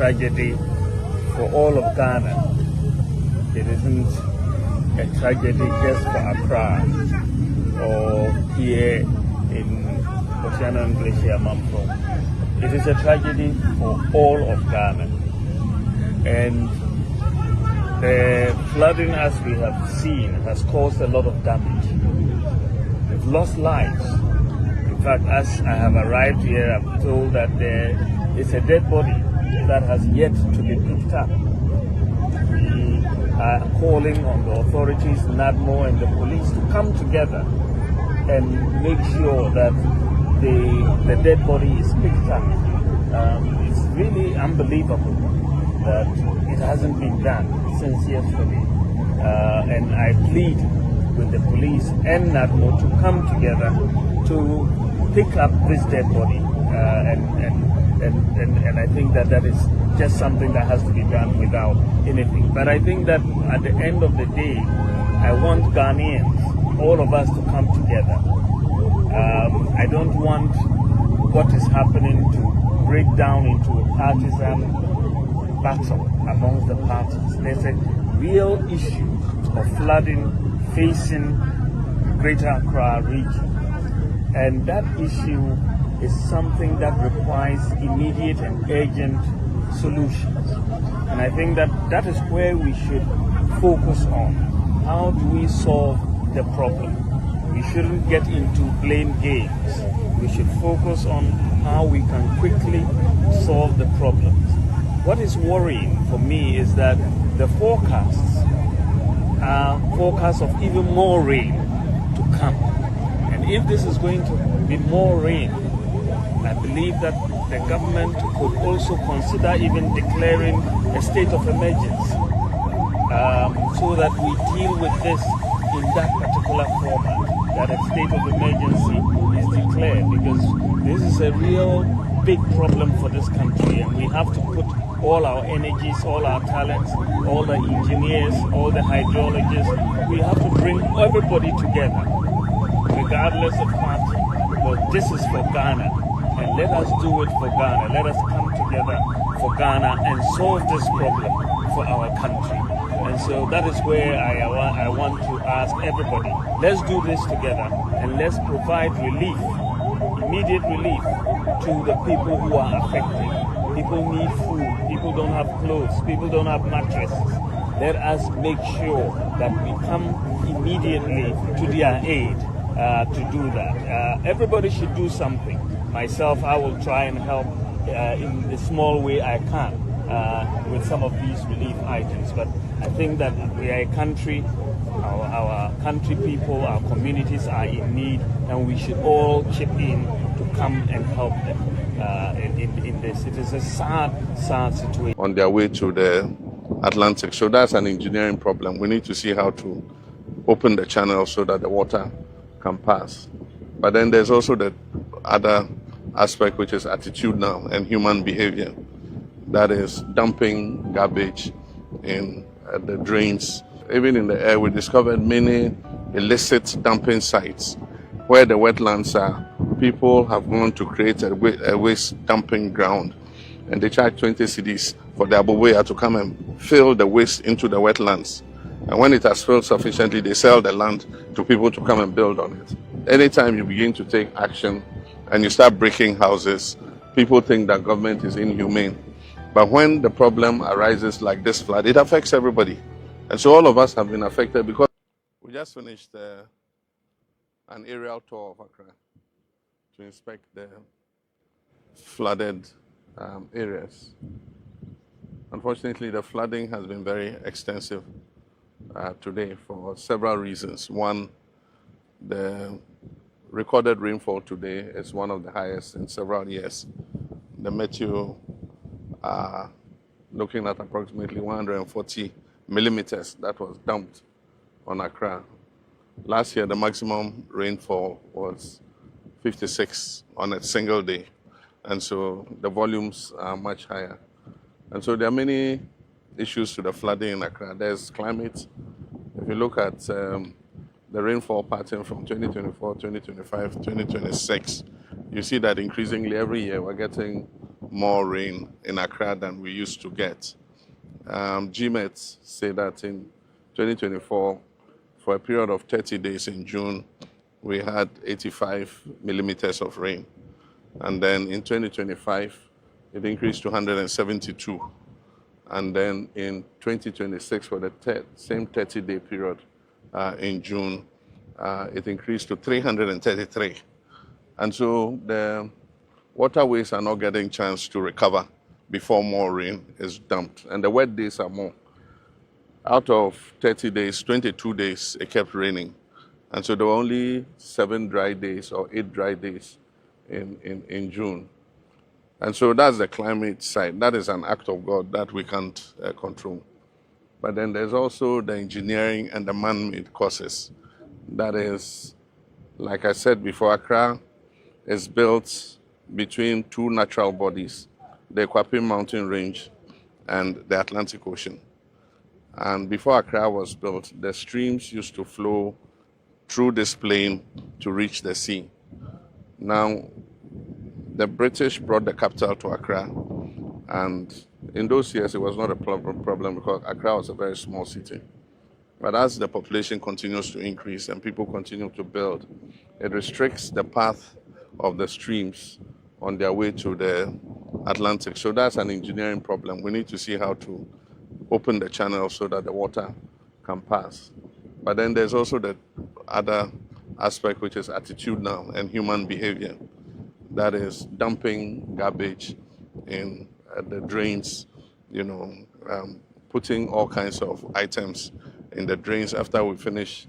tragedy for all of Ghana. It isn't a tragedy just for Accra or here in Oceana and Glacier Mamfo. It is a tragedy for all of Ghana. And the flooding, as we have seen, has caused a lot of damage. We've lost lives. In fact, as I have arrived here, I'm told that there is a dead body that has yet to be picked up. We are calling on the authorities, NADMO and the police, to come together and make sure that the dead body is picked up. It's really unbelievable that it hasn't been done since yesterday. And I plead with the police and NADMO to come together to pick up this dead body. And I think that is just something that has to be done without anything. But I think that at the end of the day, I want Ghanaians, all of us, to come together. I don't want what is happening to break down into a partisan battle amongst the parties. There's a real issue of flooding facing Greater Accra region, and that issue is something that requires immediate and urgent solutions. And I think that is where we should focus on. How do we solve the problem? We shouldn't get into blame games. We should focus on how we can quickly solve the problems. What is worrying for me is that the forecasts are forecasts of even more rain to come. And if this is going to be more rain, I believe that the government could also consider even declaring a state of emergency so that we deal with this in that particular format, that a state of emergency is declared, because this is a real big problem for this country, and we have to put all our energies, all our talents, all the engineers, all the hydrologists, we have to bring everybody together, regardless of party. But this is for Ghana, and let us do it for Ghana. Let us come together for Ghana and solve this problem for our country. And so that is where I want to ask everybody, let's do this together and let's provide relief, immediate relief to the people who are affected. People need food, people don't have clothes, people don't have mattresses. Let us make sure that we come immediately to their aid to do that. Everybody should do something. Myself, I will try and help in the small way I can with some of these relief items. But I think that we are a country, our country people, our communities are in need, and we should all chip in to come and help them in this. It is a sad situation. On their way to the Atlantic. So that's an engineering problem. We need to see how to open the channel so that the water can pass. But then there's also the other aspect, which is attitudinal and human behavior. That is dumping garbage in the drains. Even in the air, we discovered many illicit dumping sites where the wetlands are. People have gone to create a waste dumping ground, and they charge 20 cedis for the aboboya to come and fill the waste into the wetlands. And when it has filled sufficiently, they sell the land to people to come and build on it. Anytime you begin to take action and you start breaking houses, people think that government is inhumane. But when the problem arises like this flood, it affects everybody. And so all of us have been affected because we just finished an aerial tour of Accra to inspect the flooded areas. Unfortunately, the flooding has been very extensive today for several reasons. One, the recorded rainfall today is one of the highest in several years. The Meteo are looking at approximately 140 millimeters that was dumped on Accra. Last year, the maximum rainfall was 56 on a single day. And so the volumes are much higher. And so there are many issues to the flooding in Accra. There's climate. If you look at the rainfall pattern from 2024, 2025, 2026, you see that increasingly every year we're getting more rain in Accra than we used to get. GMETs say that in 2024, for a period of 30 days in June, we had 85 millimeters of rain. And then in 2025, it increased to 172. And then in 2026, for the same 30-day period in June, it increased to 333. And so the waterways are not getting chance to recover before more rain is dumped. And the wet days are more. Out of 30 days, 22 days, it kept raining. And so there were only 7 dry days or 8 dry days in June. And so that's the climate side. That is an act of God that we can't control. But then there's also the engineering and the man-made causes. That is, like I said before, Accra is built between 2 natural bodies, the Kwabena Mountain Range and the Atlantic Ocean. And before Accra was built, the streams used to flow through this plain to reach the sea. Now, the British brought the capital to Accra, and in those years it was not a problem because Accra was a very small city. But as the population continues to increase and people continue to build, it restricts the path of the streams on their way to the Atlantic. So that's an engineering problem. We need to see how to open the channel so that the water can pass. But then there's also the other aspect, which is attitudinal and human behavior. That is dumping garbage in the drains, putting all kinds of items in the drains after we finish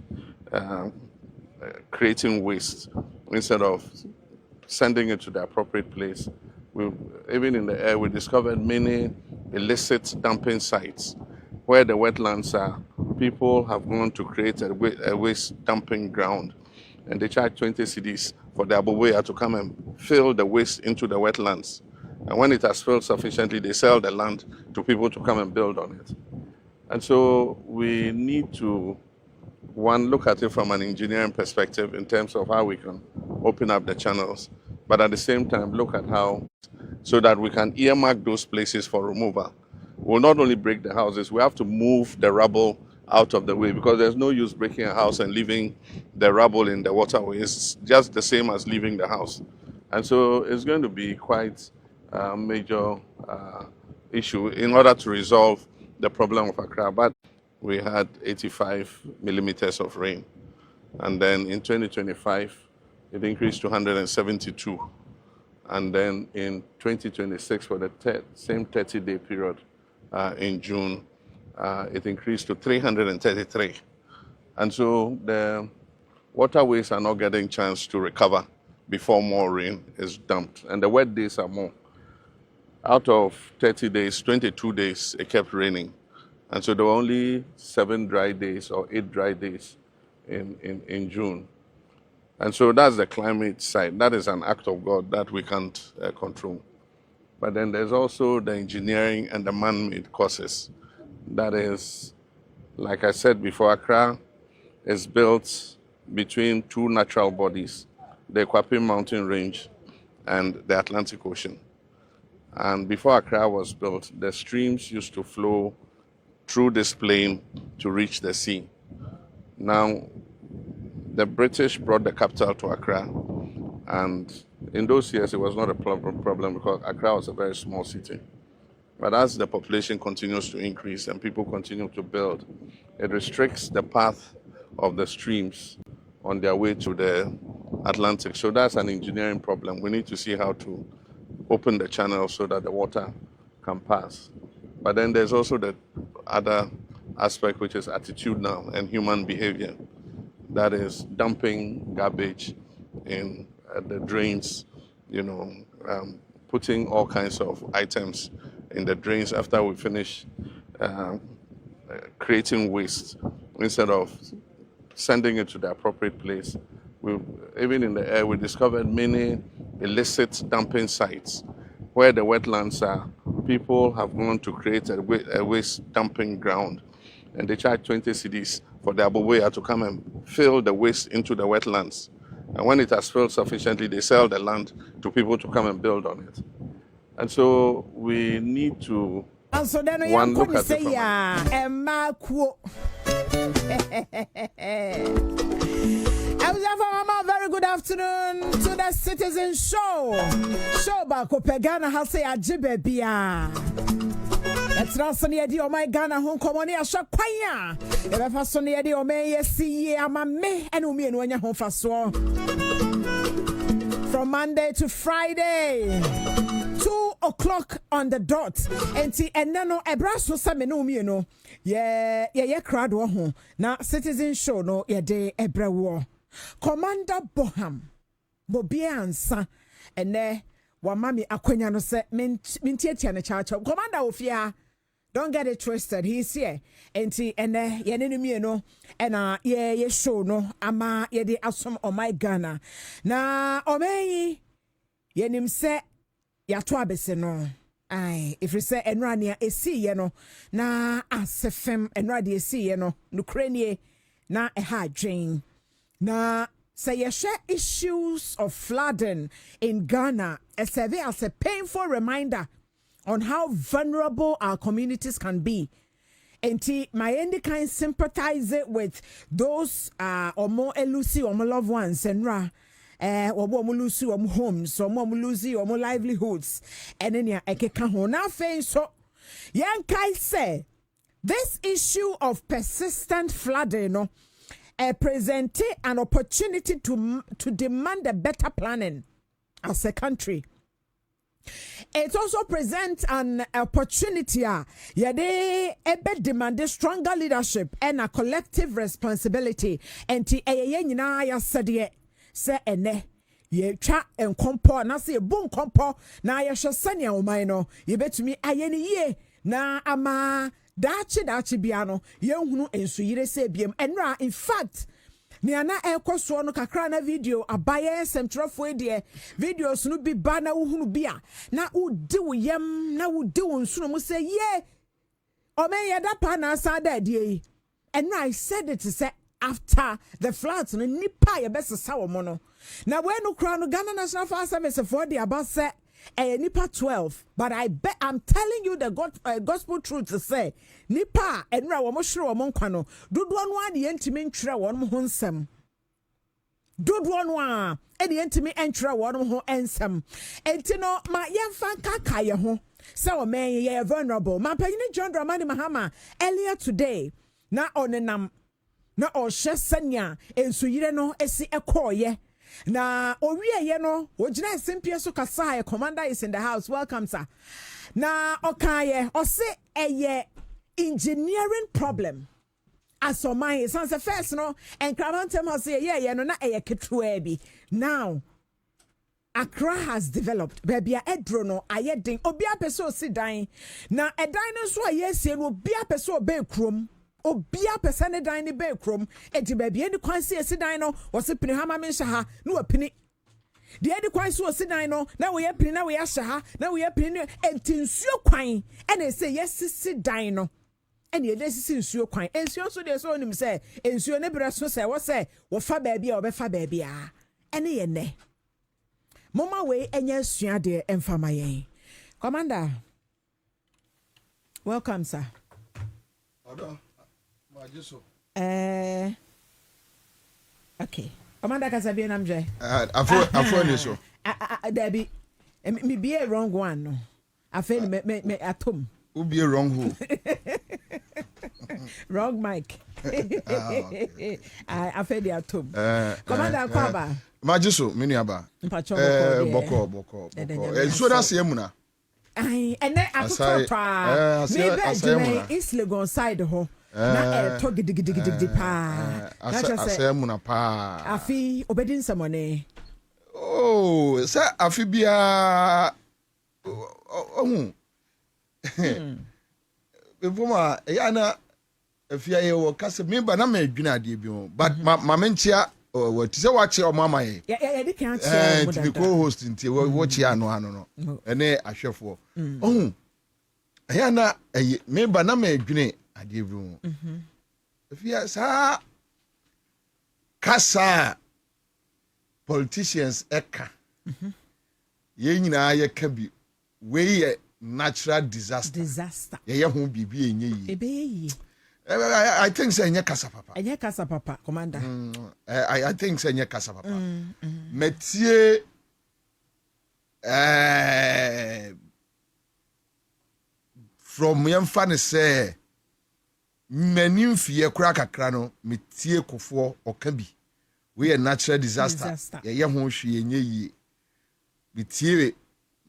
creating waste. Instead of sending it to the appropriate place, even in the air, we discovered many illicit dumping sites where the wetlands are. People have gone to create a waste dumping ground, and they charge 20 cedis for the aboboya to come and fill the waste into the wetlands. And when it has filled sufficiently, they sell the land to people to come and build on it. And so we need to, one, look at it from an engineering perspective in terms of how we can open up the channels, but at the same time look at how, so that we can earmark those places for removal. We'll not only break the houses, we have to move the rubble out of the way, because there's no use breaking a house and leaving the rubble in the waterway. It's just the same as leaving the house. And so it's going to be quite a major issue in order to resolve the problem of Accra. But we had 85 millimeters of rain. And then in 2025, it increased to 172. And then in 2026, for the same 30-day period in June, it increased to 333. And so the waterways are not getting chance to recover before more rain is dumped. And the wet days are more. Out of 30 days, 22 days, it kept raining. And so there were only 7 dry days or 8 dry days in June. And so that's the climate side. That is an act of God that we can't control. But then there's also the engineering and the man-made causes. That is, like I said before, Accra is built between 2 natural bodies, the Kwabena Mountain Range and the Atlantic Ocean. And before Accra was built, the streams used to flow through this plain to reach the sea. Now, the British brought the capital to Accra, and in those years it was not a problem because Accra was a very small city. But as the population continues to increase and people continue to build, it restricts the path of the streams on their way to the Atlantic. So that's an engineering problem. We need to see how to open the channel so that the water can pass. But then there's also the other aspect, which is attitudinal and human behavior. That is dumping garbage in the drains, putting all kinds of items in the drains after we finish creating waste. Instead of sending it to the appropriate place, even in the air, we discovered many illicit dumping sites where the wetlands are. People have gone to create a waste dumping ground, and they charge 20 cedis for the aboboya to come and fill the waste into the wetlands. And when it has filled sufficiently, they sell the land to people to come and build on it. And so we need to and so then one look at it from very good afternoon to the Citizen Show. Show ba ko pegana ha say ajibe bia. It's not so near the oh my Ghana home common a shop kwanya. If I so near the oh me see ama me and umi and when you home for so. From Monday to Friday. 2 o'clock on the dot. And no ebraso same no me no. Yeah crowd wo ho. Na Citizen Show no ye de ebrewo. Commander Bobie Ansah ene wa mami akwanya no se mintiatia ne chacha. Commander Ofia, don't get it twisted. He's here. Enti ene ye ne no no ena ye show no ama ye de asom on my Ghana. Na omeyi ye nim se ya to abese no. Ai if you say enrania esi ye no na asefem enrade esi ye no nukrenie na eha dwen. Na say you share issues of flooding in Ghana serve as a painful reminder on how vulnerable our communities can be. And my end kind sympathize with those or more elusive or more loved ones and or more elusive or homes or more elusive or more livelihoods and then now so young Kai say this issue of persistent flooding no presented an opportunity to demand a better planning as a country. It also presents an opportunity yade ebe demand stronger leadership and a collective responsibility. And nyina ya sede se ene ye twa enkompo na se bu nkompo na ya hwesane oman no ye betumi ayeni ye na ama dachi biano yenhunu ensuyire se biem enra in fact ni ana ekoso no kakra na video abaye semtrofo de videos no bi ba na wohunu bia na wodi wo yam na wodi wo nsuno mu se ye omen ye da pa na asa da die enra I said it to say after the floods no nipa ye besesa wo mo no na we no kra no Ghana National Fire Service for the about say nipa 12, but I'm telling you the gospel truth to say nipa enra wo mo hwere wo mo nkwa no dodo no a de ntimi ntwere wo mo ho nsem dodo no a de ntimi ntwere wo mo ho ensem enti no ma yemfa kaka ye ho say o men ye vulnerable ma panyine John Dramani Mahama earlier today na onenam na o hye sanya ensuyire no esi ekoye. Na owie ye no ogina simpie so kasa commander is in the house. Welcome sir. Na okaye ose eye engineering problem as o man is the first no and Cravantem has say yeah no na eye ketua bi. Now Accra has developed baby edro no ayedin obi apeso si dan na edan no so ayesie no obi apeso be krom obia pesane dan ni be krom enti ba bia di kwanse esidan no wose pini hama menhya ha na wapini de di kwanse osidan no na we yapini na we yahya ha na we yapini enti nsuo kwan ene se yesisi dan no ene ye desisi nsuo kwan ensuo so de so onim se ensuo ne bre so se wo se wo fa ba bia wo be fa ba bia ene ye ne mama we enya sua de emfama yen commander welcome sir. Okay. Commander Kasabi namje. Afo ni so. Debbie, me be a wrong one no. Afa me atom. Who be wrong who? Wrong mic. Afa the atom. Commander Kwaba. Majiso mini aba. Boko. So that's yemuna. Ai ene atoto pa. Me be East Legon side ho. Na to gidigidi pa. Asemu na pa. Afi obedin samone. Oh, sa afi bia Before ya na afia ye wo kase me ba na ma adwina ade bi ho but ma mentia what say what che o mama ye. Ya de kan che mo da. Co-host nti wo che ano no. Ene ahwefo. Ya na me ba na ma adwina ade bi ho. Afia sa kasa politicians eka. Ye nyina ye ka bi we natural disaster. Yeah, who be ye. I think say nye kasa papa. Enye kasa papa, commander. I think say nye kasa papa. Metie from yemfa ne say many mfie kura kakra no metie kofo okabi. We a natural disaster. Yeah, ho hwe enye yi. Metie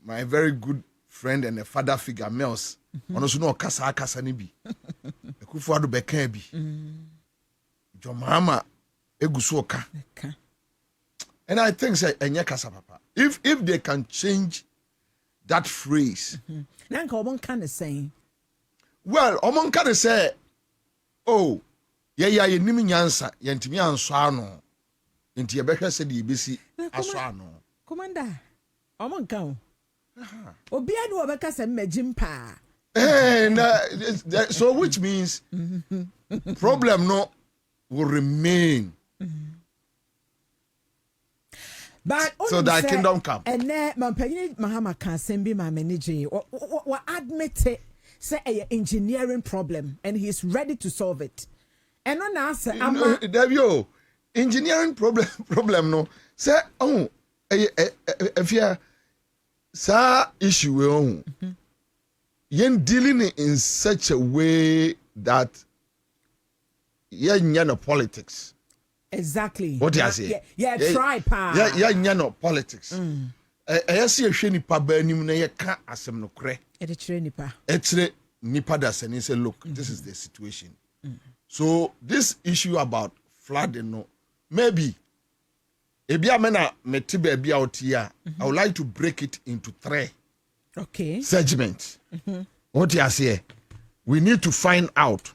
my very good friend and a father figure Mels. Ono so no kasa ni bi. Ekufu ado beka bi. Jo mama egusu oka. And I think say enye kasa papa. If they can change that phrase. Nanka omon kan say. Well, omon kan say oh, yeah ye nim nyansa, ye ntimi anso ano. Nti ye behwe se de yebesi aso ano. Commander, omon kan. Obi adu obeka se mmejim pa. And so which means problem no will remain. But so that kingdom come. And Mampany Mahama can send me my manager or admit it, say a engineering problem and he's ready to solve it. And on answer, Devio, engineering problem no. Say if you sa issue yen dealing in such a way that yen no politics. Exactly. What do you say? Yeah, try pa. Yeah, no politics. I see a sheni pa banim na ye ka asem no kre. Etre nipa. Etre nipa da say look, this is the situation. So this issue about flooding no maybe ebia mena metibe bia otia. I would like to break it into 3. Okay. Segments. What you say? We need to find out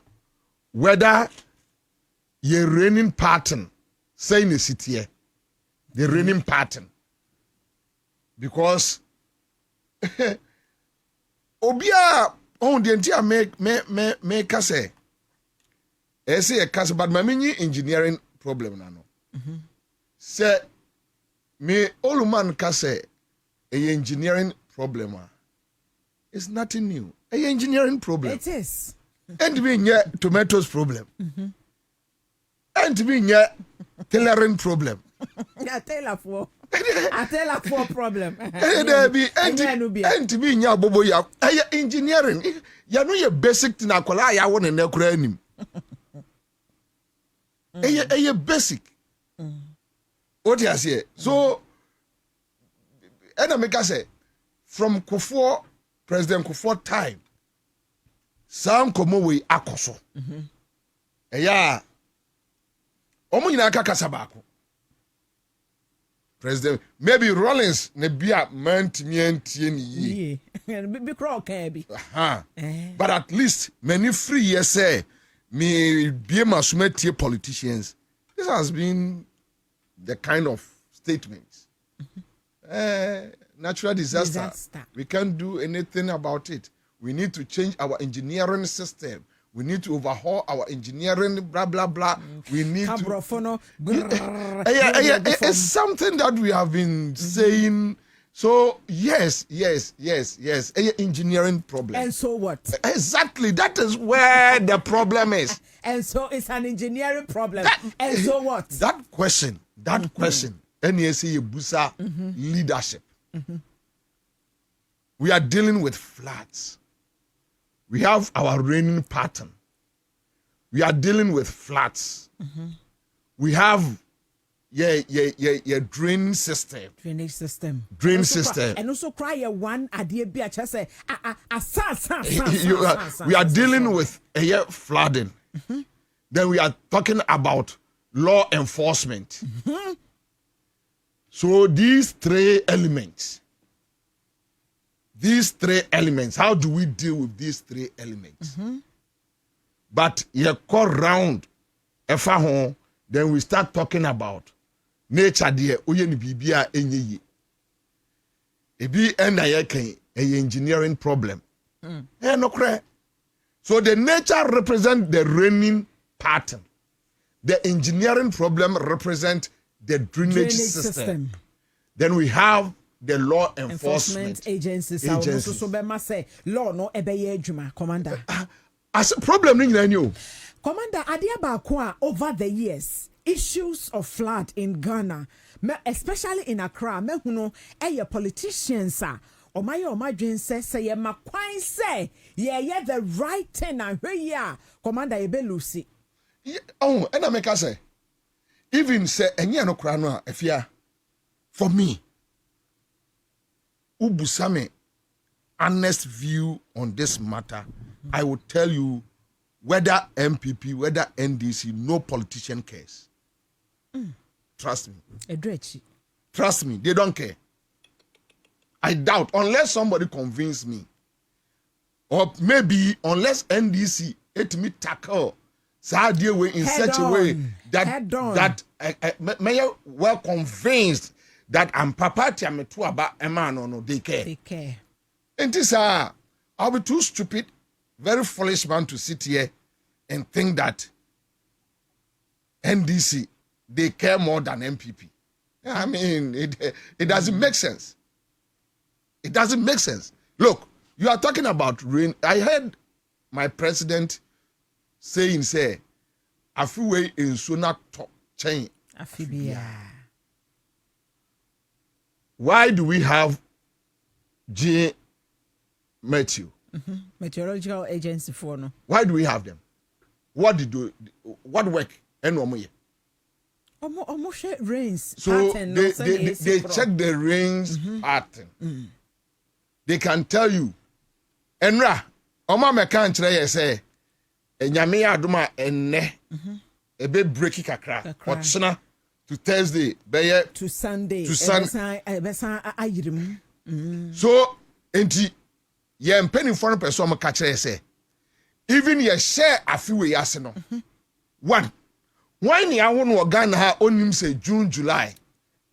whether your raining pattern, say in the city, the raining pattern, because obia on the entire make us say, I say a case, but my mini engineering problem no. Say me all man say a engineering problem. It's nothing new. A engineering problem. It is. And we get tomatoes problem. And we get tailoring problem. Yeah, tailor for problem. And we get bobo ya. Engineering. Ya no ye basic thing akola ya won na kura anim. A basic. What you say? So and I make say from Kufuor President Kufuor time, some komo we akoso. Eya, omo nyina aka kasa baako. President, maybe Rollins ne bia mantimi antie ni yi. Be crow can be. But at least many free years say me be masumetie politicians. This has been the kind of statements. Natural disaster. We can't do anything about it. We need to change our engineering system. We need to overhaul our engineering, blah, blah, blah. We need to... It's something that we have been saying. So, yes. Engineering problem. And so what? Exactly. That is where the problem is. And so it's an engineering problem. So what? That question, NESA Busa leadership. We are dealing with floods. We have our raining pattern. We are dealing with floods. We have drain system. Drainage system. Drain system. And also cry one idea be a say we are dealing with flooding. Then we are talking about law enforcement. So these three elements, how do we deal with these 3 elements? But you call round, then we start talking about nature there. Ebi engineering problem. So the nature represents the raining pattern. The engineering problem represents the drainage system. Then we have the law enforcement agencies. So be say law no ebeye adwuma, Commander. As a problem ni nyina ni. Commander, adia ba ko over the years, issues of flood in Ghana, especially in Accra, me huno politicians or my say ye makwan say ye the right thing and where ya Commander ebe Lucy. Oh, and I make us say even say enye no kra no afia for me ubusame honest view on this matter, I would tell you whether MPP, whether NDC, no politician cares. Trust me. Trust me, they don't care. I doubt, unless somebody convince me. Or maybe unless NDC it me tackle Sadia way in such a way that may well convinced that I'm papa me too about a man or no, they care. They care. And this I'll be too stupid, very foolish man to sit here and think that NDC they care more than MPP. I mean, it doesn't make sense. It doesn't make sense. Look, you are talking about rain. I heard my president saying, say, a few way in Sunak chain. Why do we have J. Matthew? Meteorological agency for no. Why do we have them? What work? Almost rains. So pattern, they check the rains pattern. They can tell you. Enra, Oma me kan kire say enyame adoma enne ebe breaki kakra. Ochina to Thursday, beye to Sunday. So enti ye mpeni for person ka kire say even ye share afiwe yase no. One, why ni awo no Ghana ha onim say June, July,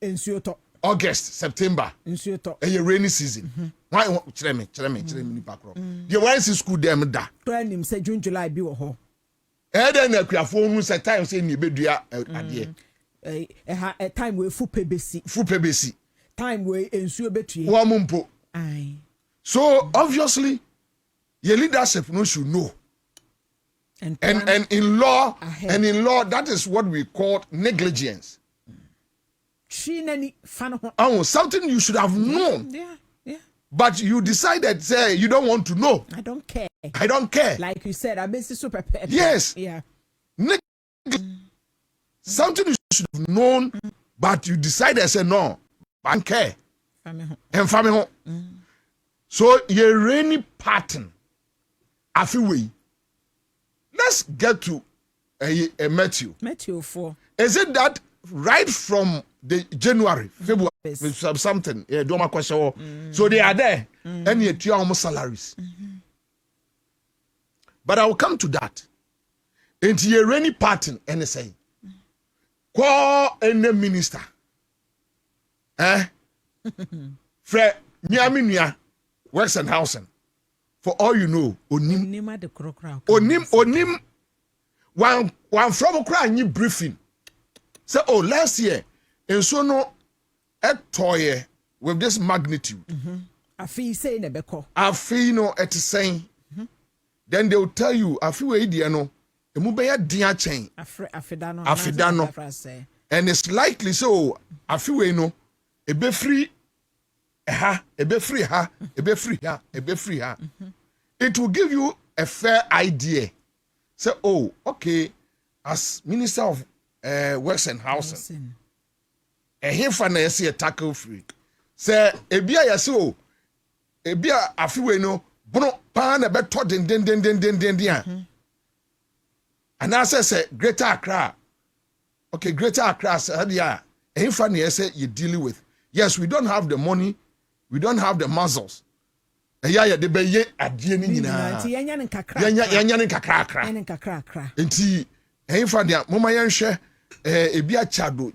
ensuoto August, September. Ensuoto. A rainy season. Why kire me ni pakro. Ye wan see school dem da. Nim say June, July bi wo ho. Den na kuafo hu say time say ni bedua ade. A time we fu pebesi. Time we ensuo betue. Wo mumpo. Aye. So obviously your leadership no should know. And in law that is what we call negligence. Something you should have known. Yeah. But you decided say you don't want to know. I don't care. Like you said, I'm basically super pet. Yes. Yeah. Something you should have known, but you decided say no. I don't care. And family. So your rainy pattern. I feel we. Let's get to a Matthew. Matthew 4. Is it that right from the January, February, something? So they are there, and you have almost salaries. But I will come to that. Into your rainy pattern, and say, call any minister, Fred Nyaminia, works and housing. For all you know, onim one from cry new briefing. Say, oh, last year, and so no a toy with this magnitude. I feel say nebeko. I feel no at saying. Then they will tell you, I feel no, a mubaya dia chain. Afidano. And it's likely so, I feel no, a be free. It will give you a fair idea. Say, oh, okay, as Minister of Works and Housing, here for na a tackle freak. Say, ebia ya so, ebia afiwe no, bono pan a beto den. And I say, Greater Accra. Okay, Greater Accra, here for na you're dealing with. Yes, we don't have the money. We don't have the muscles. Yeah, the be adie ni nyina. Yanya ni kakra. Enti ehfa dia moma yenhwe ebi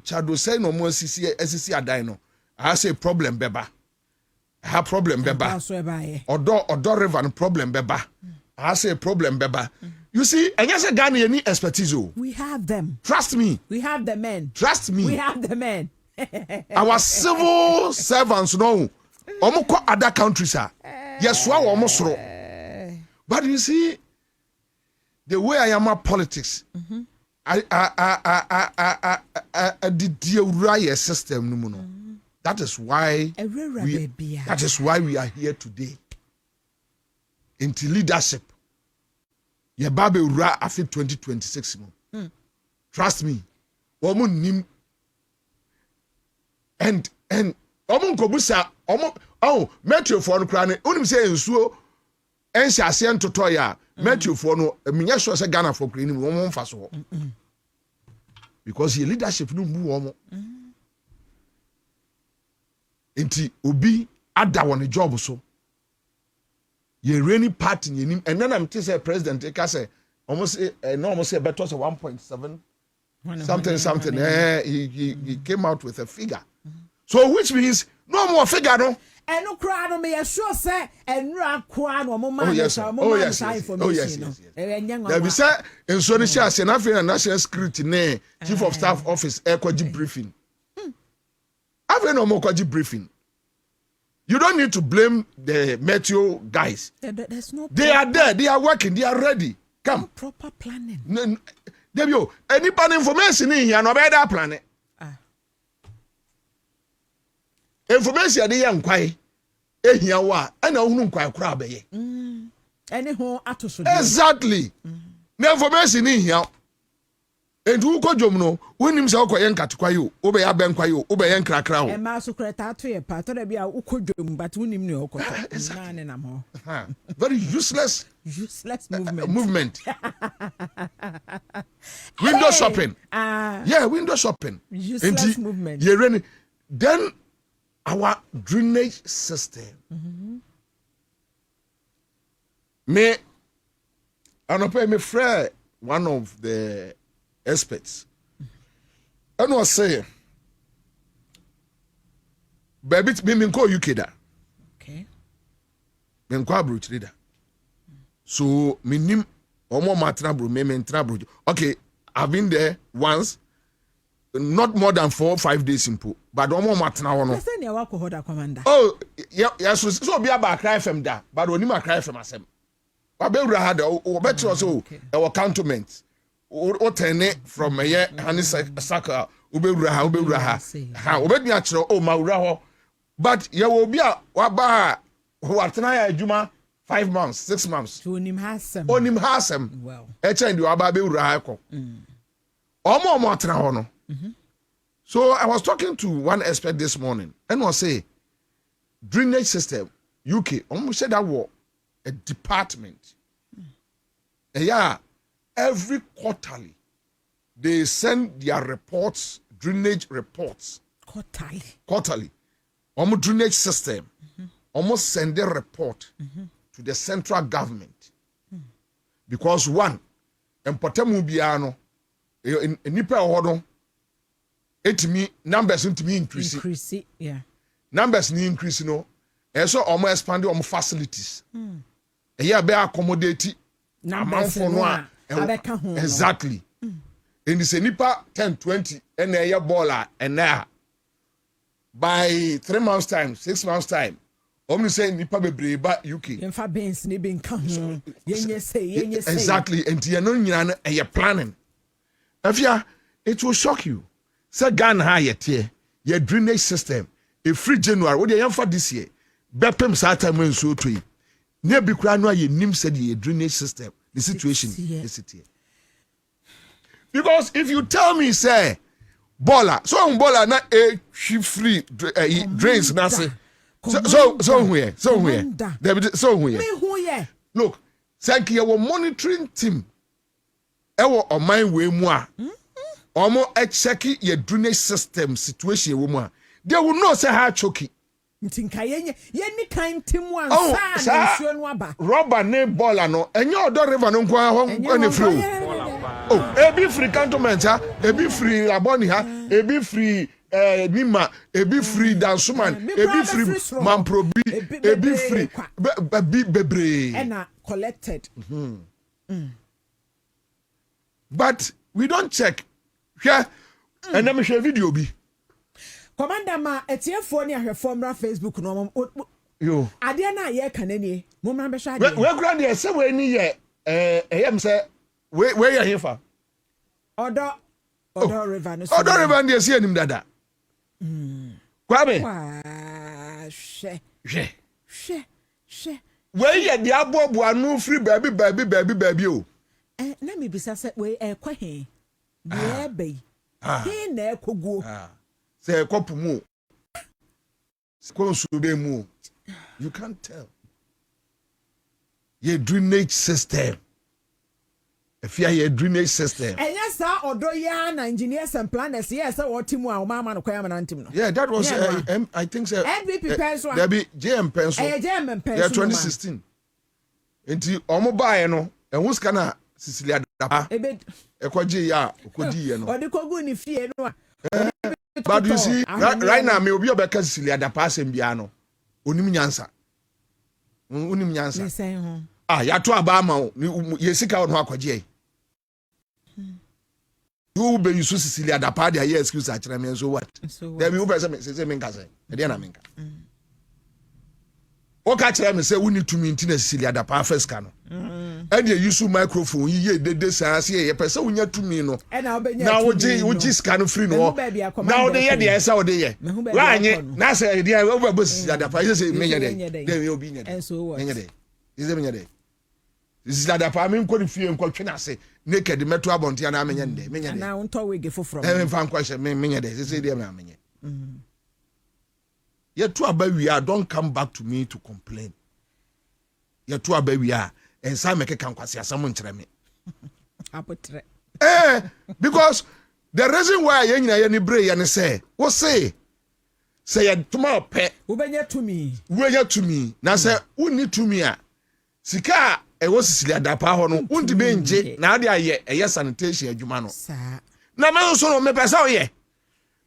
chado say no mo asisi adan no. I say problem beba. Ha problem beba. Odo river problem beba. I say problem beba. You see, and yes, Ghana any expertise. We have them. Trust me. We have the men. Trust me. We have the men. Our civil servants no. Omoko other countries are. Yes, wa almost ro. But you see, the way I am at politics, I did the system no. That is why we are here today. Into leadership. Ye babe ura after 2026 mo. Trust me. Omo nim and omo nkobusa omo metro for no kra ne unim say ensuo enhye ase entoto ya metro for no minya so say Ghana for kra ni omo mfa so because your leadership no mu omo enti obi ada won job so ye rainy party nim and then I'm say president e ka say almost no almost say better say 1.7 something he came out with a figure. So which means no more figure no. And no cry no me sure say and no cry no more man information. There be say in so share say national security ne chief of staff office kwaji briefing. Have no more kwaji briefing. You don't need to blame the meteo guys. There's no they are there, they are working, they are ready. Come. No proper planning. Debio, any pan information in here, no better plan it. Information they young kwai. Ehia wa, and I won't quite crab. Any home at exactly. No information in here. And who could you know? When himself quiet cat quayo, obey a bank quayo, obey and crack round. And Master Creta to a part of the Bia who could do, but who him no very useless movement. Window shopping. Yeah, window shopping. Useless movement. Yeah, then our drainage system. Me, and I me friend, one of the experts. I know say, baby, me call UK da. Okay. Me call brooch leader. So me nim omo matra bro me mentra bro. Okay, I've been there once, not more than 4 or 5 days simple. But omo matra wono. Say na wa ko hoda commander. Oh, yeah, so be about cry FM da, but oni ma cry FM asem. Wa be wura ha da, o better so e wo cantonment. O tene from a year honey saka ubewura ha obedi akere o mawura ho but ye will be a waba watena ya adwuma 5 months 6 months onim hasem well e chen di waba bewura ha ko omo atena ho no so I was talking to one expert this morning and was say drainage system UK omo said that war a department yeah. Every quarterly, they send their reports, drainage reports. Quarterly. Almost drainage system. Almost send a report to the central government. Because one, in Potemubiano, in Nipa Odo, numbers into me increase. Yeah. Numbers ni increase, and so almost expand on facilities. And yeah, be accommodate numbers for no. Exactly. And it's a nipa 10-20 and a year baller and now by 3 months time, 6 months time, only say nipa be ba UK. Exactly. And you know you're planning. If you it will shock you. Say Ghana yet your drainage system a free January what you for this year. Bepem sa time when so to you. Near be no ye nim said your drainage system. The situation is it here. Because if you tell me, say, Bola, so Bola not a free drains, Nasi. So where? Look, thank you, our monitoring team. Our on my way more. Almost a check your drainage system situation, woman. They will not say how choky. Yenny kind Tim one Robber name Bola no and your daughter river no go flow. Oh, a be free cantonment, a be free Laboni, a be free Nima, a be free Dansuman, a be free Mamprobi, a be free Bebre and collected. But we don't check. Yeah, and let me share video be. Commander ma etiefo ni ahwefo mra Facebook no yo ade na ye kanani mo mra be hwa ade we grant dey say we ni ye ehim say we ye hefa odo river no odo river dey see anim dada Kwabe she we ye dey abobo anu free baby o na me bisa say we kwa he be be he na ekoguo say kopu mu be mu you can't tell your drainage system if you your drainage system yes sir odo ya na engineers and planners yes sir what team a mama no kwaya na team no yeah that was I think so MVP pencil there be JM pencil JM pencil yeah 2016 enti omo bae no ehun ska na Cecilia Dapa ekwaje ya okodi ye no odi kogu ni fie no but you see right now me obi obeka Cecilia Dapa asem bia no onim nyansa ya to aba ma ye sika no akwaje you be you Cecilia Dapa dia ye excuse a kire me so what there be you person say me nka say e dey na me nka o ka kire me say we need to maintain Cecilia Dapa first ka no and you use microphone ye de say ye person unya tumi no na oji scan free no na o de ye de say o de ye wa anye na say de o ba Cecilia Dapa say me nye de obi nye de nye de is me nye de Cecilia Dapa me nko fie nko twe na say naked meto abontia na me nye de na unto we ge foforo e fa nko hye me nye de say de me nye ye to abawia don't come back to me to complain ye to abawia and some make can kwasi asam nkyere me apotre because the reason why ye nyina ye ni bre ye ne say wo say ye tuma pe wo benya to me na say woni to me a sika e wo Cecilia Dapa ho no undi be nje na ade aye sanitation adwuma no na me so no me pesa oye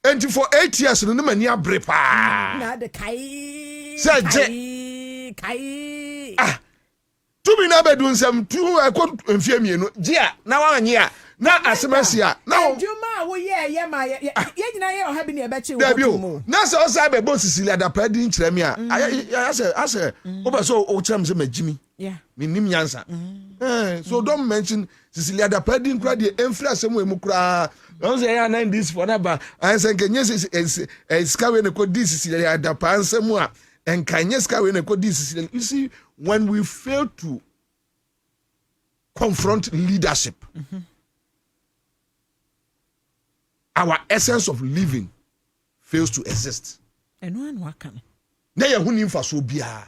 enti for 8 years no mani abre pa na de kai to be na bedu nsem tu ekọ mfie mienu gia na wanye a na asemasi na adwuma wo ye ma ye nyina ye oha bi ne ebe chi wo mu na se o sa be bo Cecilia Dapa di nkyere me a ase o be so o kyerem se magimi me nim nyansa so don't mention Cecilia Dapa di nkura de emfra asem we mu kura on say ya 90s for na ba anse kenye ska we ne ko di Cecilia Dapa ansem a enkanye ska we ne ko di Cecilia. You see, when we fail to confront leadership, our essence of living fails to exist. And one wakan. Na ye huni mfa so bia.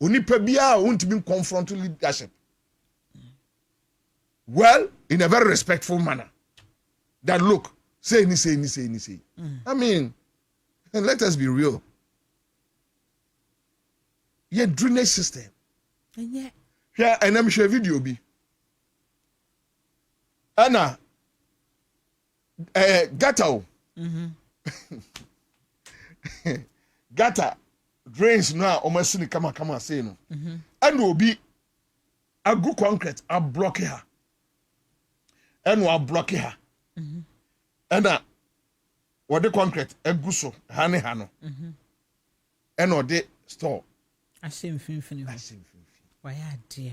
Onipa bia ontimi confront leadership. Well, in a very respectful manner. That look, say. I mean, and let us be real. Your drainage system. Yeah, and I'm sure video be. Anna, gutter. Gutter drains now. Almost come say no. And will be a good concrete. I block her. And will block her. And what the concrete a guso honey hano. And or the store. I see him. Why dear.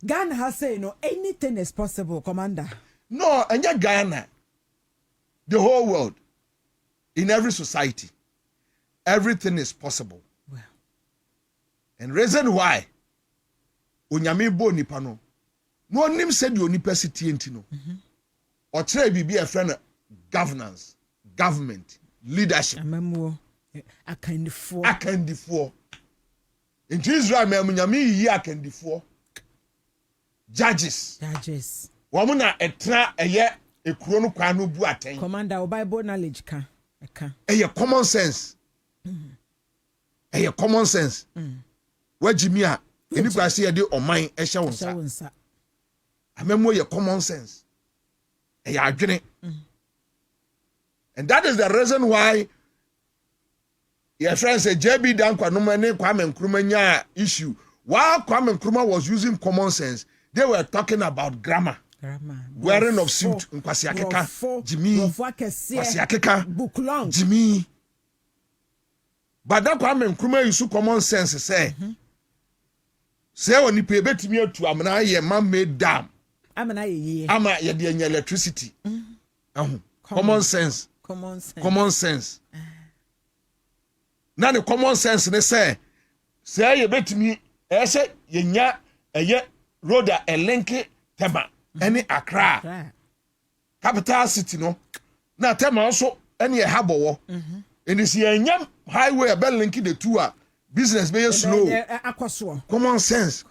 Ghana has said no, anything is possible, Commander. No, and yet Ghana, the whole world, in every society, everything is possible. Well. And reason why, Unyame bo nipa no nim said you nipa city entino. Or try be a friend governance, government, leadership. Akandifo. In Israel, me Unyame yi akandifo. Judges. Wamuna etra eye ekuro no kwa no bu aten. Commander, o Bible knowledge ka. Eye common sense. Common sense. Wajimi a eni kwa se ye de oman ehye wonsa. Amemo ye common sense. Adwene. And that is the reason why your friend said JB Dankwa no mane Kwame Nkrumah nya issue. While Kwame Nkrumah was using common sense, they were talking about grammar. wearing of suit nkwasi akeka Jimmy nkwasi akeka buklong Jimmy bada kwa men kruma yusu common sense say oni pe betimi atu amna ye man made dam amna ye ama ye de anya electricity common sense na the common sense ne say ye betimi say ye nya eye road a link Tema any Accra capital city no na Tema also any a habo and is ye nyam highway a bell link the two business be slow common sense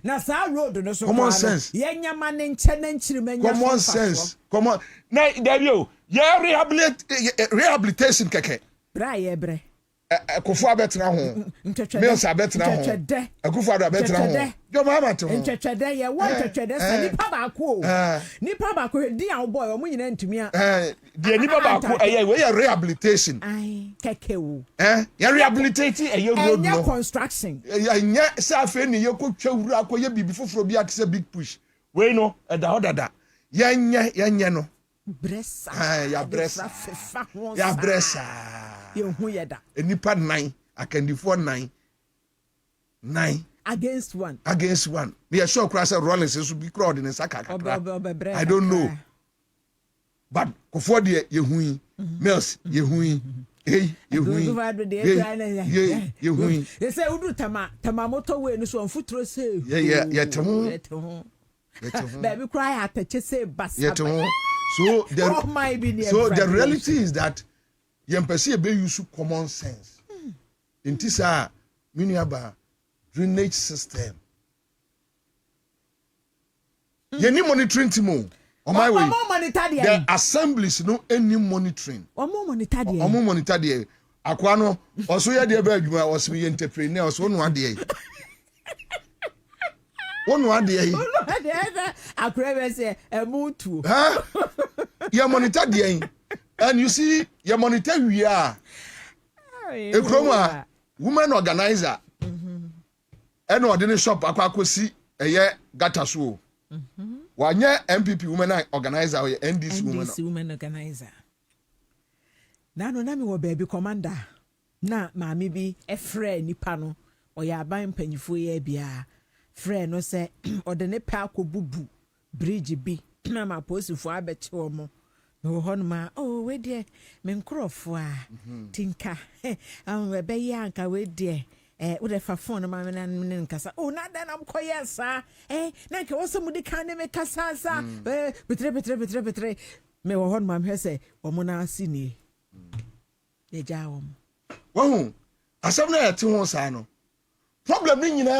na sa road no so common sense ye nyama ne nche na nchirima common sense common na there you rehabilitation keke bra ye bre Akufo abetena ho Mills abetena ho Akufo abetena ho yo mama to ntwetwede ye wo ntwetwede sa nipa ba ko di a boy o munyina ntumi a di nipa ba ko we ye rehabilitation ai kekewu ye rehabilitate ye road no enya construction nya sa fe ni ye ko twawuru akoye bibi foforo bi atse big push we no da hodada ye nye no bressa ya bressa ye hu ye da enipa 9 akandifo 9 against one they sure cross Rollins so be crowd in Saka I don't know but kofo de ye hu Mills ye hu ye hu they say udu tama motor we no so mfuturo say ye temu baby cry atache say bas so the reality is that yempesi be use common sense intisa miniaba drainage system ye ni monitoring timo on my way the assemblies no any monitoring omo monitor there akwa no oso ye de ba adwuma oso ye entrepreneur oso no ade One day, I say a mutu. You monitor the and you see, you monitor we are a chroma woman organizer. And what didn't shop aqua see a year gata so. 1 year MPP woman organizer or NDC woman organizer. Now, no, name baby commander. Na mammy be a friend nipano or ya buying penny for ye bia. Friend no say or the nepa ko bubu bridge bi na ma post for abeti omo no honma oh we de me nkrofo a tinka am we be yanka we de wo de fa phone ma me na nkasa oh na da na mkoye sa na ke wo so mu de kan me kasa sa betre me wo honma me say omo na asini e ja wo wo asem na yete ho sa no problem ni nyina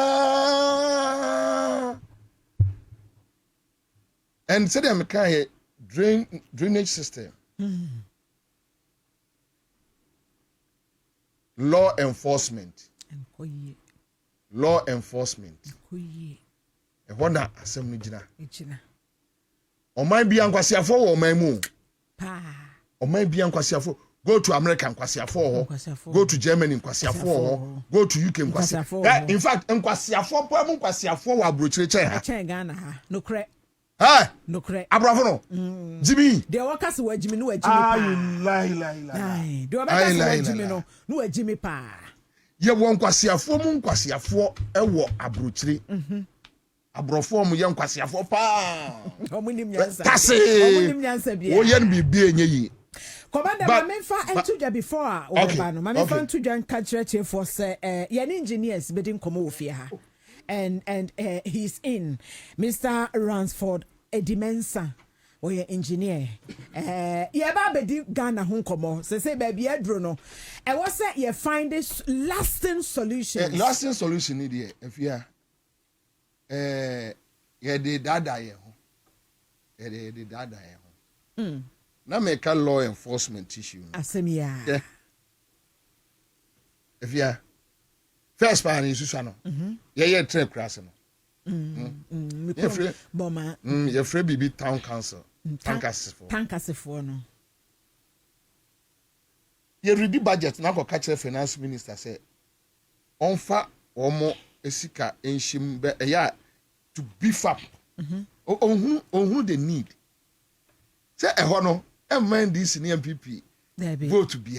and say them can drainage system law enforcement e wona asem ni gina o man bi ankwasiafo wo man mu o man bi ankwasiafo go to America nkwasiafo go to Germany nkwasiafo go to UK nkwasiafo in fact nkwasiafo po mu nkwasiafo wa brochire ha Ghana ha no kre no kre abrafo no Jimmy de wakase wa Jimmy no wa Jimmy pa de wakase wa Jimmy no wa Jimmy pa ye wo nkwasiafo mu nkwasiafo ewo abrochire abrofo mu ye nkwasiafo pa omunim nyansa bia o ye no bibie enye yi Kwabena Mamemfa entuja before obeba no Mamemfa entuja nkachireche for say yan engineers bedin komo ofie ha and he's in Mr. Ransford Edimensa oye engineer ye ba bedi Ghana ho komo say baby adro no e was say you find this lasting solution ni dey afia ye de dada ye ho na make a law enforcement issue. Asemia. Yeah. If you first part is Susano. Yeah, trip crass. Bomber. You're free BB town council. Tankasi for no. You read the budget now go catch the finance minister say on fa or more esika in shim to beef up who they need. Say a hono, a man this in MPP. Vote to be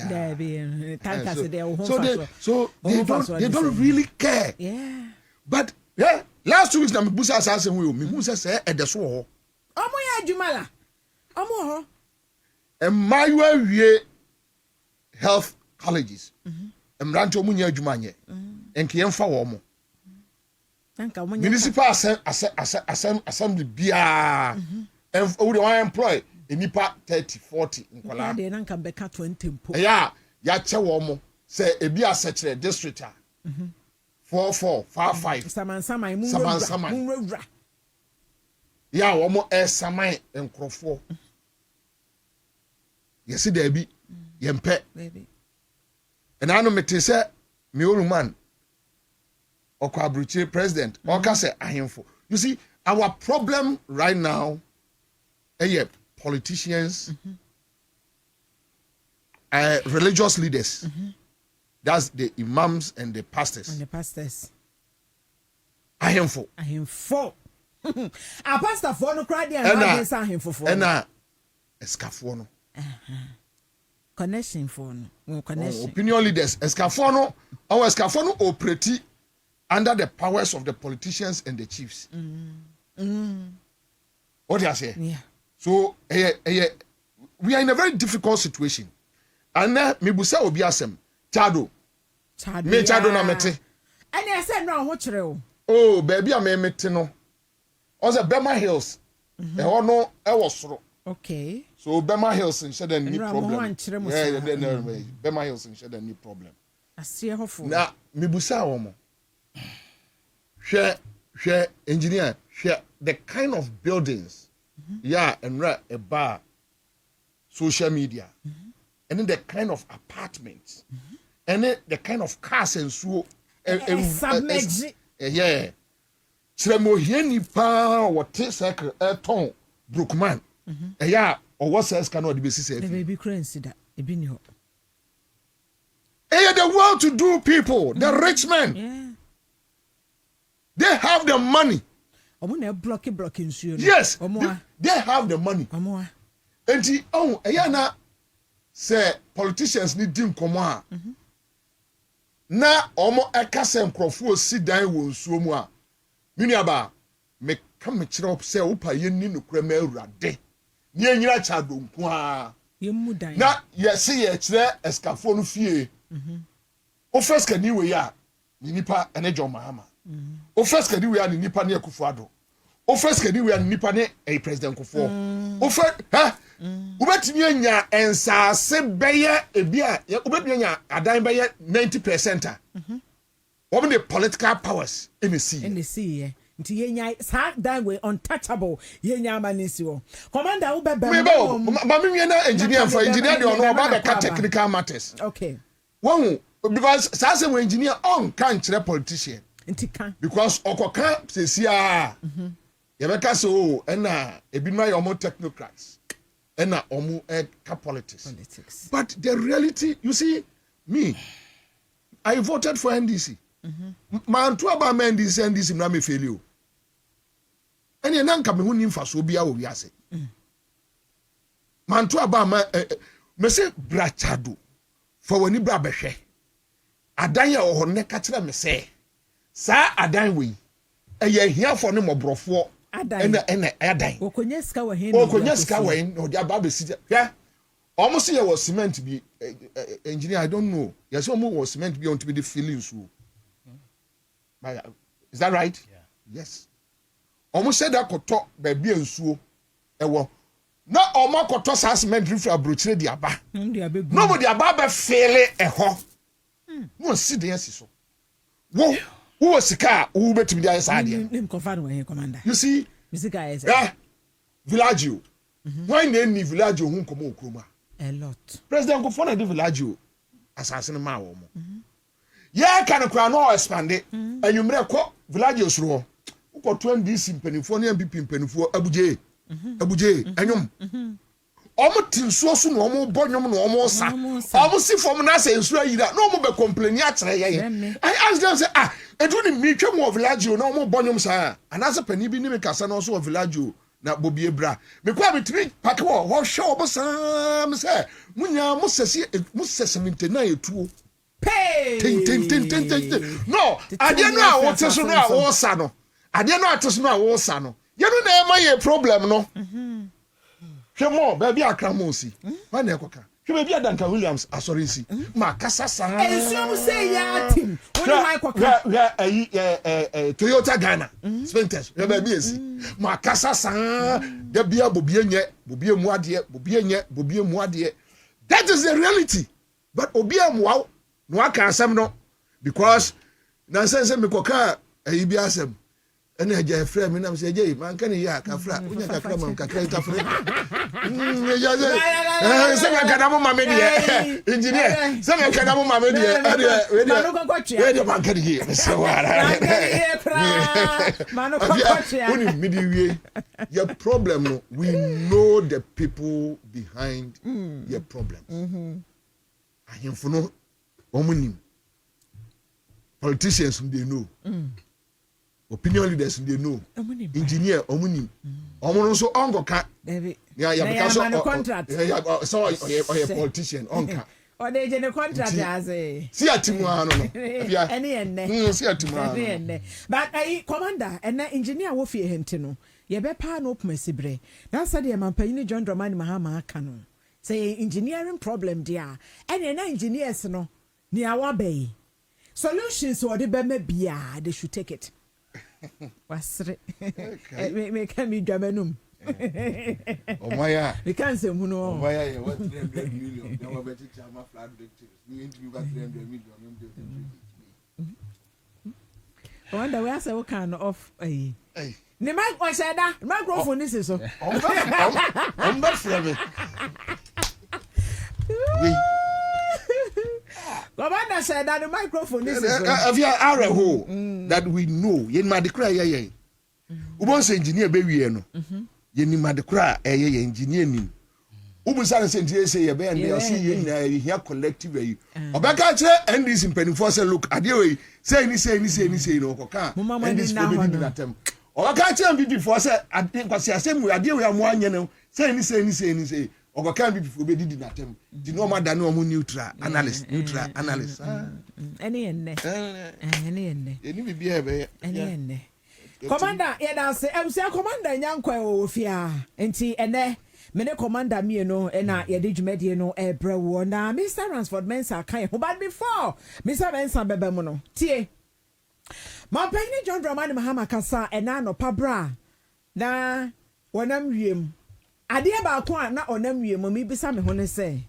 so they don't really care. Yeah. But yeah, last 2 weeks na me busa assassin we me who say e de so ho. Omo ya adwumala. Omo ho. And my way health colleges. Mranto omo nya adwuma nye. Enke yemfa wo mo. Municipal assembly bia. And we don't employ enipa 30-40 nkola. Dey nan kan beka 20 mpo. Yeah, ya che wo mo say ebi asechere district 4-4, 5-5. Saman mu. Yeah, wo mo saman enkrofo. Yes there be yempe. Baby. And I know me te say me old man Okwabruchi president oka say ahemfo. You see our problem right now politicians, religious leaders. That's the imams and the pastors. Ahemfo. A pastor for no cry there and ahemfo for. And escafo no. Connection for no. Connection. Opinion leaders escafo no. Our escafo no operate under the powers of the politicians and the chiefs. What do you say? Yeah. So we are in a very difficult situation. And me busa obi asem chado me chado na mete. And I said no ho kire. Oh baby am mete no. Oze Bema Hills. E ho no e wo soro. Okay. So Bema Hills in shade any problem. Yeah, Bema Hills in shade any problem. Asie hofo. Na me busa wo mo. Hwe engineer, the kind of buildings yeah, and a bar, social media, and then the kind of apartments, and then the kind of cars and so. Yeah. Chremohieni pa what second ton Brookman. Yeah, or what says cannot be said. The baby currency that it be new. The well-to-do people, the rich men. Yeah. They have the money. Blocking. Yes, they have the money. And say politicians need dim koma. Na omo ekase nkrofo si dan wo nsuo mu a. Miniaba me come chirop say upa yenni nokura ma awurade. Ni enyira chado nko a. Yemu dan. Na ye se ye kire escafo no fie. O first can you ya ni nipa ene John Mahama. O first can you ya ni nipa ne Akufo-Addo. O first can you ya ni nipa ne President Kufo. O first ubetimi anya ensase beye ebia ubetimi anya adan beye 90%. What the political powers in the sea. Nti yenya sa dan we untouchable yenya manisi wo commander wo bebe ma me na engineer for engineer dey on about the technical matters. Okay. One because say we engineer on kan kire politician. Nti kan because okoka sesia ye beka so na ebinma your more technocrats na omu politics. But the reality, you see, me, I voted for NDC. Man to about NDC na me failure. And you nanka me hunim fa so bia wo wiase. Man to about me say brachado for wani bra behwe. Adan ya o ne ka kire me say sa adan we eye hia for ne mobrofo adan adan. Okonya ska wa hen. Okonya ska wa hen no dia ba be si. Yeah. Almost here was cement be engineer, I don't know. Yes, almost was cement be on to be the feelings. Is that right? Yeah. Yes. Almost said that could talk baby and so. Not all my cotos has cement if you are brutally the aba. Nobody about fail a ho. No, see the answer so. Whoa, who was the car who bet me the inside? Commander. You see, Mr. Guys, Villaggio. Why name me Villaggio who come on? A lot. President Kufona de Villaggio assassin ma wo mo. Yeah, can a no expand it. And you may call Villaggio's row. Who got 20 mpenifo ne MPP mpenifo abuje. Abuje anyum. Omo tinso so no omo bonyom no omo sa. Omo si form na say nsu ayira. No omo be complain akyere ye. I ask them say do me twa mo village no mo bonyum saa anasa pani bi ni me kasa no so village na Bobie bra me kwa me tiri pack wo show bo sam say munya mo sese mintena etuo Pay. No, I didn't know what to say. No, sano. I didn't know what to say. No, sano. You know, there may a problem, no. Come on, baby, I can't see. Why not? You may be a Duncan Williams. I sorry, see. Macassa, and so say, yeah, Tim. Toyota Ghana, Spenters, you may be a see. Macassa, there be a Bobie Muadie. That is the reality. But Obia Wow. No, I can't say no because nonsense me koka e bi asem ene aja frɛ me nam sɛ je man kan ya ka fra unya ka fra man ka kra ta fra ya se me ka na ma me de engineer se me ka na ma me de we man kan ye se wara manu ko kwacha uni mi di wie your problem no we know the people behind your problems ahemfo no omunim politicians they know opinion leaders they know engineer omunim omuno so ongo ka ya because so a politician onka or they gen contract as see atimu ano no ene see atimu ano but commander and engineer wo fie hente no ye be pa no opmasibre na said ye mampanyini John Dramani Mahama aka no say engineering problem dia and na engineers no ni awabei solutions or the bema bia they should take it wasre me can be Germanum Maya we can't say muno Maya what 300 million now we better chama flat victims we interview about 300 million wonder where say we can off ne mic was da microphone is so on that frame Kwabena said that the microphone is if you are a whole that we know yen ma de kra ye ubon say engineer be wie no yen ma de kra ye engineer nim ubu say engineer say ye be and they see yen na here collective yi obeka kire NDC mpanifo say look ade we say ni no koka NDC be di na tem obeka kire MPP for say ade kwase asem ade we amo anye no say ni Ogokan be before be did that time. The normal than no neutral analyst. Any enne. Any be here. Any Commander, yeah, say Commander Yankwa Ofia. Enti ene mene Commander me no ena ye did medie no ebrewo na Mr. Ransford Mensah kan but before Mr. Mensah bebemono. Tie. Mampanyini John Dramani Mahama kasa ena no pabra na wonam wiem. Ade ba ko na onam wie mami bisa me ho ne se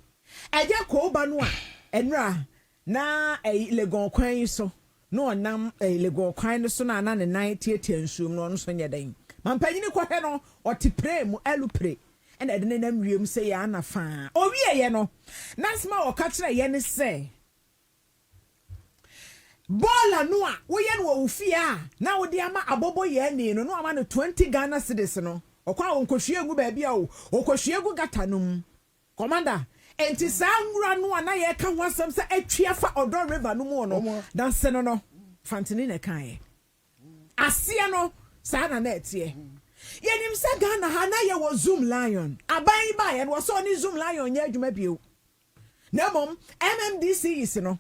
eje ko ba no a enra na legon kwan so no onam legon kwan no so na na ne nan tietie nsum no so nye den mampanyini ko he no otipre mu alupre ena ede ne nam wie mu se ya na fa o wie ye no nasma o ka kire ye ne se bola no a wo ye no wo fia na wo de ama abobo ye ni no ama no 20 Ghana cedis no okwa onkohwiegu ba bia o okohwiegu gata no commander enti sangura no na ye ka wasam se atwia fa Odo river no mu no dan se no fantini ne kan asia no sa na etie yenim se Ghana ha na ye wo Zoom Lion aban ba ye wo so ni Zoom Lion ye adwuma bio na mom MMDC is no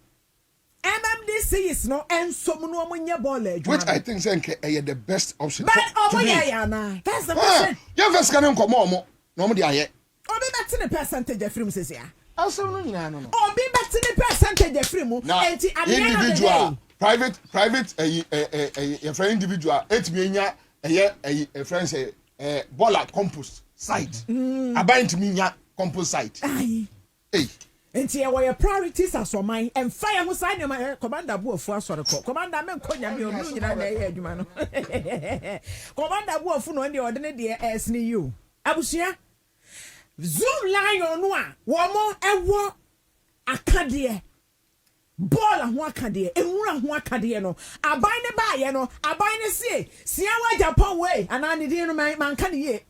enso mu no omunye ball adwuma which I think say the best option but omoya na that's the person you first can come omo no mo de aye obi bet the percentage afrim sese ya asem no nyina no obi bet the percentage afrim enti individual private your friend individual etimi nya a friend say bola compost site aban timi nya compost site hey enti e were priorities as oman and fire ho sai ne commander buofu asore ko commander men konya me onu nyina na e adwuma no commander buofu no ndi odene de esne you abusia Zoom Lion no a wo mo ewo akade bola ho akade enwura ho akade no aban ne ba ye no aban ne sie wa Japan way anani de no man kan ye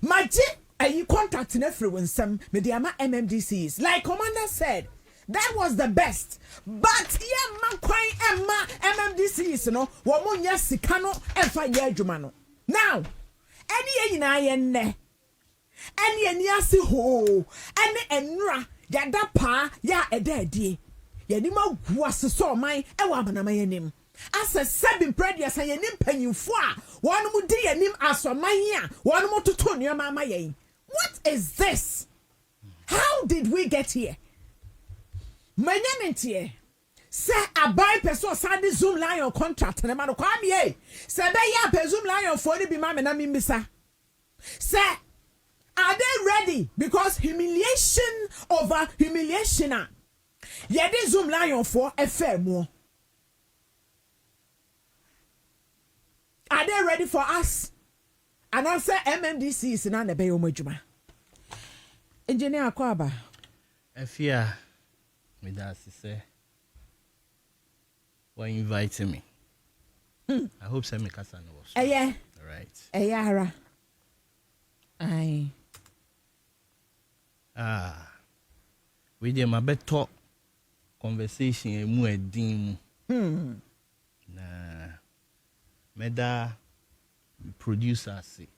maji ayi contact na free wonsam mediama MMDCs like commander said that was the best but yeah man kwai emma police no wo mo nya sika no emfa ye adwuma no now any ye nyina ye nne any ani ase ho any enra yada pa ya edadie ye ni ma gu ase so man e wa abanama ye nim asa seven predia ye nim panyimfo a wonu mu di ye nim asoman a wonu mu toto nneoma ma ye. What is this? How did we get here? Manyamintie say abai person sande Zoom lion contract na ma no kwa me say be ya pe Zoom lion for ni bi ma me na mi mbisa say are they ready because humiliation over humiliation ye de Zoom lion for FM. Are they ready for us? And I say MMDC is na be yo madwuma. Engineer Kwaba. Afia me da say why inviting me? I hope say me kasa no was. Yeah. All right. Ara. Aye. We dey my better conversation emu edin mu. Na meda producer say.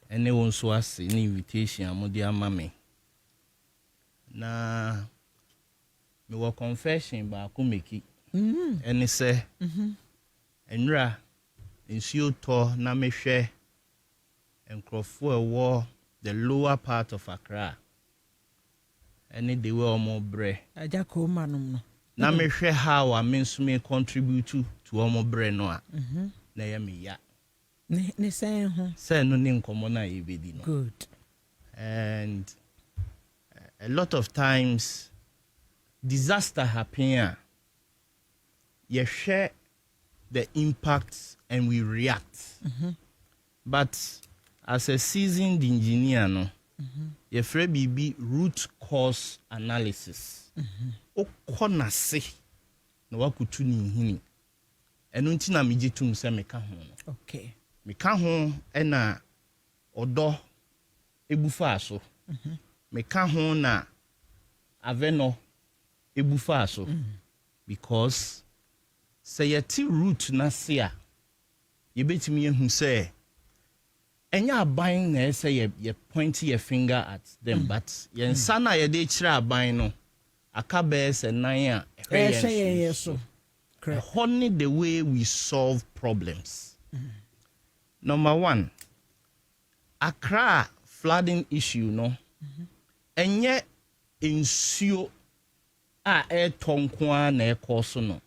Anyone so as an invitation amodi ama me. Na me wa confession ba ko meki. Eni say enra nsuo to na me hwe enkrofo ewo the lower part of Accra. Any the way omo bre. Aja ko manum no. Na me hwe how a me nso me contribute to omo bre no a. Na ya me ya. Ne say ho. Say no ni nkomo na ebedi no. Good. And a lot of times disaster happen. You share the impacts and we react. But as a seasoned engineer, no, you free be root cause analysis. O kona se no wakutu ni hini. Eno nti na meje tum se meka ho. Okay. Meka ho na odo ebufa so. Meka ho na aveno ebufa so. Because say yeti root na se a ye betimi ehu say enya aban na say ye point your finger at them but ye nsa na ye de kire aban no aka be se nan a Yes, so. Correct. Honey the way we solve problems. Number 1, Accra flooding issue no. Enye insuo a tonkwa na ekoso no.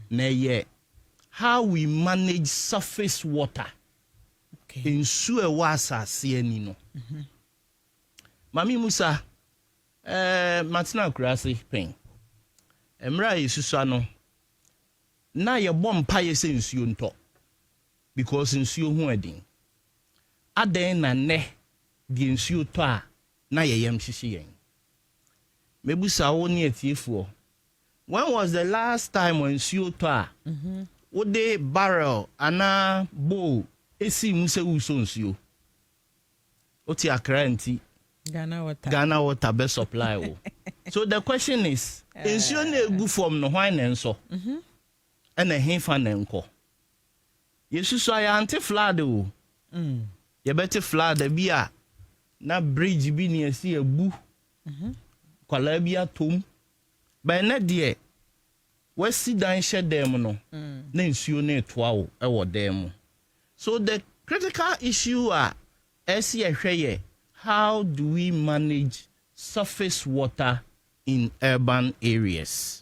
Na ye how we manage surface water. Okay. Insuo e wa asase ani no. Mami Musa Martina Kurasi pen. Emra yesusa no. Na ye bom pa ye se nsuo nto. Because nsuo hu adin. Aden na ne di nsuo to a na ye yam hihye yen. Mebusa wo ne atiefo. When was the last time when nsuo to a wo de barrel ana bowl esi mu se uso nsuo? Oti Accra nti Ghana water best supply wo. So the question is nsuo na egu from no hwan na nso. And a hefa na nko. Yesu so ya anti flood o. Ye better flood bi a na bridge bi na esi ebu. Kwala bi atom. Ba na de we si dan hye dem no. Na nsuo na etoa wo e wo dem. So the critical issue esi ehwe how do we manage surface water in urban areas?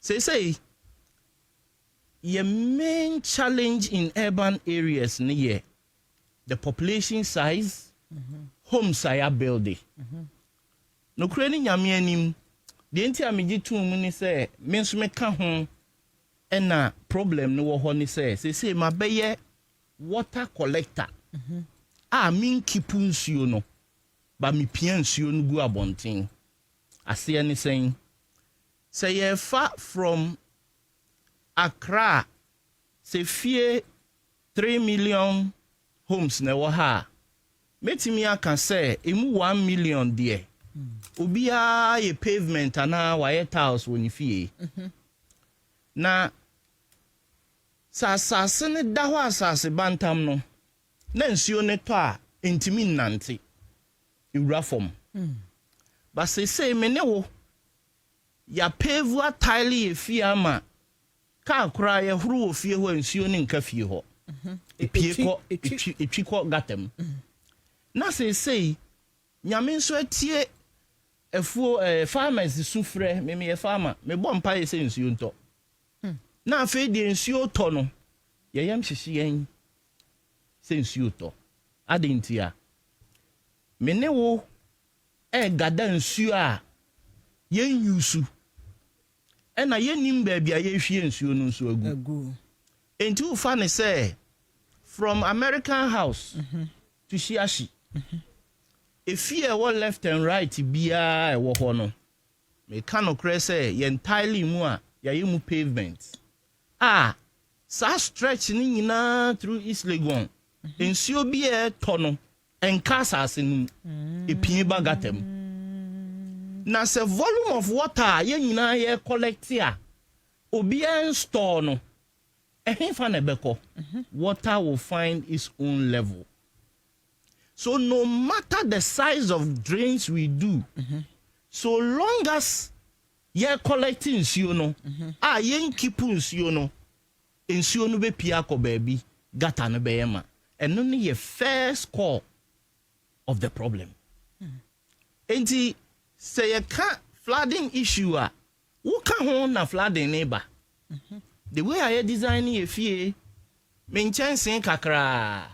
Say your main challenge in urban areas near the population size, homes are building. No crane nyame anim the enti amegi tu mu ni say me nso me ka ho na problem no wo ho ni say ma beye water collector. Min kipu nsuo no ba me pia nsuo no gu abonten. Ase ani saying say ye far from Accra, say fear 3 million homes na wo ha. Metimi aka say emu 1 million there. Obia ye pavement ana waye tiles woni fie. Na asase ne da ho asase bantam no na nsuo ne to a entimi nnante ewura fom ba se me ne wo ya pevu atile efie ama ka kora ye huru ofie ho nsuo ne nka fie ho etwi ko gatam na se nyame nso atie efuo farmers sufre me ye farmer me bɔ mpa ye se nsuo nto na afi de nsuo to no ye yam hyehye yen se nsuo to adentia me ne wo gada nsuo a yen yusu ena yenim ba bia ye hwie nsuo no nso agu enti u fa ne say from American House to Shiashi if you were left and right bia e wo ho no me ka no kre say ye entirely mu a ye mu pavement sa stretch ni nyina through East Legon nsuo bia to no enka asase nu epie bagatem na se volume of water ye nyina ye collect a obi en store no fa na beko water will find its own level. So no matter the size of drains we do, so long as you're collecting nsuo no, yen keep nsuo no be pia ko baby, gata no be yema. And only your first call of the problem. Enti say you can't flooding issue who can na flooding neighbor. The way I designing a fee, mention kakra.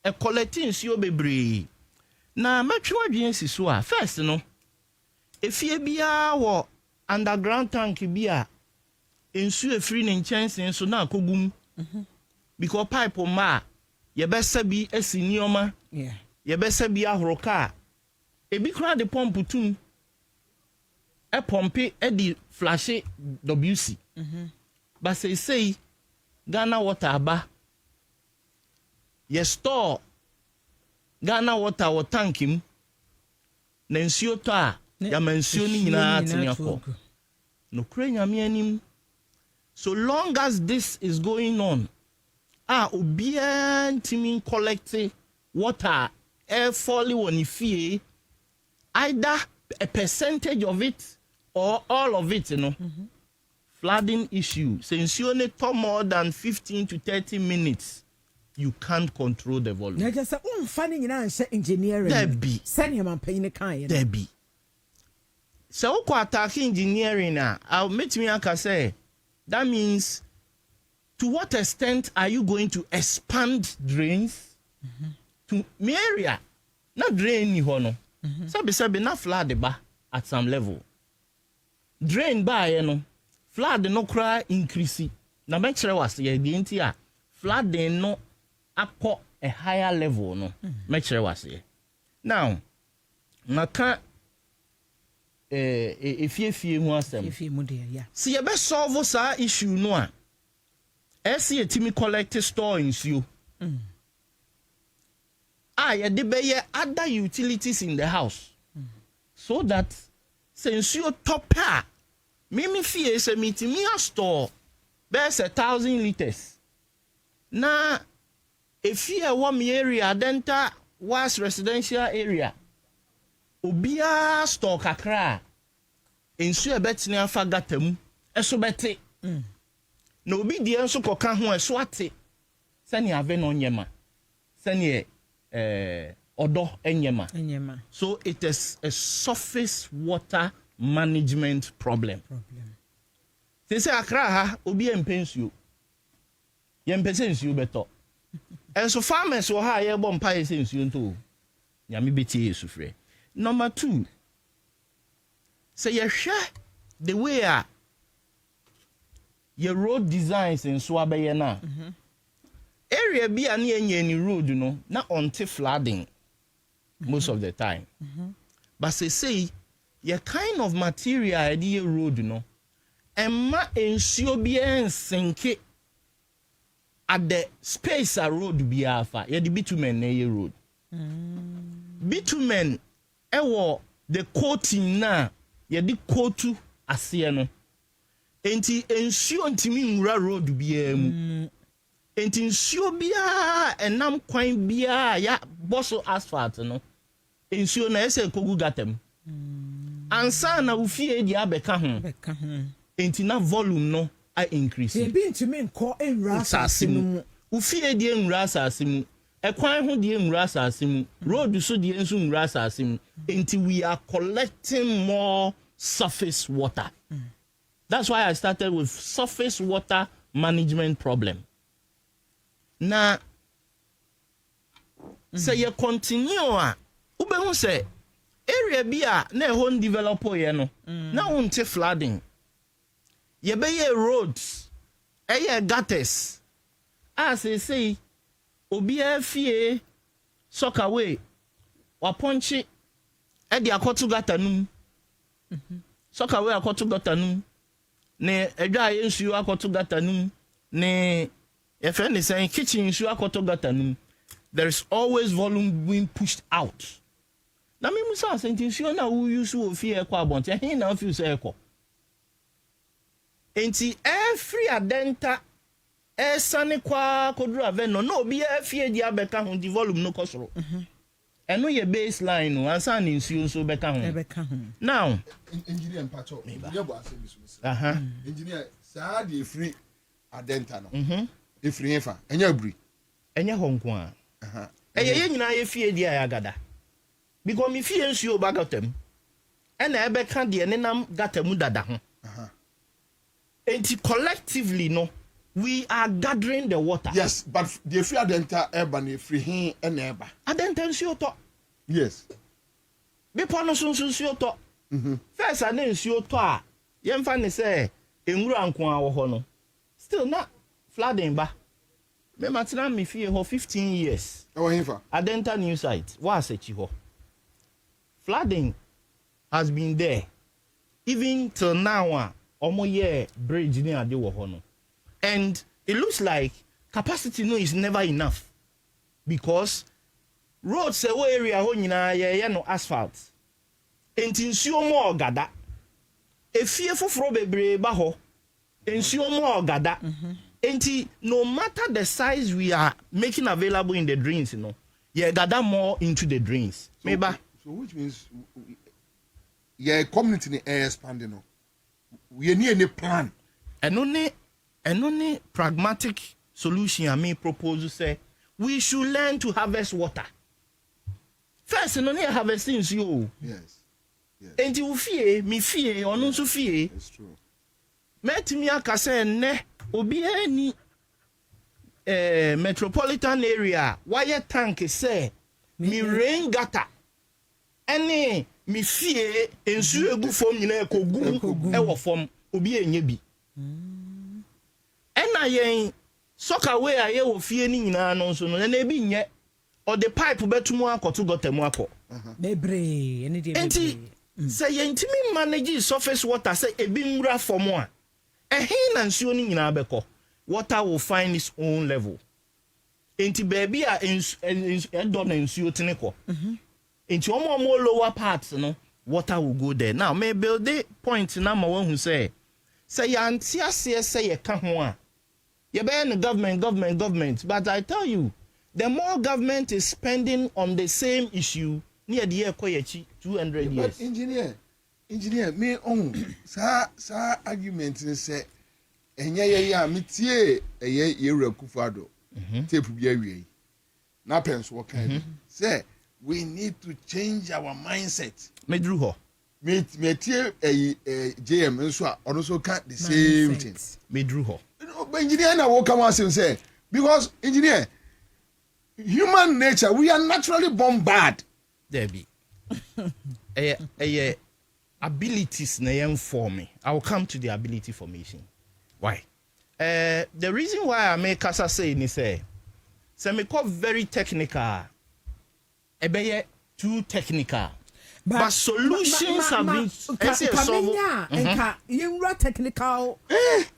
A collecting nsuo bebre na matwa adwen si so a first no efie bia wo underground tank bia nsuo efiri ne nkyɛnse so na akogum because pipe ma ye besa bi asinioma ye besa bi ahoroka ebi kra de pomp tum e pompe e di flashe WC ba say Ghana water aba ye store Ghana water wa tank him na nsuo to a ya mansuo ni nyina atini akọ no kure nyame anim so long as this is going on obia ntimi collect water air falling on ifie either a percentage of it or all of it flooding issue since you only talk more than 15 to 30 minutes you can't control the volume. Na just funny engineering. There be. Send him and pay the kind. There be. So attack engineering I'll make me say that means to what extent are you going to expand drains to me area? Not drain ni hono. Sabi na flood ba at some level. Drain ba no flood no cry increase. Na make sure was ye the entire flood no akọ a higher level no make sure was here now maka efie mu asem efie mu de ya see you be solve sa issue no a ese etimi collect store nsuo ye de be ye other utilities in the house so that since you top mimi fie se mitimi store be 1,000 liters na if you are one area, denta was residential area. Obia store kakra. Ensu ebetini afa gatam. Eso bete. No obi die enso koka ho eso ate. Sani ave no nyema. Sani odo enyema. So it is a surface water management problem. Say akra ha obi empensuo. Yempensuo beto. And so farmers will hire bomb pie since you too. Yami beti sufre. Number 2. Say you share the way your road designs in Swabeyana. Area be any road, not until flooding most of the time. But say your kind of material idea road, and ma ensure bien sink it. At the space a road biafa ye the bitumen na ye road bitumen ewo the coating na ye the coatu ase no enti ensuo ntimi nwura road bia mu enti nsuo bia enam kwan bia ya boso asphalt no nsuo na ese kogu gatam ansa na ufie di abeka ho enti na volume no I increase e bi ntumi nko enwura asase mu ufie di enwura asase mu ekwan ho di enwura asase mu road so di enso enwura asase mu enti we are collecting more surface water. That's why I started with surface water management problem. Now, say you continue ube say area bia na hon developer ye no na unte flooding. Ye be ye roads, gutters. As they say, obi afie soccer way wa ponchi e di akotu gata num. Soccer way akotu gata num. Ne edwa ye nsuo akoto gata num ne your friend is saying kitchen nsuo akoto gata num. There is always volume being pushed out. Na me musa say nsuo na wo use wo fie ekwa abonte he na feel say ekọ enti every adenta sane kwa kodru aveno no obi afie di abeka ho di volume no kosoro eno ye baseline no ansa na nsuo so beka ho now engineer mpacho engineer bo ase bisu engineer saa di free adenta no efiri hefa enya aburi enya ho nko a ye nyina ye fie di ayagada because me fie nsuo bagatem ena ebeka de nenam gatamu dada ho enti collectively no we are gathering the water. Yes, but the free adenta eba ne free hin ena eba. Adenta nsuo to. Yes. Be pono nsuo to. First ane nsuo to a yemfa ne say enwura nko a wo ho no. Still not flooding ba. Me matena me fie ho 15 years. E wo hinfa. Adenta new site. Wa asechi ho. Flooding has been there. Even till now omo ye bridge ni ade wo ho no. And it looks like capacity no is never enough because roads away area ho nyina ye no asphalt enti nsuo mo ogada efie foforo bebre ba ho nsuo mo ogada enti no matter the size we are making available in the drains you know ye gather more into the drains so which means your community ni expanding no we need any plan and only pragmatic solution I may propose say we should learn to harvest water. First, no need harvesting you. Yes. And you fear me fear or no so fear. That's true. Met me aka say ne obi any metropolitan area wire tank say me rain gutter. Any me fear ensu egu fom nyina ekogu e wo fom obi enye bi. Ena yen soccer way aye wo fie ni nyina no so no na ebi nye or the pipe betumu akoto gotemu akọ bebre ene de bebre say yentimi manage surface water say ebi nwura form a ehin na nsuo ni nyina beko water will find its own level enti baby a edo na nsuo teneko enti omo lower parts no water will go there now may build the point na ma won hu say yanti ase say ye ka ho a you be in government but I tell you the more government is spending on the same issue near the year 200 years. But engineer me on sa argument say enye ya metie eye yewura kufado tape bia wi na pens wo kan say we need to change our mindset Medru ho metie JM nso a ono so can the same thing Medru ho but engineer na wo come and say because engineer human nature we are naturally born bad there be abilities na yen for me I will come to the ability formation why the reason why I make us say ni say me call very technical too technical but solutions have been kamenya enka yenwura technical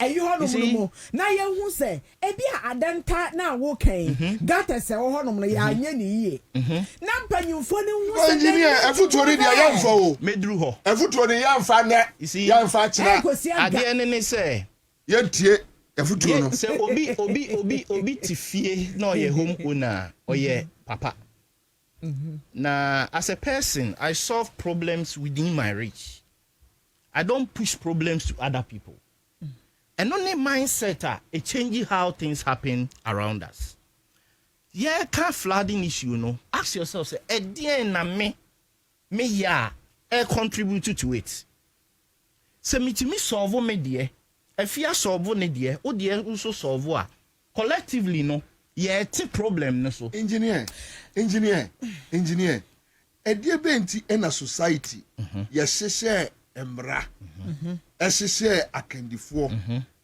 you hono na ye hu se ebi adanta na wo kan gata se wo hono ya anya ni yie na mpanyumfo ni hu se engineer efutuo ni dia yamfa o medru ho efutuo ni yamfa ne yamfa kira ade ne say yentie Efutu no. Say obi tifie no ye home owner or ye papa. Now, as a person, I solve problems within my reach. I don't push problems to other people. And only mindset, it changes how things happen around us. Yeah, can't flooding issue, ask yourself, say, na me ya, contribute to it. Se me solve me dear, if you solve ne dear, o dear also solve collectively, no. Yeah, it's a problem, no so. Engineer. Edie benti in a society. Yes, emra. Share akendifo.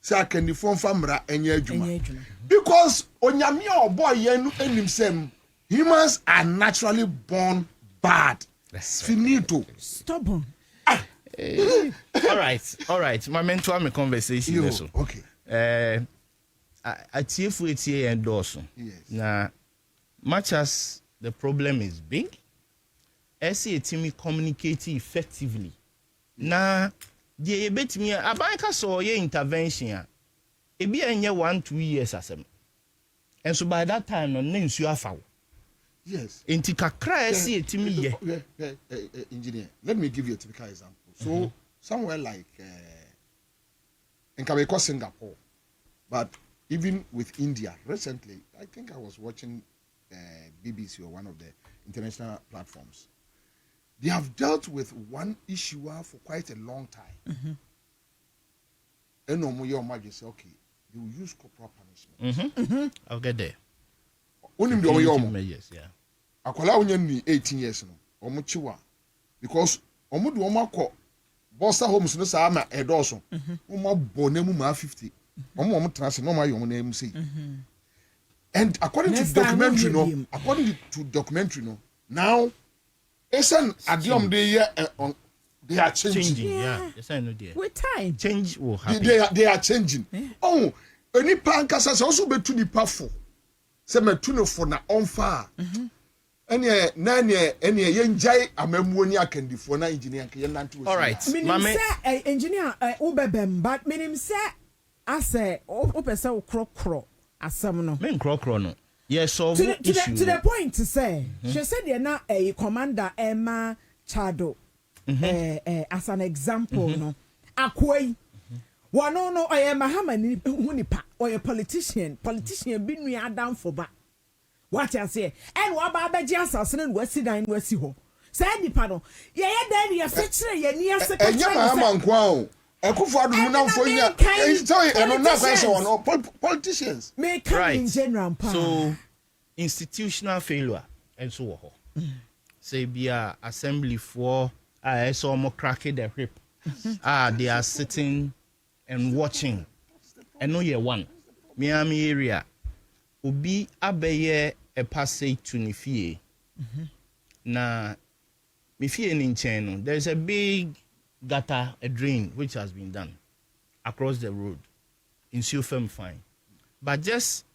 Say akendifo famra enye adwuma. Because onyame oboy yenu enimsem, humans are naturally born bad. Finito. Stubborn. All right. My mentor me conversation. So. Okay. I TF endorse. Yes. Now, much as the problem is big, SC team communicate effectively. Now, the bet me a banker saw your intervention. It be in 1-2 years as a. And so by that time, no names you are foul. Yes. Inti kakra SC team ye. Engineer, let me give you a typical example. So, somewhere like in Kabeko, Singapore, but even with India, recently, I think I was watching BBC or one of the international platforms. They have dealt with one issue for quite a long time. And no more your say, okay, they will use corporal punishment. I'll get there. Only the way yes, yeah. Akola onye 18 years no. Omuchiwa because omudu omako bossa homes no sa ma edoso. Omo bonemu ma 50. Omo transe no ma yomo na emu say. And according to documentary no, now esen adiom they are changing. Yeah. Yes, I know there. With time, change will happen. They are changing. Yeah. Oh, any pankasa so also be to the powerful. Say me to no for na onfa. Any yenjai amemu ni akendifo na engineer ke yenantu. All right. Mame engineer ubebem but minim say ase opese okrokro asem no. Men krokro no. Yes, so to the point to say she said there na a commander Emma Chado as an example no akwai wano no oye mahamani hunipa oye politician bi nu adam for ba what I say and wa ba be asase no wasi dan wasi ho say nipa no ye dan ye fetire ye ni ase ka enya mahama nkwa o ekufo adum na mfo nya eno na question one politicians me come in general pa so institutional failure and so ho say bia assembly for I saw more cracking the whip. They are sitting and watching. I know you're one. Miami area. Ubi abeye a passage to Nifie. Na Nifie in Cheno. There's a big gutter, a drain, which has been done across the road. In Siofem fine. But just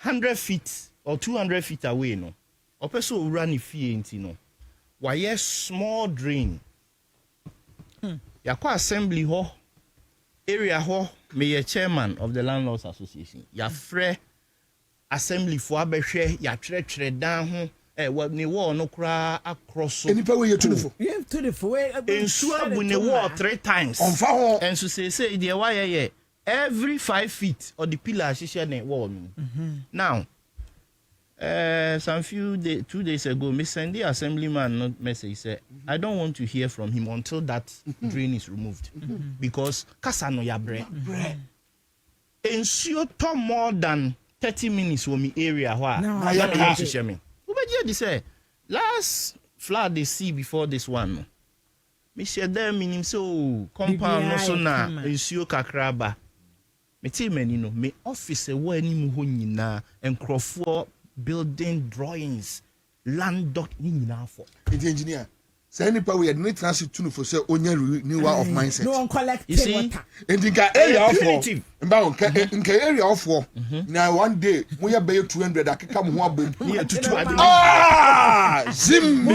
100 feet or 200 feet away, no. Opeso run Nifie into no. Why small drain? Yakwa assembly ho area ho me ye chairman of the landlords association. Ya frɛ assembly for abɛhwɛ ya trɛtrɛ down ho ne wall no kra across so. Enipa we ye to the fo. You have to the fo. Ensu abu ne wall 3 times. Onfa ho. Ensu say the why ye every 5 feet or the pillar hyehyɛ ne wall no. Now some 2 days ago, Miss Sandy Assemblyman not message said, I don't want to hear from him until that drain is removed. Because Kasano ya bread. Ensure to more than 30 minutes for me area where I share me. They say last flood they see before this one. Me share them meaning so compound no so na ensure kakraba. Me tell me no me office wo ani mu ho nyina enkrofo building drawings land doc ni nyina for the engineer say nipa we need transit to for say onya renewal of mindset. No one collect water. And in area of nka area of now one day we are pay 200 akeka mo ho abom. Zim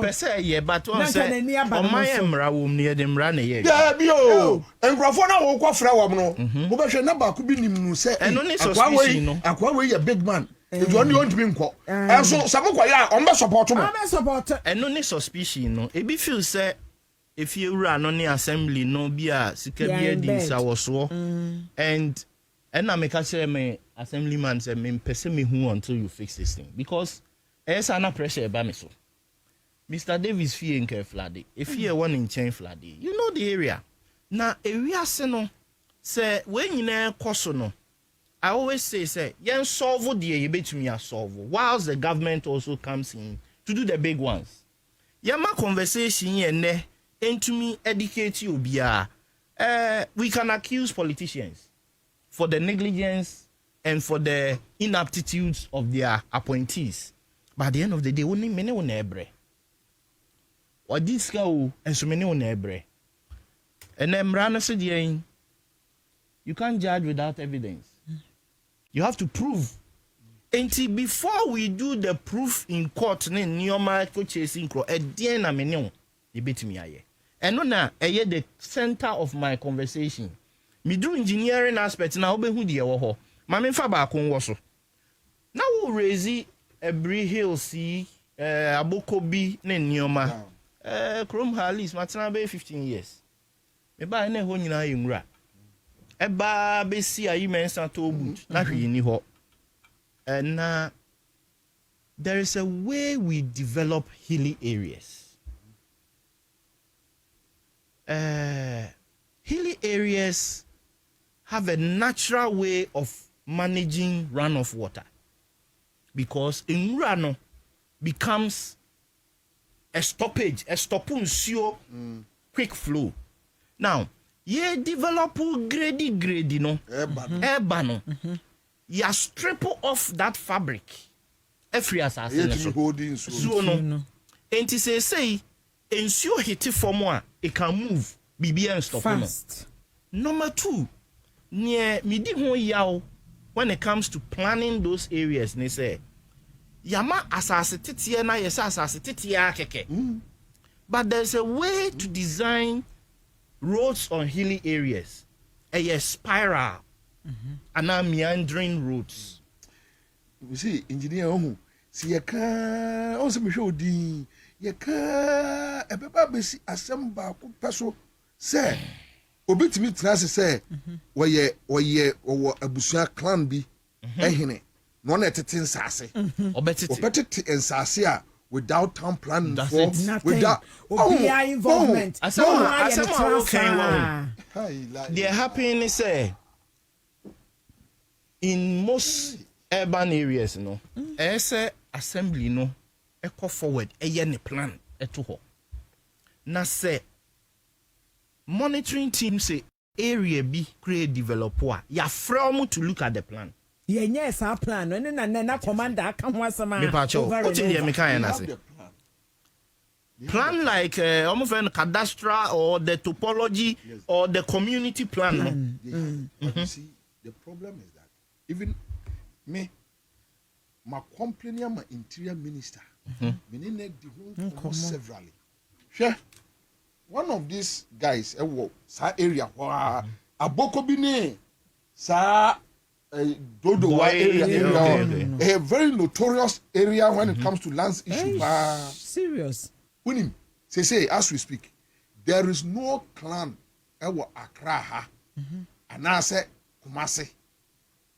pese ye but one say o my emra wo ne de mra na ye. Yeah bi o. Enkrofo na wo kwafra wo no. Wo be hwe na ba ko bi nim nu say akwa we ye big man. If you only want to be in court, and so some of on the support. And no suspicion, no. It be feel say if you run on the assembly, no be a secure this I was so. And I make a say me assemblyman say me person me who until you fix this thing because there's an pressure by me so. Mr. Davis fear in care flooding. If you one in chain flooding, you know the area. Now area say no say when you na koso no. I always say, yen solve the you bet me a solve. Whilst the government also comes in to do the big ones. Yama conversation yen ne into me educate you biya. We can accuse politicians for the negligence and for the inaptitudes of their appointees. But at the end of the day, only many on ebre. Or this guy and so many on ebre. And then Rana said, you can't judge without evidence. You have to prove. Until before we do the proof in court, Nyoma chasing crow, a DNA menu, you beat me aye. And no na the center of my conversation. Me do engineering aspect now be who the wo. Mame fa ba kon wo so. Now we raise Every Hill see Abokobi ne Nyoma. Chrome Harleys matena be 15 years. Me ba na ho nyina yimra. Eba be see a mensa to boot. Na hwe ni ho. And there is a way we develop hilly areas. Hilly areas have a natural way of managing runoff water because in runoff becomes a stoppage, a stopuncio quick flow. Now, ye develop grady no, no. Ya strip off that fabric. Every assassin so no. And say ensure hit for more, it can move. BB and stop fast. Number 2, near midi ho yaw when it comes to planning those areas, they say Yama asasititia na yesa asasititia keke. But there's a way to design roads on hilly areas. A spiral and meandering roads. You see, engineer see a car also be show di ye car a papa besi assemble peso say obitimi trans say we abusua clan bi ehene no na tetin sase obetete ensase a without town plan for without involvement there happen say in most urban areas no say assembly no echo forward ne plan eto ho na say monitoring team say area bi create developer ya from to look at the plan yes our plan no na commander aka ho asama me pa cho what dey me kan na say plan like almost a cadastral or the topology or the community plan. You see, the problem is that even me, my company, my interior minister, severally. Sure. One of these guys, sa area, Abokobine, sa Dodo area, a very notorious area when it comes to land issues. Serious. Winning, say, as we speak, there is no clan ever Accra, and I say, Kumasi.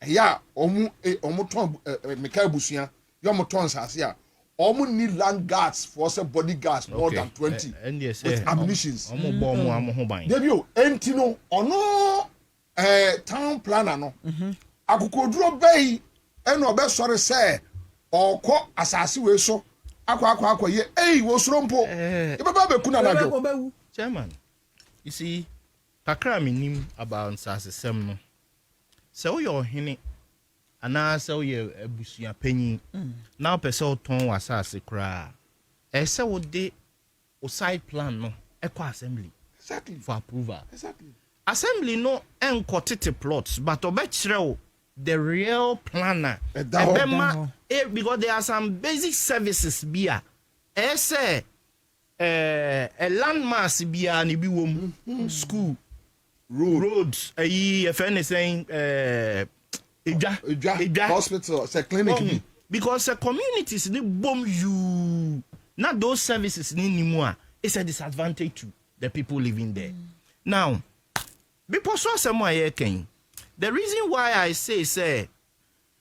Yeah, Omuton, Mikael Busia, Yomotons has here. Omu need land guards for some bodyguards more than 20 with ammunitions. Debut, Entino, or no town planner, no. Akukodro Bay, and no best sorry say, or co assassin so. Aqua ye, was rompo. Chairman, you see, Takra minim about Sasa Semno. So you're hinny, and now so you're a bushia penny. Now, Peso ton was as a cry. say what they side plan no eco assembly Exactly. for approval. Exactly. Assembly no enquotete plots, but obechrew the real planner. Because there are some basic services bia. Say a landmass bia ni bi wom school roads if anything hospital say clinic because the communities ni bomb you not those services ni anymore. It's a disadvantage to the people living there. Now because the reason why I say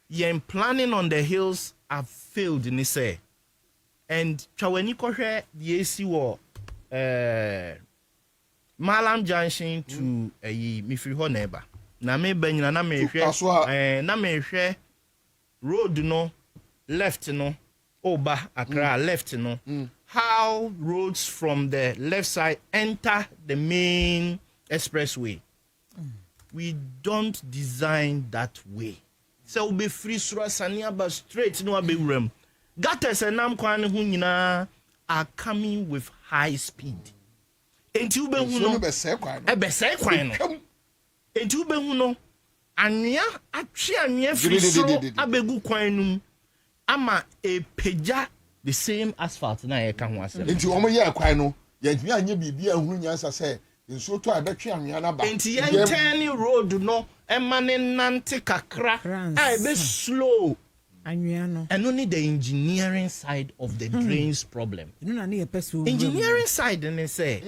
you're planning on the hills have failed in say and chaweni kohwe the AC war Malam Junction to Mifri ho neighbor na me banyina na me hwe na me hwe road no left no Oba Accra left no how roads from the left side enter the main expressway. We don't design that way. So we be free sania but straight no be room. Gutters and nam kwan ho nyina are coming with high speed. Enti ube hu no be say kwan no. Enti ube hu no anwea atwe anwea free soro abegu kwan num ama epeja the same asphalt na ye ka ho asem. Enti omo ye kwan no ye ntumi anye bibia hu nyansa say nso to abetwe anwea na ba. Enti ye turn road no emane nante kakra I be slow. And only the engineering side of the drains problem. Engineering side and they say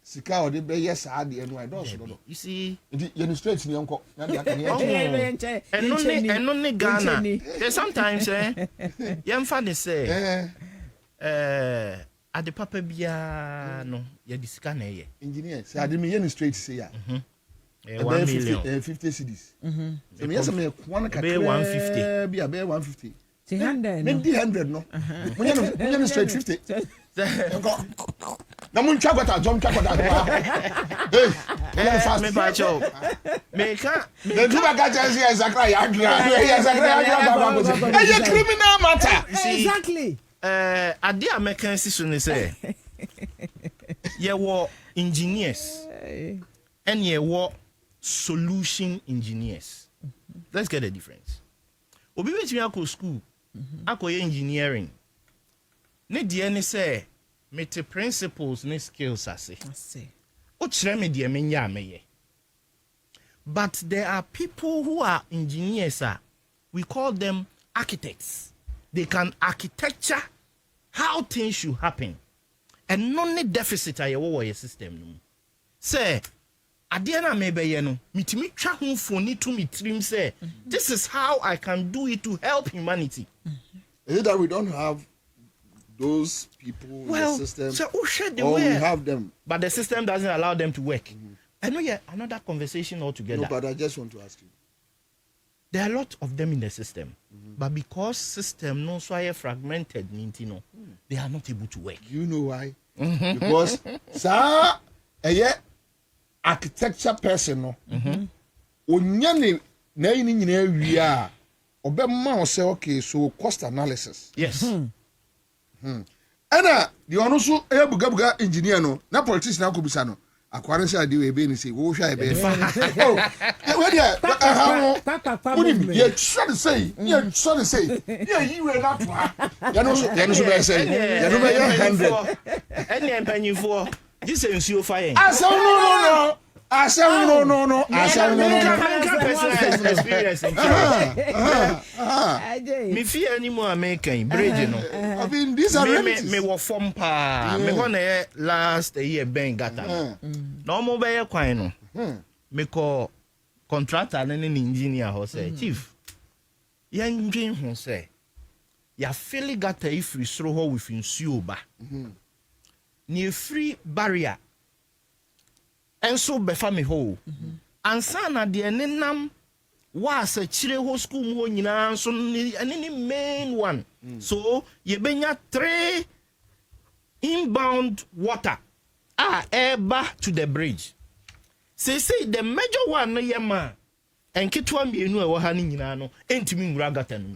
sika o de be yes I don't. You see you straight ni uncle. And only Ghana. Sometimes yemfa they say at the papa bia no ye disika na ye. Engineer say ade me ye straight say ya. 1 million 50 cedis. So me say me one ka 150. Be 150. 100. Me 100 no. When straight 50. Na mun chagota jom chagota. Hey, fast me ba cho. Me ka the do ga just here Zakra ya Zakra. Hey, criminal matter. Exactly. Ade American sister ne say. Ye wo engineers. And ye wo solution engineers. Let's get a difference. Obi betimi akọ school, akọ engineering. Ne die ne say mete principles ne skills ase. O kire me die menya ameye. But there are people who are engineers we call them architects. They can architecture how things should happen. And no deficit aye wo your system no. Say Adiana mebeye no mitimi twa ho foni to me trim say this is how I can do it to help humanity. Is it that we don't have those people in the system? So we have them, but the system doesn't allow them to work. I know another conversation altogether. No, but I just want to ask you. There are a lot of them in the system, but because system no so are fragmented, they are not able to work. You know why? Because sir, architecture person no onyane na yin nyina wi a obemma o say okay so cost analysis yes ana the ono so buga engineer no na politics na akobisa no akware say ade we be ni say wo hwa e be we dia unim ye should say ye we na to ya no so be say ya no be 100 any empanyfo this is you fire. No. Personal experience. Me fear anymore American bridge no. I mean these are me wo form pa. Me go na last year ben gata. No mo be ye kwan no. Me call contractor na engineer ho say chief. Ya ndwen ho say ya feel gata if we throw ho with nsuo ba. Ni free barrier enso befa me ho ansa na de nenam was a chire ho school mo nyina so any main one so ye benya 3 inbound water eba to the bridge say the major one no yema enketwa mienu e wo ha ni nyina no entimi nwura gata no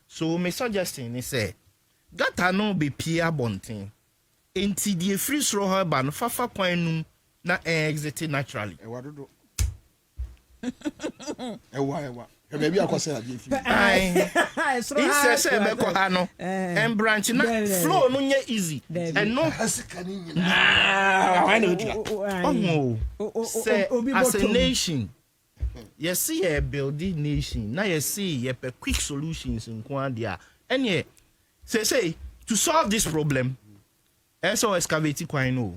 so me suggesting ni say gata no be pia bonten enti die free sro ha ba no fafa kwan num na exit naturally Ewa dodo. Ewa. Baby akwase na bi fi. He says be ko ha no and branch na flow no nye easy and no Asika ni nyina. why no dia say as a nation you see a building nation now you see you quick solutions in Kwandia and yeah say to solve this problem so excavate kwan no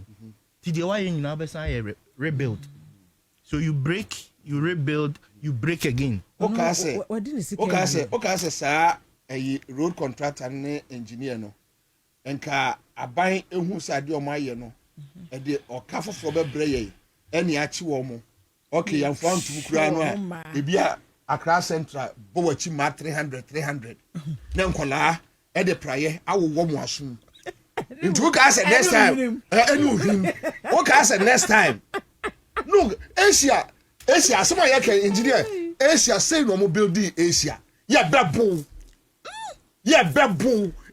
ti dey why you na be say rebuild so you break you rebuild you break again Okay say sa road contractor ne engineer no enka aban ehu sade o maye no e de okafofo be breye ene achi wo mo okay yam for antum kura no a e bia Accra Central bo wachi ma 300 na nkola e de praye awowo mo aso ntu ka say next time enu him o ka say next time no Asia some ya can engineer Asia say no mo building Asia yeah bebo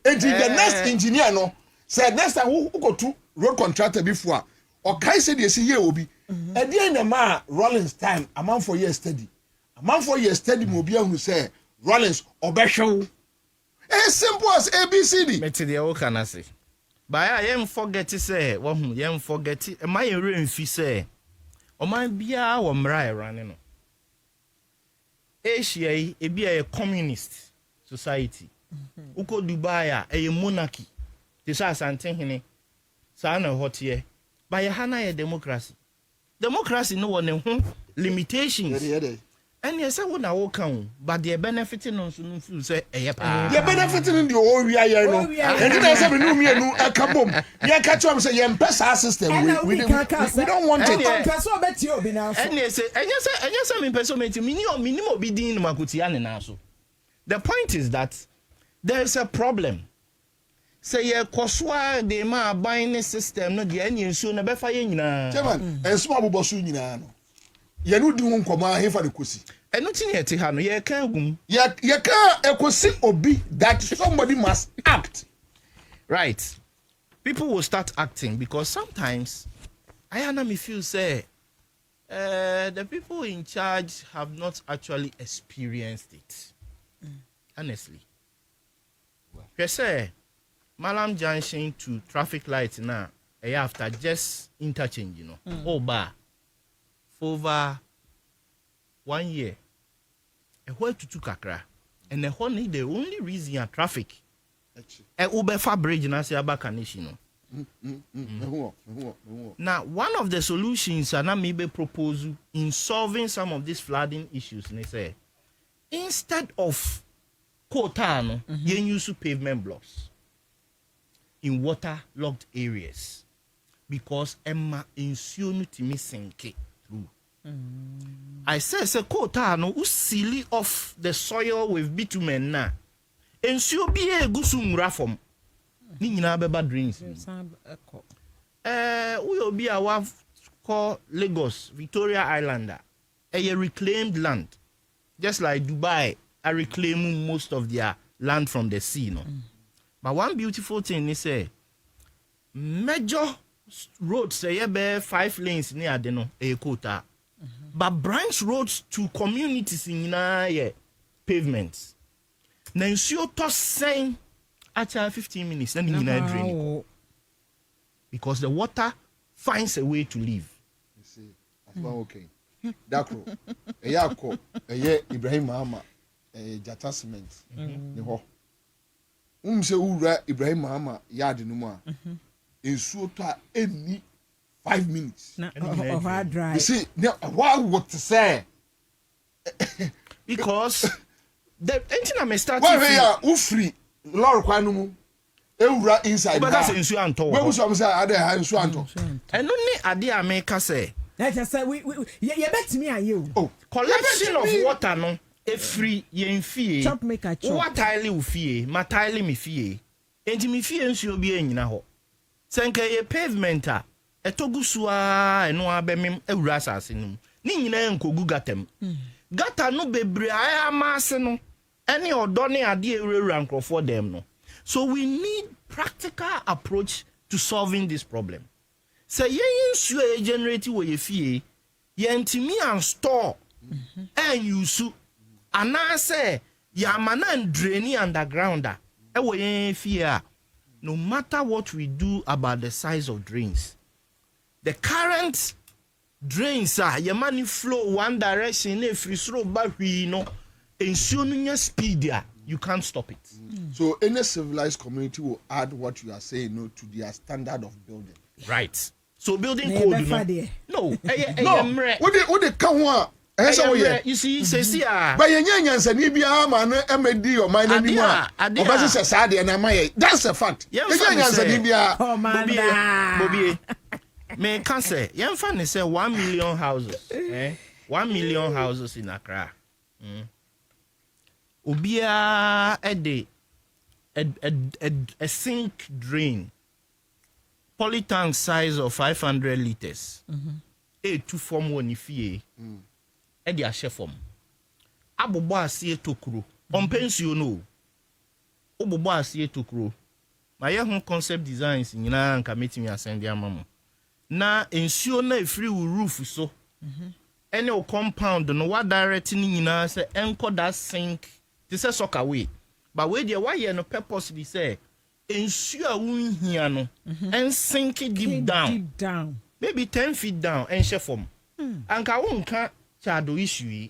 and the next engineer no say next time who go to road contractor before or kai say dey see here obi e dey na ma Rollins time a man for year study mo bia hu say Rollins obehwew as simple as ABCD meti dey o kana say ba ya forget say wo hu yem forget e ma ye remfi say o man bia wo mra erane no Asia e bia a communist society uko Dubai a monarchy te sa asante hene sa na hotie ba ya hana ye democracy no one ho limitations and yes wo na wo kan but the benefit no so no feel say eye pa the benefit in the whole we are no and then say me no me no akabom ye ka chom say ye mpesa system we don't want it person obeti obi na so and yes enye me person meti minimum obi din no makuti ane na so the point is that there is a problem say ye kwoswa de ma buying system no de enye nsuo na befa ye nyina chairman enso abobosu nyina no ye no di ho nkoma hefa de kosi eno tin ye te ha no ye kan gum ye kan ekosi obi that somebody must act right people will start acting because sometimes me feel say the people in charge have not actually experienced it honestly you say Malam Junction to traffic light now after just interchange for over 1 year a whole to kakra and the whole the only reason traffic Ubefa bridge na say abaka nation now one of the solutions and maybe propose in solving some of these flooding issues they say instead of quota you use pavement blocks in waterlogged areas because Emma insuno to me sink through. I say quota no silly off the soil with bitumen na ensure be a gusumura from ni nyina beba drains we obi a wa call Lagos Victoria Islander a reclaimed land just like Dubai are reclaiming most of their land from the sea no. But one beautiful thing is say major roads say be 5 lanes near the no a quota but branch roads to communities in pavements na ensure to send at 15 minutes then you drain because the water finds a way to leave. You see, that's okay. Dakro, Eyako, Ibrahim Mahama, Jata Cement, the ho. Se ura Ibrahim Mahama yard no ensure to any 5 minutes. Of our drive. You see, now what to say? Because the engine may start. Why we are free? Lord Kwanumu. Ewura inside. But that's insu anto. Where was some say ade ha insu anto. And only ade America say. Let us say we bet me and you. Oh, collection of water no e free yen fie. Chop make a chop. What tile u fie, ma tile mi fie. Enti mi fie nsu obi enyina ho. Senke ye pavement a etogusu a eno abemem ewura asase no. Ni nyina enkogu gatam. Gata no bebre aya maase no. Ene odo ne ade ewura nkrofo dem no. So we need practical approach to solving this problem. Say yen nsuo generate wo ye fie, yen timi and store and use anase ya mana and drain underground e wo yen fie. No matter what we do about the size of drains, the current drains are your money flow one direction if you throw back no ensuring speed you can't stop it. So any civilized community will add what you are saying to their standard of building. Right. So building code no. What they come you see say but you man MD or mine anymore. That's a fact. Bobie. Me can say, young fan say 1 million houses. 1 million houses in Accra. Ubia a sink drain. Polytank size of 500 liters. To form one ifie. Edi a chef form. Abobo asie tokuro. On pension no. Obobo asie tokuro. My young concept designs in an committee me ascend their mama. Na ensure na free roof so any compound no what directing na say enko that sink this is sock away but we there why no purposely say ensure won hia no and sink it deep down maybe 10 feet down and share form anka won ka chado issue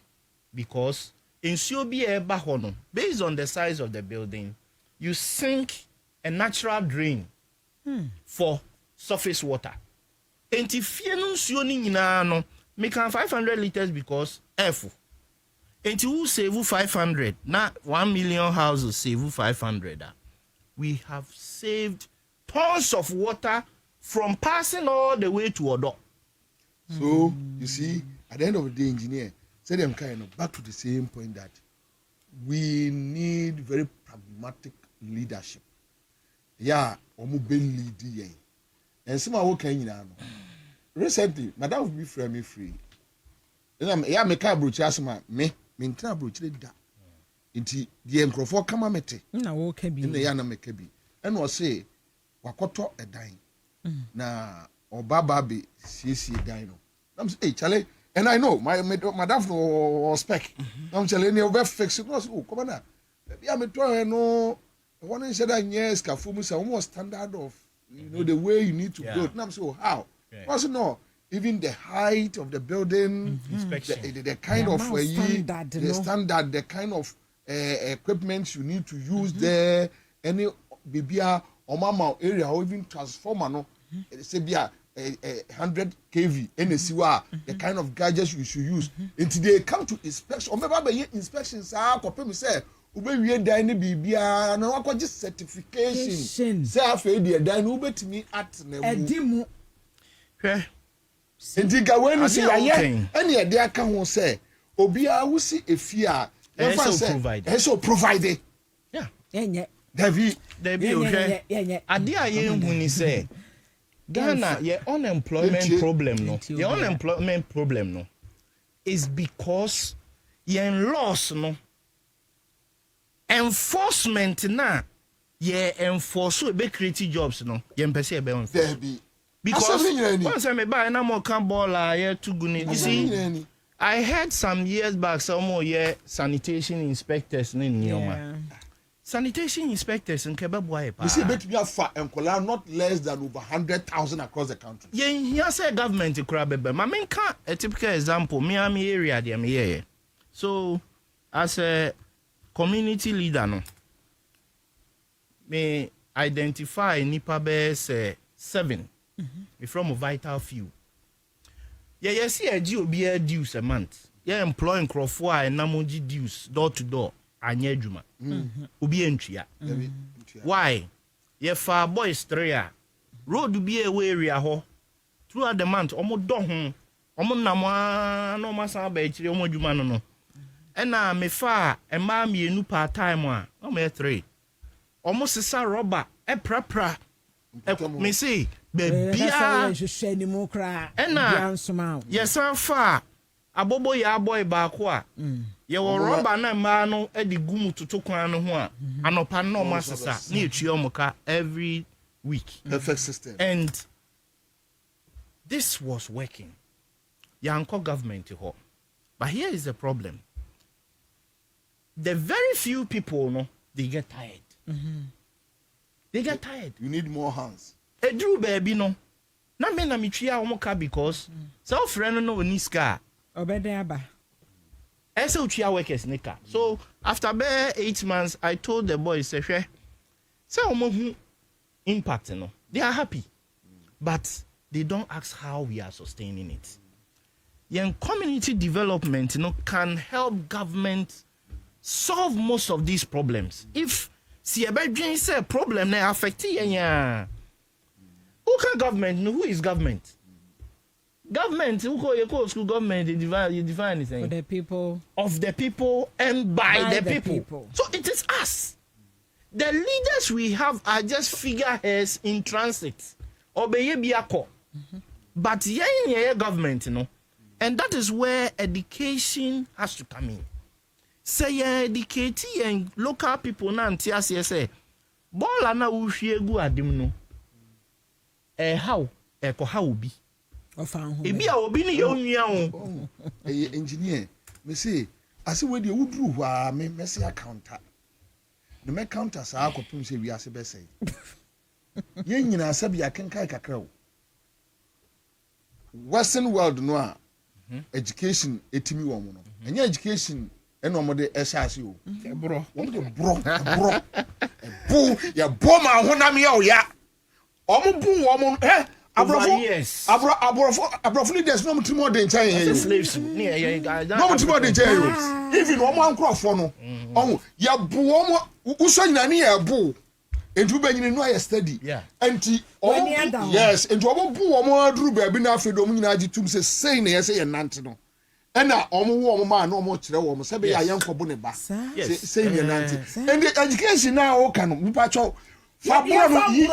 because ensure be eba ho no based on the size of the building you sink a natural drain for surface water. Enti fie no nsuo ni nyina no make 500 liters because F. Enti who save 500 na 1 million houses save 500. We have saved tons of water from passing all the way to Odo. So you see, at the end of the day, engineer said them kind of back to the same point that we need very pragmatic leadership. Yeah, omu ben lead. And some are working recently, Madame will be free. And I make a brooch as me maintain a brooch that. Inti the microphone come mete. Na wo kabi. In the yana mekebi. And was say wakoto a dine. Na obaba be CC dino. I'm say, hey, Charlie, and I know my madam was spec. I'm telling you, fix it. Oh, come on now. Yeah, me try no. One said that yes, Kafumu is almost standard of the way you need to build. And I'm so how? Also no, even the height of the building, the kind of the standard, the kind of equipment you need to use there, any bibia or mama area or even transformer no, say be 100 kV, NSUA, the kind of gadgets you should use. Until they come to inspection, or maybe inspections are say. We dine bibia na wako just certification say afa dey dine ubetimi at na mu edimu endiga when say aye any dey aka ho say obia wusi efia so provide enye David okay ade aye hu ni say Ghana your unemployment problem no is because your loss no enforcement na enforce we be create jobs no pese be enforce because once I buy na more can ball too good. You see I heard some years back some more sanitation inspectors in Nioma. Sanitation inspectors in Kebabwa. You see bet me for enkola not less than over 100,000 across the country. Here say government krabebe. My main a typical example Miami area there me here. So as a community leader no may identify nipa base 7 from a vital few. Yeah, see a GOB dues a month. Yeah, employing Crawford and Namoji dues door to door. Anya Juma. Ubi entry. Why? Yeah, far boys 3 road be a way ho throughout the month. Omo don omo namwa no masa ba chire omo Juma no. Ena me fa e ma mienu part time a o me 3 almost sisa rubber e prapra me say be bia ena yes fa abobo ya boy baako a ye wo rubber na ma no e di gumu tutu kwan no ho a anopa no ma sesa na etua omuka every week. Perfect system. And this was working. Yanko government ho. But here is the problem. The very few people, no, they get tired. They get tired. You need more hands. Drew baby, no. Na me na mitria omoka because self friend no ni ska. Obedeba. Ese utria workers nika. So after 8 months, I told the boys, say omo impact, no. They are happy. But they don't ask how we are sustaining it. Young community development, can help government solve most of these problems. If see a problem na affect ya. Who can government? Who is government? Government, who call school government, you define it. For the people. Of the people and by the people. So it is us. The leaders we have are just figureheads in transit. Obey biako. But yeah, government, and that is where education has to come in. Say educate and local people na ntia say bola na uhwie gu adem no how ko how bi ebi a obi ni ye onua o engineer me say ase we de wudru hwa me say accountant no me counter sa akopim say wi ase be say ye nyina sabi akenkai kakra o Western world no a education etimi wo mo no enya education eno mo de esase o bro wo de bro ya bo ma honam ya o ya omo bu wo mo abrofo leaders no mtimo de nchen ye slaves ni no mtimo de nchen ye even omo ankrofo no on ya bu wo mo uso nyina ne ya bu entu benyini no aye study enti yes entu omo bu omo aduru ba bi na afedom nyina agitum se sei na yese ye nante no ena omo wo omo ma na omo kire wo omo se be ya yenkobo ne ba sei ye nante and the education now o kan mpa cho fabro no yi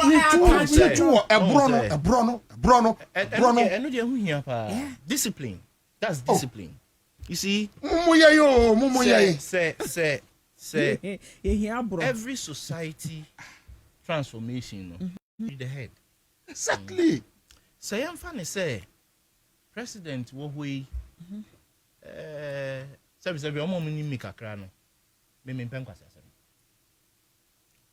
tu ebro no eno de hu hia pa discipline, that's discipline. You see say every society transformation with the head. Exactly. Say I'm funny say president wo hui say omo ni mi kakra no me pen kwasa asem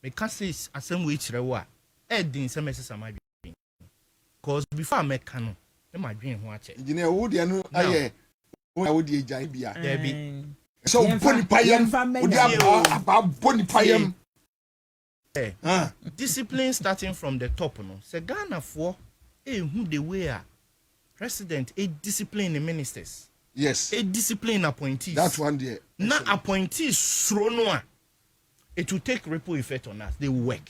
me can say asem we kire wo a edin say me sesa ma dwen cause before me can no me ma dwen ho ache engineer wo de no aye wo de ejai bia there be so boni payam wo de aba boni payam. Discipline starting from the top, Say Ghana for who the way president discipline the ministers. Yes. Discipline appointees. That's one there. Not appointees sronoa. It will take ripple effect on us. They will work.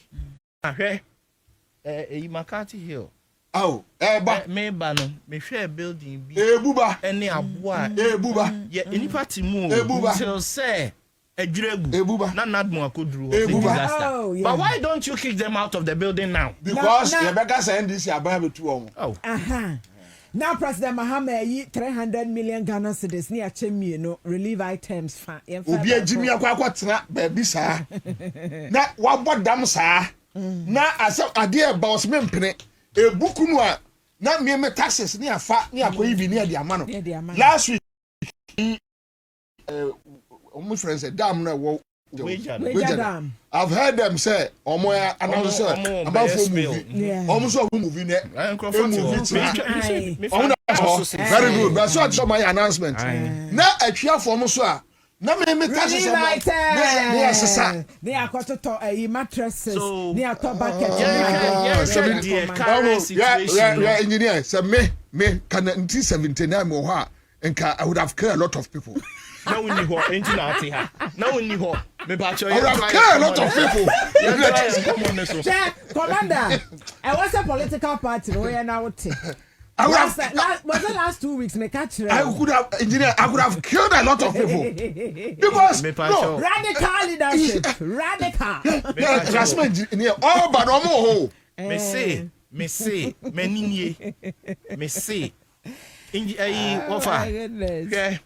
McCarthy Hill. Oh, Meba no, me share building bi. Buba. Any aboa. Buba. Yeah, any party move. Till say But why don't you kick them out of the building now? Because Rebecca said this year about 2 hours. Now President Mahama 300 million Ghana cedis near Chemi relief items Obi Jimmy akwatena baby sa. Na wabɔ dam sa. Na asa ade boss mempene ebuku no a na me taxes ne afa ne akoyi bi ne de ama no. Last week my friends said, damn, no, dam. I've heard them say, Omoya, and I'm say, about 4 movie. Almost a movie net. Very good. That's what my announcement. Now, a chair for Musua. No, me taxes. They are quarter to mattresses. They are top bucket. Yeah, engineer. So me, can 1979 more. And I would have killed a lot of people. Now we need her. Ain't now we need her. Me bacho. I would have killed a lot of people. Commander, I was a political party. We are now. Was the last 2 weeks? Me catch. I could have killed a lot of people because no radical leadership. Radical. Engineer. Oh, but me say, me say. Okay.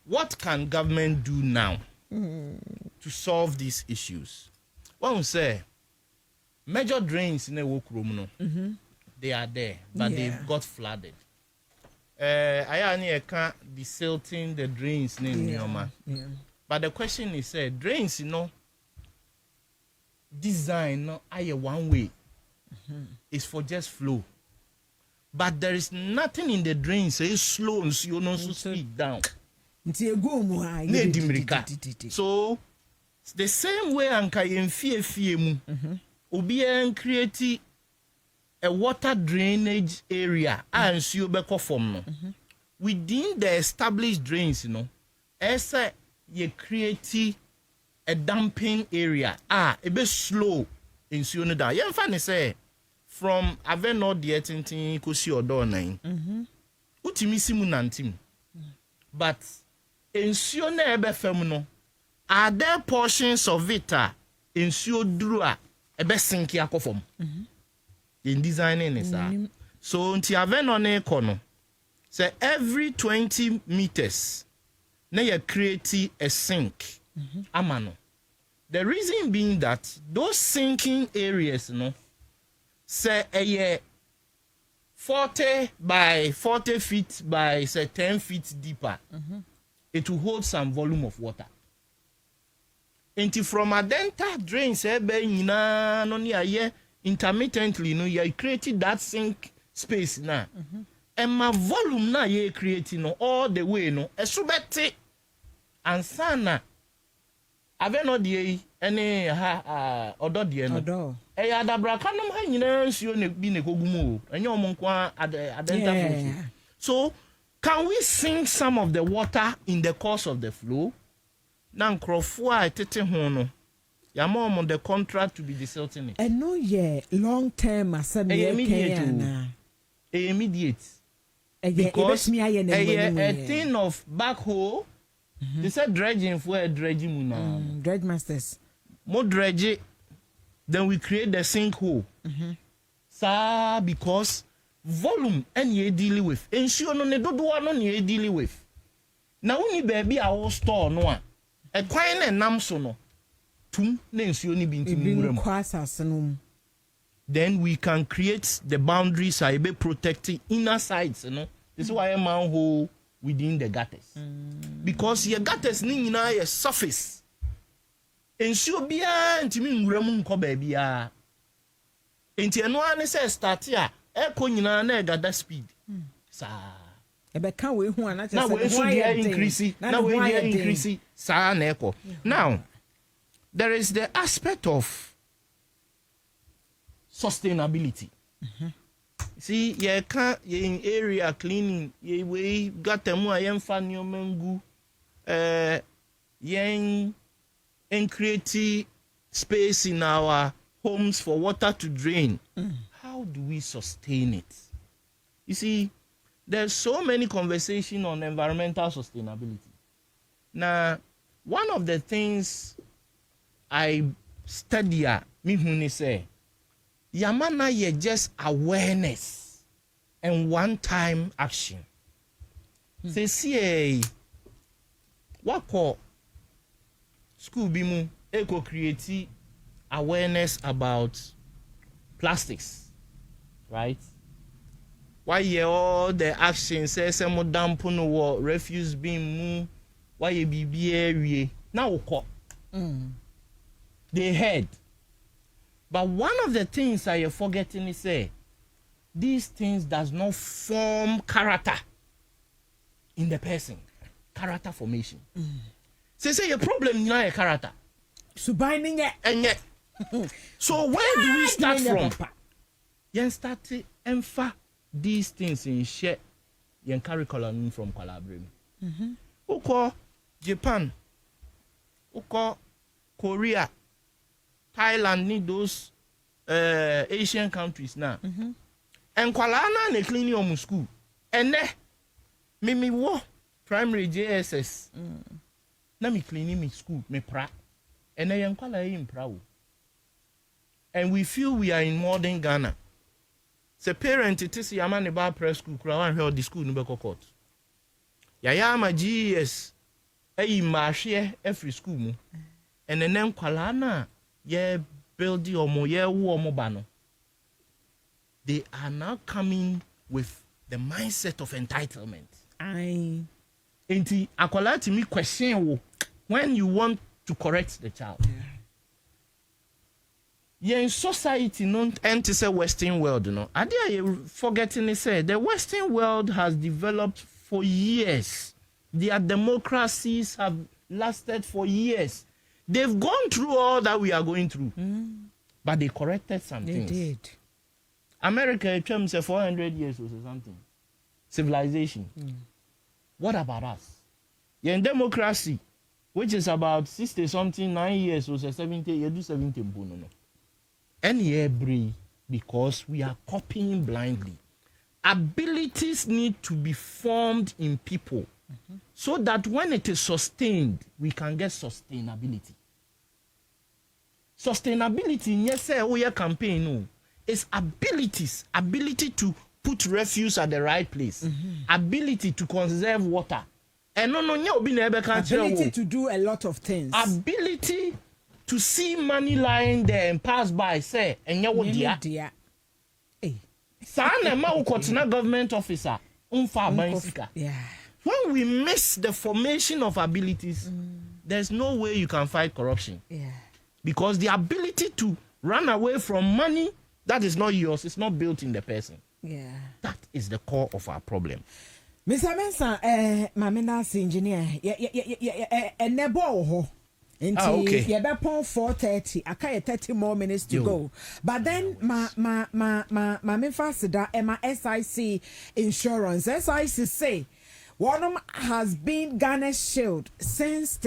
What can government do now to solve these issues? One say major drains in the work room, they are there, but they've got flooded. I can't desilting the drains in But the question is, drains, design one way. It's for just flow. But there is nothing in the drains. It's slow and so speed down. So the same way anka yemfie mu obi en create a water drainage area and nsuo beko form no within the established drains esa ye create a dumping area e be slow nsuo no down yemfa ne say from Aveno de tintin kosi odo nan utimi simu nantim but nsuo na ebe fam no are there portions of it nsuo duru a ebe sinki akofom in designing is so nti Aveno na ekono say every 20 meters na you create a sink amano. The reason being that those sinking areas say a 40 by 40 feet by say 10 feet deeper, it will hold some volume of water. Until from a dental drain, say intermittently, you created that sink space now. And my volume now you creating all the way a subete and sana. Aveno die any odo die no. Adabra kanum ha nyina nsuo ne bi ne kogumu enye omonkwa adenta. So can we sink some of the water in the course of the flow? Na nkrofo a tete ho no. Yama on the contract to be desilting it. And no long term immediate. Because a thing of backhoe. They said dredging for a dredging dredge masters. More dredge, then we create the sinkhole. Sir, because volume and ye dealing with. Ensure no ne do no ye dealing with. Now only baby I will store no one. A coin and namso no. Tum ne ensure ni binti. Then we can create the boundaries I be protecting inner sides, This is why a manhole within the gutters. Because your gutters ni na your surface. Ensure bia ntimi nwuramu nko ba bia. Enti eno ane say start ya e ko nyina na gada speed. Sa e be kan we hu ana na we so dey increase. Na we dey increase sa na eko. Now there is the aspect of sustainability. See, ye can't in area cleaning, ye we got them who I am fan your mangu, yen and create space in our homes for water to drain. How do we sustain it? You see, there's so many conversations on environmental sustainability. Now, one of the things I study me huni say, Yamana ye just awareness and one-time action. Say see wako school bimu eco create awareness about plastics, right? Why ye all the actions say some dampuno refuse bin mu why ye be area now they heard. But one of the things I am forgetting is say these things does not form character in the person. Character formation. Say your problem is not a character. So binding it and yet. So where do we start from? Yen start to emphasize these things in share yen curriculum from collaborating. Uko Japan, uko Korea, Thailand need those Asian countries now. And Kwalana ne clean your school. And ne me wo primary JSS. Na me cleaning me school me pra. And I am kwala in pra. And we feel we are in modern Ghana. Se parent it is yama ne ba press school kura wan hwe the school no be court. Yaya ama GS eyi mahwe every school mu. And then kwala na ye build omo ye wo omo ba no. They are now coming with the mindset of entitlement. Aye. Enti akwala to me question wo when you want to correct the child. Yeah, in society, no enter say Western world, no. Are they forgetting to say the Western world has developed for years. Their democracies have lasted for years. They've gone through all that we are going through, but they corrected some things. They did. America, it came say 400 years or something. Civilization. What about us? Yeah, in democracy, which is about 60 something, 9 years or 70, you do 70 no. And every because we are copying blindly. Abilities need to be formed in people so that when it is sustained, we can get sustainability. Sustainability, yes, sir, we are campaign, no, is ability to put refuse at the right place, ability to conserve water. And ability to do a lot of things. Ability to see money lying there and pass by, say, and you would dear. Sana ma ukotena government officer, yeah. When we miss the formation of abilities, there's no way you can fight corruption. Yeah. Because the ability to run away from money that is not yours, it's not built in the person. Yeah. That is the core of our problem. Mr. Mensa, Mamenas engineer, nebo. Okay. Yeah, be 4:30. I can't 30 more minutes to go. But then my fasida Emma SIC insurance. SIC say one of them has been Ghana's shield since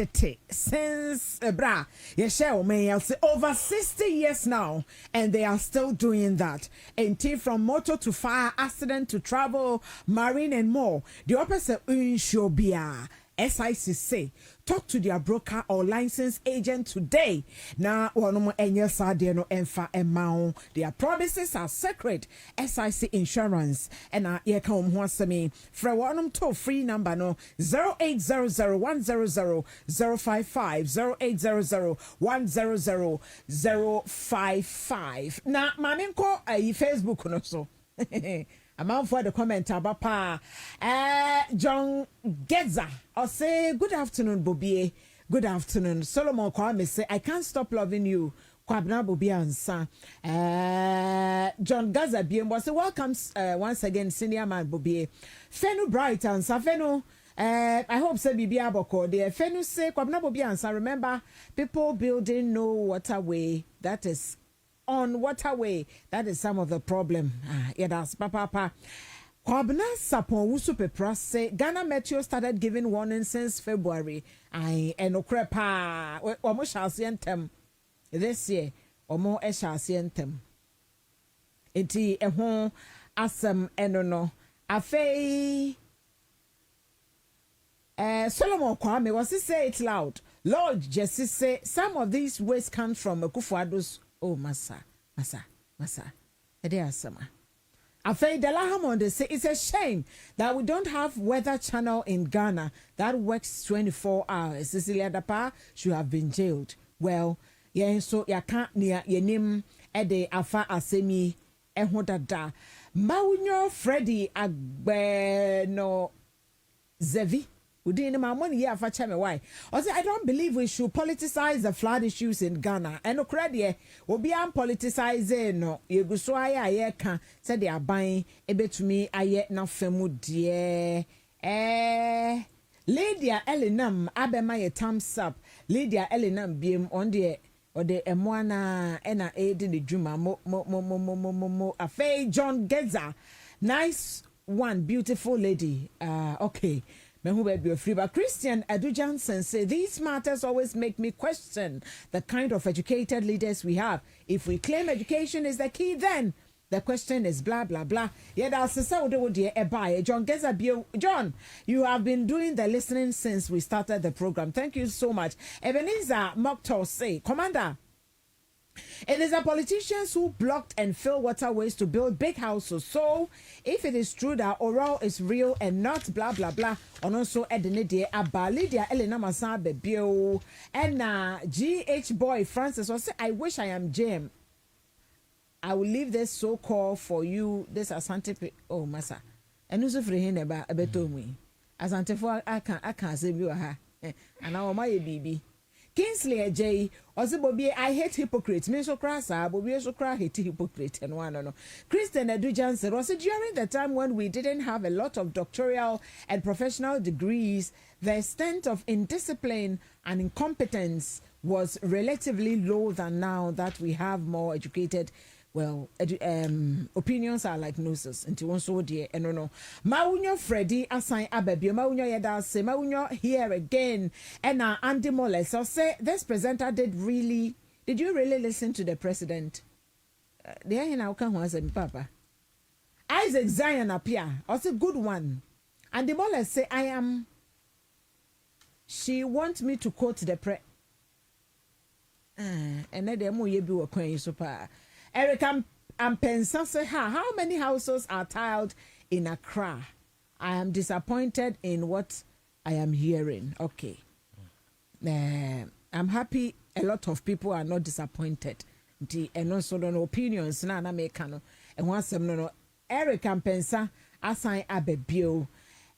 over 60 years now, and they are still doing that. And from motor to fire, accident to travel, marine and more. The opposite insure SIC say talk to their broker or licensed agent today. Now, their promises are sacred. SIC insurance and here come once me for one toll free number no 0800-100-055 0800-100-055. Now, maminko Facebook no so. I'm out for the comment about John Gedza. I'll say good afternoon, Bobie. Good afternoon. Solomon Kwame say I can't stop loving you. Kwabena Bobie Ansah. John Gaza Biembo say welcome once again, senior man Bobie. Fenu Bright Ansah. Fenu. I hope say Bibi Aboko. The Fenu say Kwabena Bobie Ansah. Remember, people building no waterway. That is on waterway. That is some of the problem. Yeah, that's papa. Kwabena Sapon Wusu Pepra say Ghana Metro started giving warning since February. And okrepa omo shall see entem this year. Omo shall see entem. Enti ehon asem enono. Afei Solomon Kwame was say it loud. Lord Jesse say some of these waste come from Kufuado's. Oh, Massa. Asama. Afei Delahamon they say it's a shame that we don't have weather channel in Ghana that works 24 hours. Cecilia Dapa should have been jailed. Well, yeah, so ya can't near yenim ede afa asemi ehodada. Maunyo Freddy Agbeno Zevi. We didn't my money here for chame why. I say I don't believe we should politicize the flood issues in Ghana. And no credit will be unpoliticizing no. You go so I can say they are buying a bit to me I yet na femu dear. Lydia Elinam Abema thumbs up. Lydia Elinam beam on the or the Emwana ena aid in the Juma mo Afei John Gedza. Nice one, beautiful lady. Okay. But Christian Adu Johnson say these matters always make me question the kind of educated leaders we have. If we claim education is the key, then the question is blah blah blah. Yeah, that's John Gezabio. John, you have been doing the listening since we started the program. Thank you so much. Ebenezer Mokhtar say, Commander, It is the politicians who blocked and filled waterways to build big houses. So, if it is true that oral is real and not blah blah blah, and also Edenide Abalidia Elena Masa Bebio and GH boy Francis was say, I wish I am Jim. I will leave this so called for you. This Asante oh massa. And also for him about me. Asante for I can't say you ha. And now my baby. Kingsley J. Bobie, I hate hypocrites. Me so crass, Bobie so cry hate hypocrite and one no. Christian Edujan said, was it during the time when we didn't have a lot of doctoral and professional degrees, the extent of indiscipline and incompetence was relatively low than now that we have more educated. Well, opinions are like noses. Into one so dear, and no. Maunyo Freddy assign Ababio, Maunyo Yada, say Maunyo here again, and Andy Moles. So say this presenter did you really listen to the president? The now can was Papa Isaac Zion appear, also good one. Andy Moles say she wants me to quote the and then the more you be a coin super. Eric Ampensa say, how many houses are tiled in Accra? I am disappointed in what I am hearing. Okay. I'm happy a lot of people are not disappointed. And also no opinions na make no. And once no Eric Ampensa assign Abebio.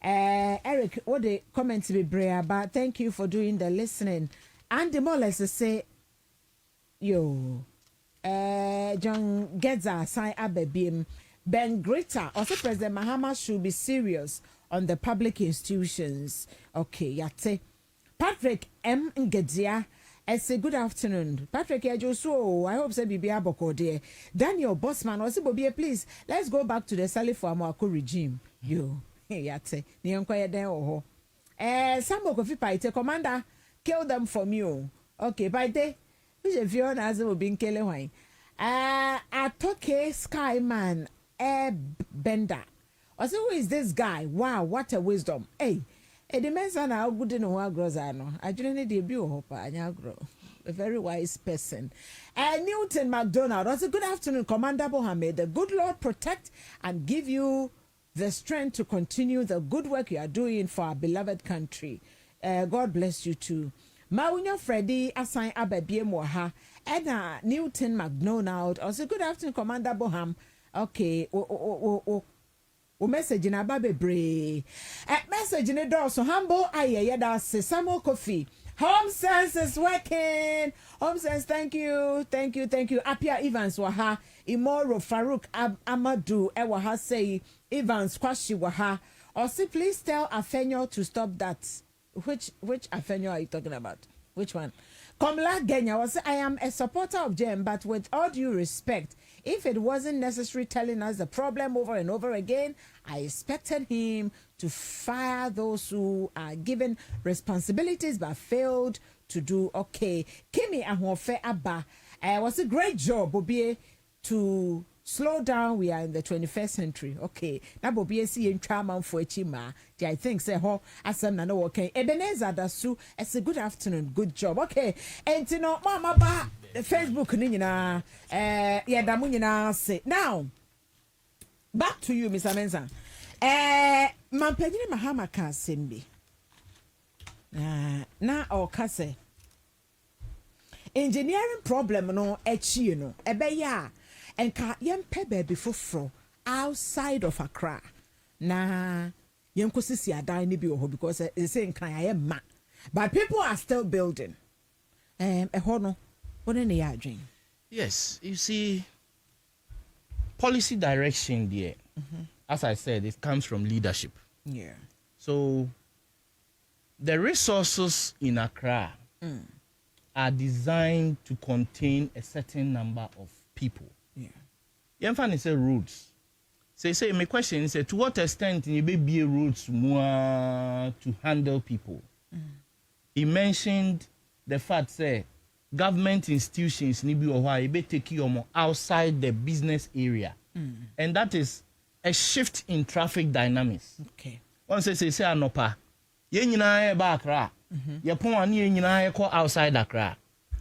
Eric, what the comments be brave about? Thank you for doing the listening. And the more let's say, yo. John Gedza sign Abebim Ben Greta also President Mahama should be serious on the public institutions. Okay, yate. Patrick M. Ngedia, I say good afternoon. Patrick Yajoso, I hope say Bibia Boko dear. Daniel Bossman, also Bobie, please, let's go back to the Salifo Amako regime. You, yate, Nyankoya den oho. Sambo Kofi Paite, Commander, kill them from you. Okay, by day. If you're as will be in Kelewine. Atoke Skyman Bender. Also, who is this guy? Wow, what a wisdom. Hey, the mention how good in a grows. I know. I didn't debut hope. I grow. A very wise person. Newton McDonald. Also, good afternoon, Commander Mohammed. The good Lord protect and give you the strength to continue the good work you are doing for our beloved country. God bless you too. Maunyo Freddy assign Ababie Moha Edna Newton McDonald. Also, good afternoon, Commander Boham. Okay, message in Ababe Bray. Message in the door. So humble aye that's Samuel Kofi. Home Sense is working. Home Sense, thank you. Apia Evans waha. Imoro Farouk Amadou Ewaha say Evans Kwashi waha. Also, please tell Afenyo to stop that. Which Afenyo are you talking about? Which one? Komla Genya was I am a supporter of Jem, but with all due respect, if it wasn't necessary telling us the problem over and over again, I expected him to fire those who are given responsibilities but failed to do. Okay. Kimi Ahwofe Abba. Was a great job, Bobie, to slow down. We are in the 21st century. Okay. Now Bobie see in trauma for Chima. I think say ho asem na no okay. Ebenezer Dasu, it's a good afternoon. Good job. Okay. And you know mama ba Facebook ni nyina yeah da mu nyina say. Now back to you Mr. Mensa. Mampanyini Mahama ka sembi. Na o ka say engineering problem no echi no ebe ya enka yempe baby foforo outside of Accra. Na because it's saying but people are still building. Yes, you see, policy direction there. As I said, it comes from leadership. Yeah. So the resources in Accra are designed to contain a certain number of people. Yeah. You can say roads. Say my question is to what extent you be roads more to handle people? He mentioned the fact say government institutions need be or why be take you more outside the business area, and that is a shift in traffic dynamics. Okay. Once say anopa, ye nyina e ba Accra, ye pon ani ye nyina e ko outside Accra,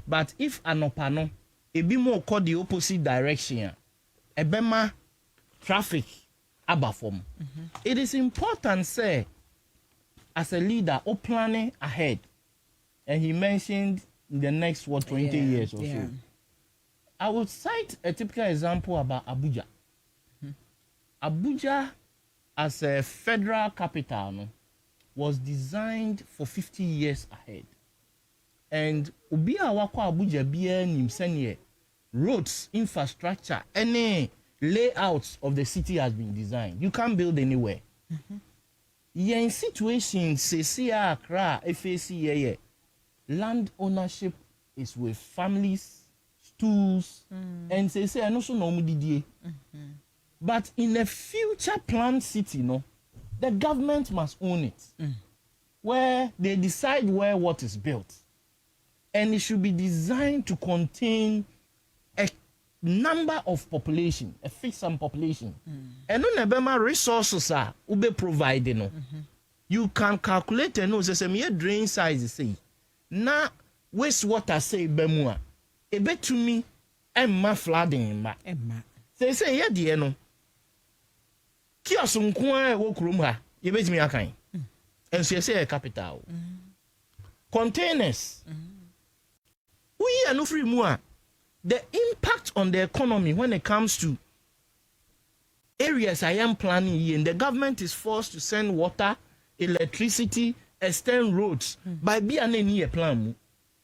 but if anopa no ebi mo kɔ the opposite direction ebema traffic aba form. It is important, say, as a leader, or planning ahead. And he mentioned in the next 20 years or so. I would cite a typical example about Abuja. Abuja, as a federal capital, was designed for 50 years ahead. And Ubia Wako Abuja Bia Nimsenye, roads, infrastructure, any layouts of the city has been designed. You can't build anywhere. In situations, say Accra, FAC, land ownership is with families, schools, and say I also know DDA. But in a future planned city, no, the government must own it, where they decide where what is built, and it should be designed to contain a number of population, a fixed sum population, and no nebema resources are ube provided. No, you can calculate and know say me drain size say na wastewater say bemua ebe to me emma flooding ma say ye de no kios nko a wo kurom ha ye betimi akan enso say capital containers we are no free mu a the impact on the economy when it comes to areas I am planning here, and the government is forced to send water, electricity, extend roads by being a plan,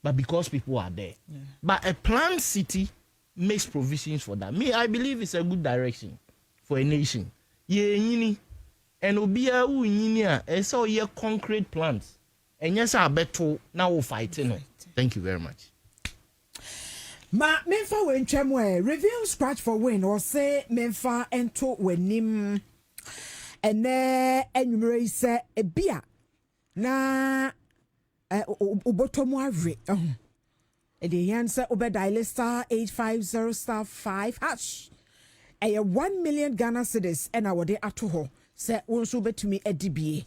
but because people are there. But a planned city makes provisions for that. Me, I believe it's a good direction for a nation. And obia who is all your concrete plans. And yes, I bet now we'll fight. Thank you very much. Ma memfa wentwam we review scratch for win or say memfa ento wenim ene enumere se ebia na ubotomu avre e de yansa obedial star 850 star 5 hash e 1 million Ghana cedis ena wode ato ho se wonso betumi adibie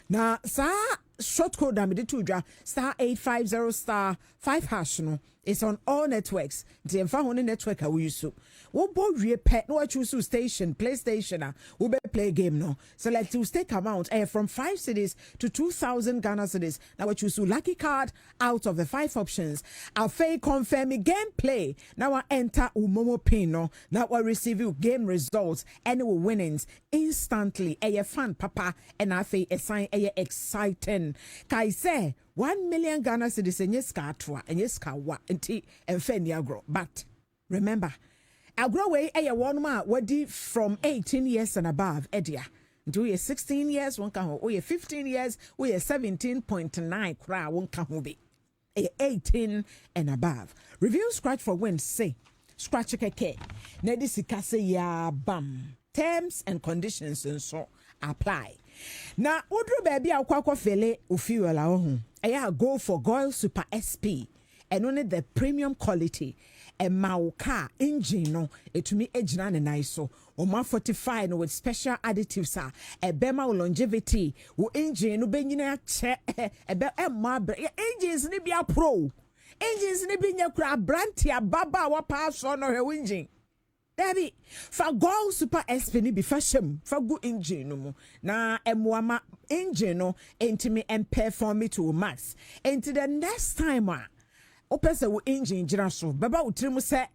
na sa short code am de to dwa star 850 star 5 hash no. It's on all networks. The environment network we use so. We both pet no choose station, PlayStation. We be play game no. Select to stake amount from 5 cities to 2,000 Ghana cedis. Now we choose lucky card out of the 5 options. Our fake confirm gameplay. Now I enter umomo pin no. Now I receive you game results and winnings instantly. Fun papa and I fake assign exciting. Kai say 1 million Ghana cedis and yes katwa and yes kawa nti enfeni agro. But remember, agro way one ma wadi from 18 years and above edia. Do you 16 years one can ho 15 years we 17.9 kra one can ho be 18 and above. Review scratch for win say scratch keke na di sika say ya bam. Terms and conditions and so apply. Na udru baby akwa fele ufuel ho. Aya go for Goil Super SP and only the premium quality and car engine no etumi ejina ne nice so o ma 45 no with special additives a bema longevity wo engine no benyina che e be engines ni bia pro engines ni binya kura brantia baba wa pass on no engine Debbie, for Goil Super SP ni bi fashion for good engine no na emwama engine no intimi and perform it to max. Into the next time open say engine jira so baba utrimu say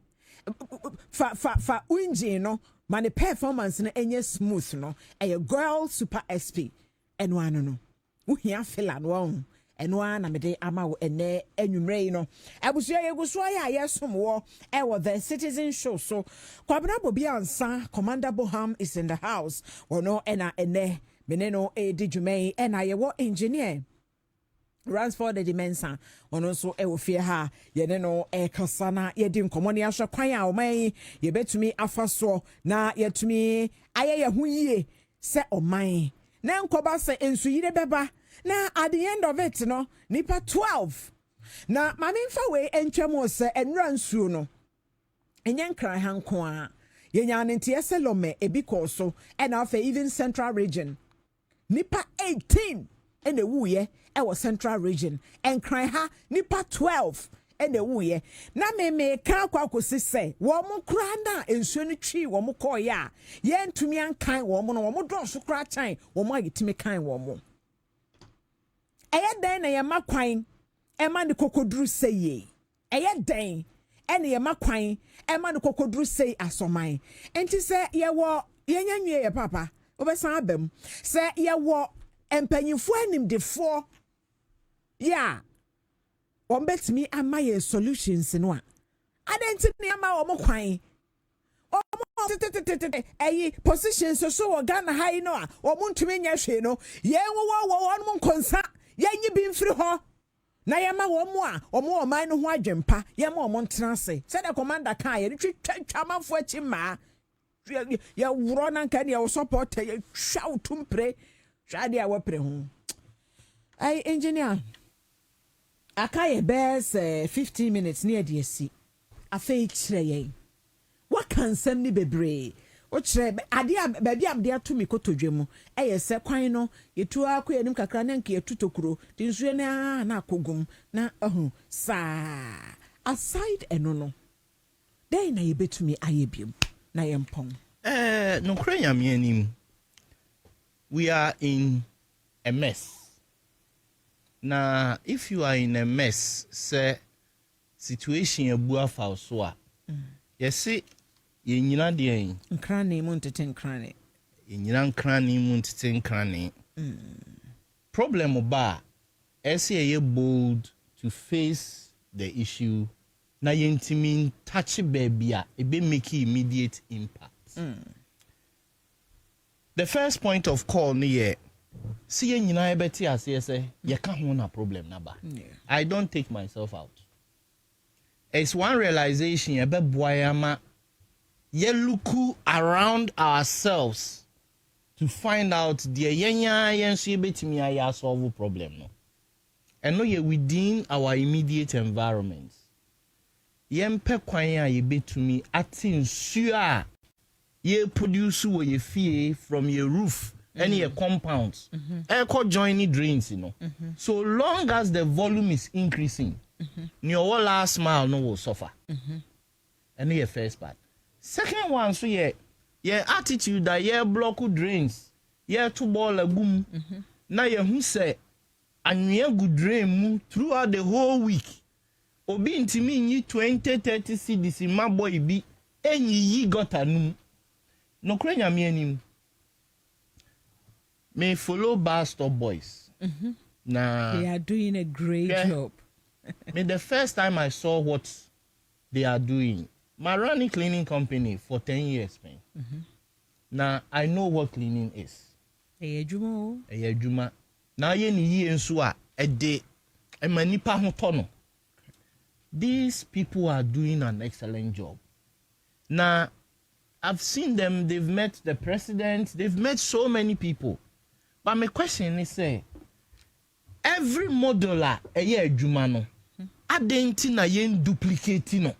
fa engine no man performance no enye smooth no a Goil Super SP enwa no wo hia fela no enwa na mede ama wo ene enwumrei no abusuya yeguso ya yesom wo e wo the citizen show so Kwabena Bobie Ansah Commander Boham is in the house wono ena ene meneno djumei ena ye wo engineer Ransford the Dimensa wono so e wo fie ha ye ne no e kasana ye di nkomo ne ahwe kwan a oman ye betumi afaso na yetumi aye ye hu yie se oman na nkoba se ensuyire beba na at the end of it no nipa 12 na mamimfa we entwam se enra nsuo no enyen kran hanko a yenya ntie selome ebi koso and afa even central region nipa 18 ene wuye e wo central region and kran ha nipa 12 ene wuye na me ka kwakosi say wo mo kra na ensuo no twi wo mo koye a ye ntumi ankan wo mo no wo mo do so kra chan wo mo agitimi kan wo mo eye den na ye makwan e ma ne kokoduru seye eye den ene ye makwan e ma ne kokoduru sey asoman enti se ye wo ye nyanwe ye papa obesan abam se ye wo empanyifo animdefo ya won betimi ama ye solutions no a adenti ne ama wo mo kwan o mo eyi positions so wo Ghana high no a wo mo ntumi nya hwe no ye wo mo nkonsa ye nyi bi mfiri ho na ye ma wo mo a wo mo man no ho adwempa ye ma wo mo ntena se se the commander kan ye twitwa manfo achi ma ye wuro na nka ne ye support ye shout tumpre hwade a wapre ho ai engineer akaye best 15 minutes near DSC afei kire yen what can send me bebre o kire ade baabi abde atumi kotodwemu se kwan no yetu akọ yanim kakra na nke yetutokuro ti nsuo na akogum na sa aside eno no dey na yebetumi ayebiem na yempon no krenya me anim we are in a mess. Now, if you are in a mess, say situation ebua fa so a. You see, ye nyina de en. Nkrane mu ntete nkrane. Ye nyina nkrane mu ntete nkrane. Problem ba, ese ye bold to face the issue na ye ntimi touch baby a ebe make immediate impact. The first point of call ni ye see you nyina ebeti ase say you can't want a problem naba. I don't take myself out. It's one realization ebe boyama ye look around ourselves to find out the yenya yenso ebetimi aya solve problem no. And no ye within our immediate environment. Yempe kwan a ye betumi atin sua ye produce wo ye fie from your roof. Any compounds, echo joining drains, you know. So long as the volume is increasing, your last mile no will suffer. And your first part. Second one, so yeah, attitude that yeah block drains, yeah two ball a boom. Now you who say, and you good drain throughout the whole week. Obi intimi ni 20-30 CDs in my boy be any ye got a no. No crania me any. May follow Bar Stop Boys. Nah, they are doing a great job. Me the first time I saw what they are doing, my running cleaning company for 10 years, man. Now I know what cleaning is. Juma. Now ye ni ensua a day a manipa hotono. These people are doing an excellent job. Now I've seen them, they've met the president, they've met so many people. But my question is say every modeler a year jumano adenti na yen duplicate no.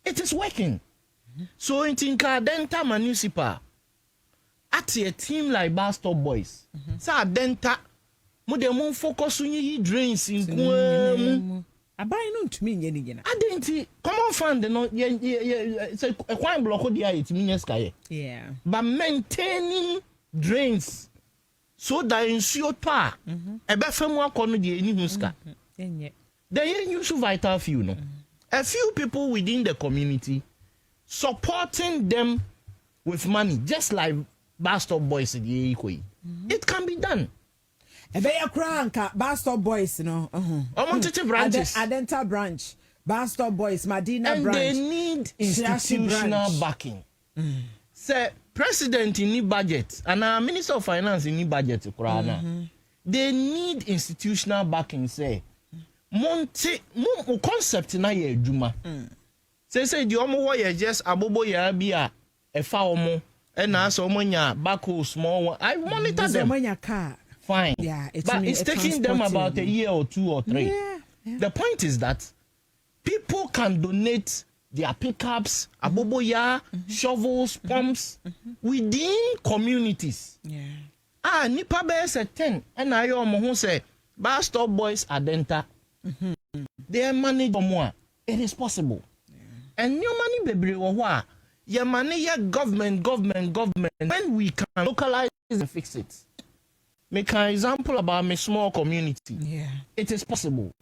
It is working. So in Tinka Denta Municipal at a team like Bar Stop Boys. Sa Denta mo de mon focus on ye drains in Kwemu. Abai no ntumi nye ni gena. Adenti common fund no say a kwine block dia it mean sky. Yeah. But maintaining drains so that ensure pa ebe femu akono de eni huska Enye. They use vital few no. A few people within the community supporting them with money just like Bar Stop Boys it can be done. Ebe ya kranka Bar Stop Boys no. Branches. Adenta branch. Bar Stop Boys, Medina and branch. They need institutional backing. Say president in need budget and our minister of finance in need budget they need institutional backing. Say monte mo concept na ye adwuma say the omo wo just abobo ya bia e fa omo e na so omo nya back small one. I monitor them. Fine. Yeah, but it's taking them about a year or 2 or 3. Yeah. The point is that people can donate their pickups, aboboya, shovels, pumps within communities. Yeah. Nipa be say 10 and I omo who say Bar Stop Boys Adenta. they are managed more. It is possible. And your money bebre wa your money your government. When we can localize and fix it. Make an example about my small community. Yeah. It is possible.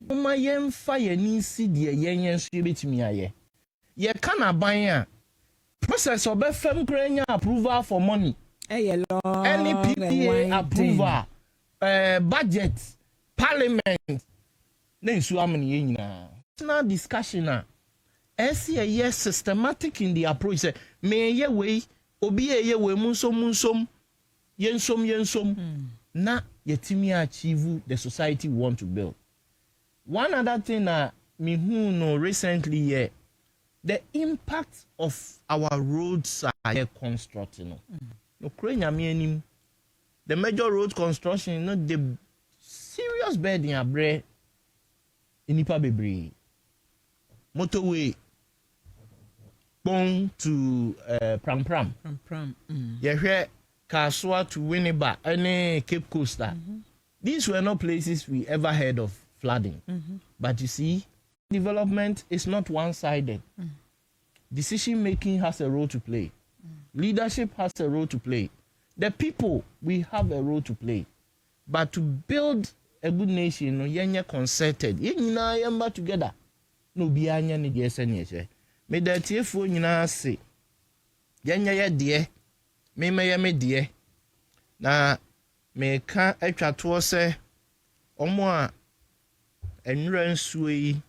My young fire needs see the yen bit me aye. Ye can buy process of FM crane approval for money. Any PPA approval, budget, parliament. Then so how many yen now discussion now. Yes, systematic in the approach. Say, may ye way, obi ye way munsom. Yensom. Na yetimi achieve the society we want to build. One other thing me who know recently the impact of our roads are constructing. No Ukraine the major road construction not the serious burden abre inipa bebre. Motorway Bong to Pram. Yeah, Kaswa to Winneba, any Cape Coaster. These were not places we ever heard of flooding. But you see, development is not one-sided. Decision making has a role to play. Leadership has a role to play. The people, we have a role to play. But to build a good nation, no, yenye concerted. Yenye yamba together. No be anya ni DSN. Me that TFO nyina say. Yenye ye die. Me me die. Na me ka atwa to se omo a enra nsuo yi.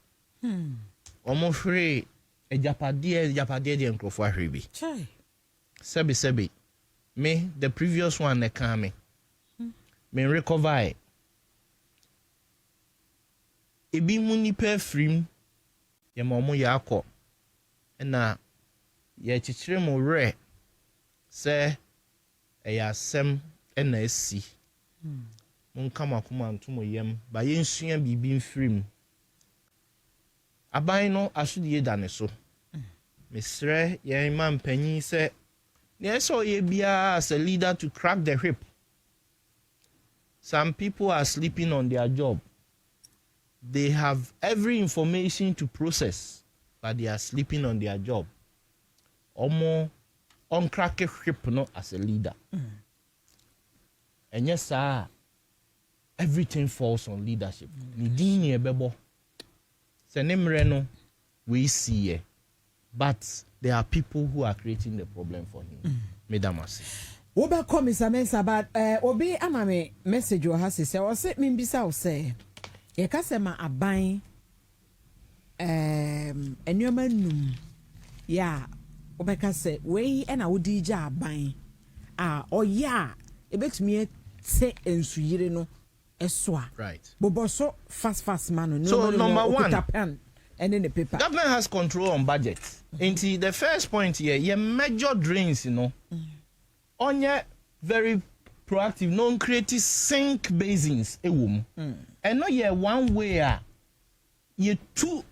Omo hwere ejapade de nkrofo ahwe bi. Chai. Sebi. Me the previous one na ka me. Me recover. Ebi mu nipa frim ye mo ya akọ. Na ye chichire mo re se eya asem na esi. Mon kama kuma ntomo yem ba ye nsua bibi mfrim. Aban no asudie dane so. Mesre ye man panyi se ne so ye bia as a leader to crack the whip. Some people are sleeping on their job. They have every information to process, but they are sleeping on their job. Omo on crack a whip no as a leader. And yes, sir, everything falls on leadership. Nidini ebebo. Senemreno we see it. But there are people who are creating the problem for him. Medamasi. Oba come Mr. Mensa, but obi amame message or has say or say mimbisa say ye kasema aban enyoma num ya obeka say we na wodi ja aban oya ebetumi te ensuyire no eswa Right. boboso fast man no. So number one, and in the paper. Government has control on budget. Into the first point here, your major drains, on your very proactive, non-creative sink basins, and not your one way, you two,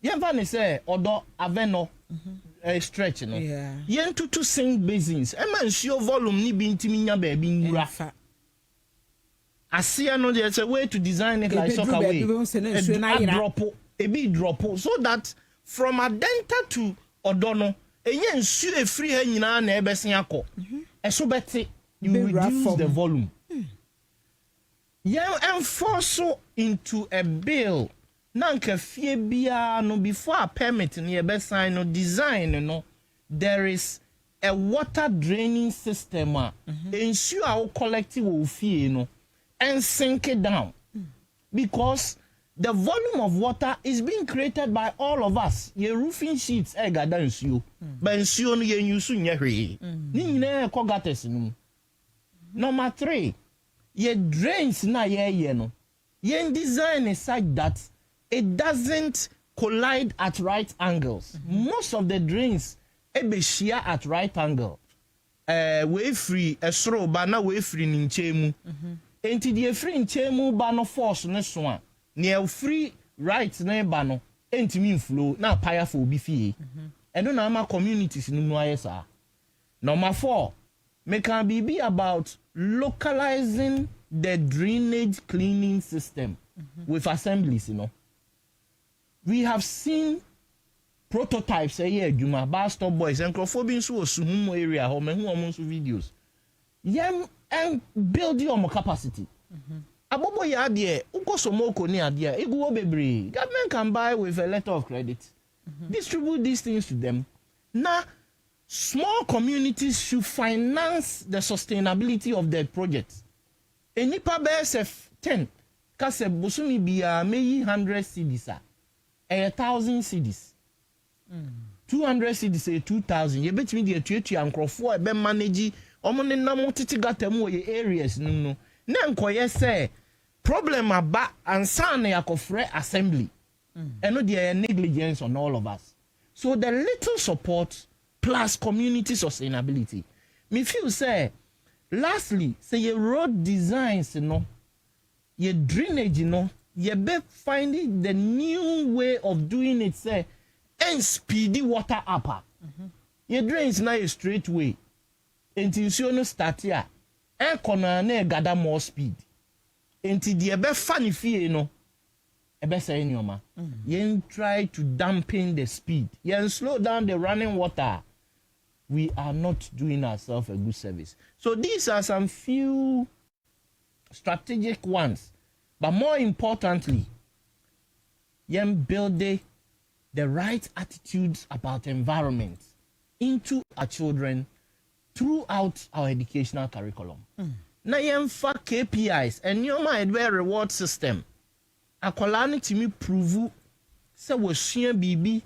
you van say, or aveno stretch, Yeah. Yen two sink basins, and man, sure volume ni be intiminya baby rough. I see, I know there's a way to design it like soccer way. A big drop so that from Adenta to Odono, a yen sue free hangina na ebesin akọ. So better you reduce the volume. Yen enforce into a bill. Nanka fie bia no before a permit ni ebesin no design no there is a water draining system ensure our collective will fee no and sink it down because the volume of water is being created by all of us. Your roofing sheets gada nsuo. But nsuo no ye use nye hwe. Ni nyina ko gates no. Number 3, ye drains na ye no. Ye design is such that it doesn't collide at right angles. Most of the drains be share at right angle. We free esro ba na we free ni nchemu. Enti die free nchemu ba no force ne so a near free right neighbor no entimi flow na powerful be fie and no ama communities no ayesa. Number 4, me can be about localizing the drainage cleaning system with assemblies, we have seen prototypes say here Juma bar stop boys and crofobin so sumo area home who amongst videos. Yem and build your capacity. Abobo ya there, uko somoko ni adia, iguo bebre. Government can buy with a letter of credit. Distribute these things to them. Now, small communities should finance the sustainability of their projects. Enipa BSF 10, kase busumi biya meyi 100 cedis, 1,000 cedis. 200 cedis, 2,000. You bet me the tutu and crofo be manage. Omone na mo titi gatemu ye areas no. Na nkoye say problem aba ansa na yakofre assembly. And no there negligence on all of us. So the little support plus community sustainability. Me feel say lastly say your road designs your drainage you be finding the new way of doing it say and speedy water up. Your drains now a straight way. Until you start here, air corner na gather more speed. Until the ebe funny fee ebe say nyoma. Yen try to dampen the speed. Yen slow down the running water. We are not doing ourselves a good service. So these are some few strategic ones, but more importantly, yen build the right attitudes about environment into our children throughout our educational curriculum. Na yemfa KPIs and nyoma edwe reward system. Akwala ni timi prove se wosua bibi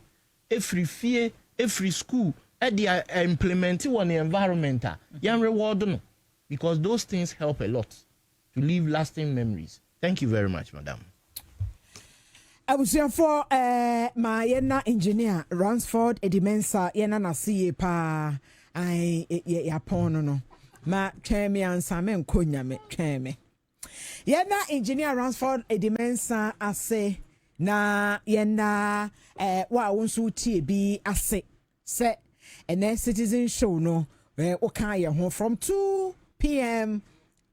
every fie every school e dey implement on the environment yan reward no, because those things help a lot to leave lasting memories. Thank you very much, madam. I was here for my yena engineer Ransford Edimensa yena na see pa I ya pono no ma tweme ansa me nkonya me tweme yena engineer Ransford Edimensa ase na yena wa wonso tie bi ase se ene citizen show no o kan ye ho from 2 p.m.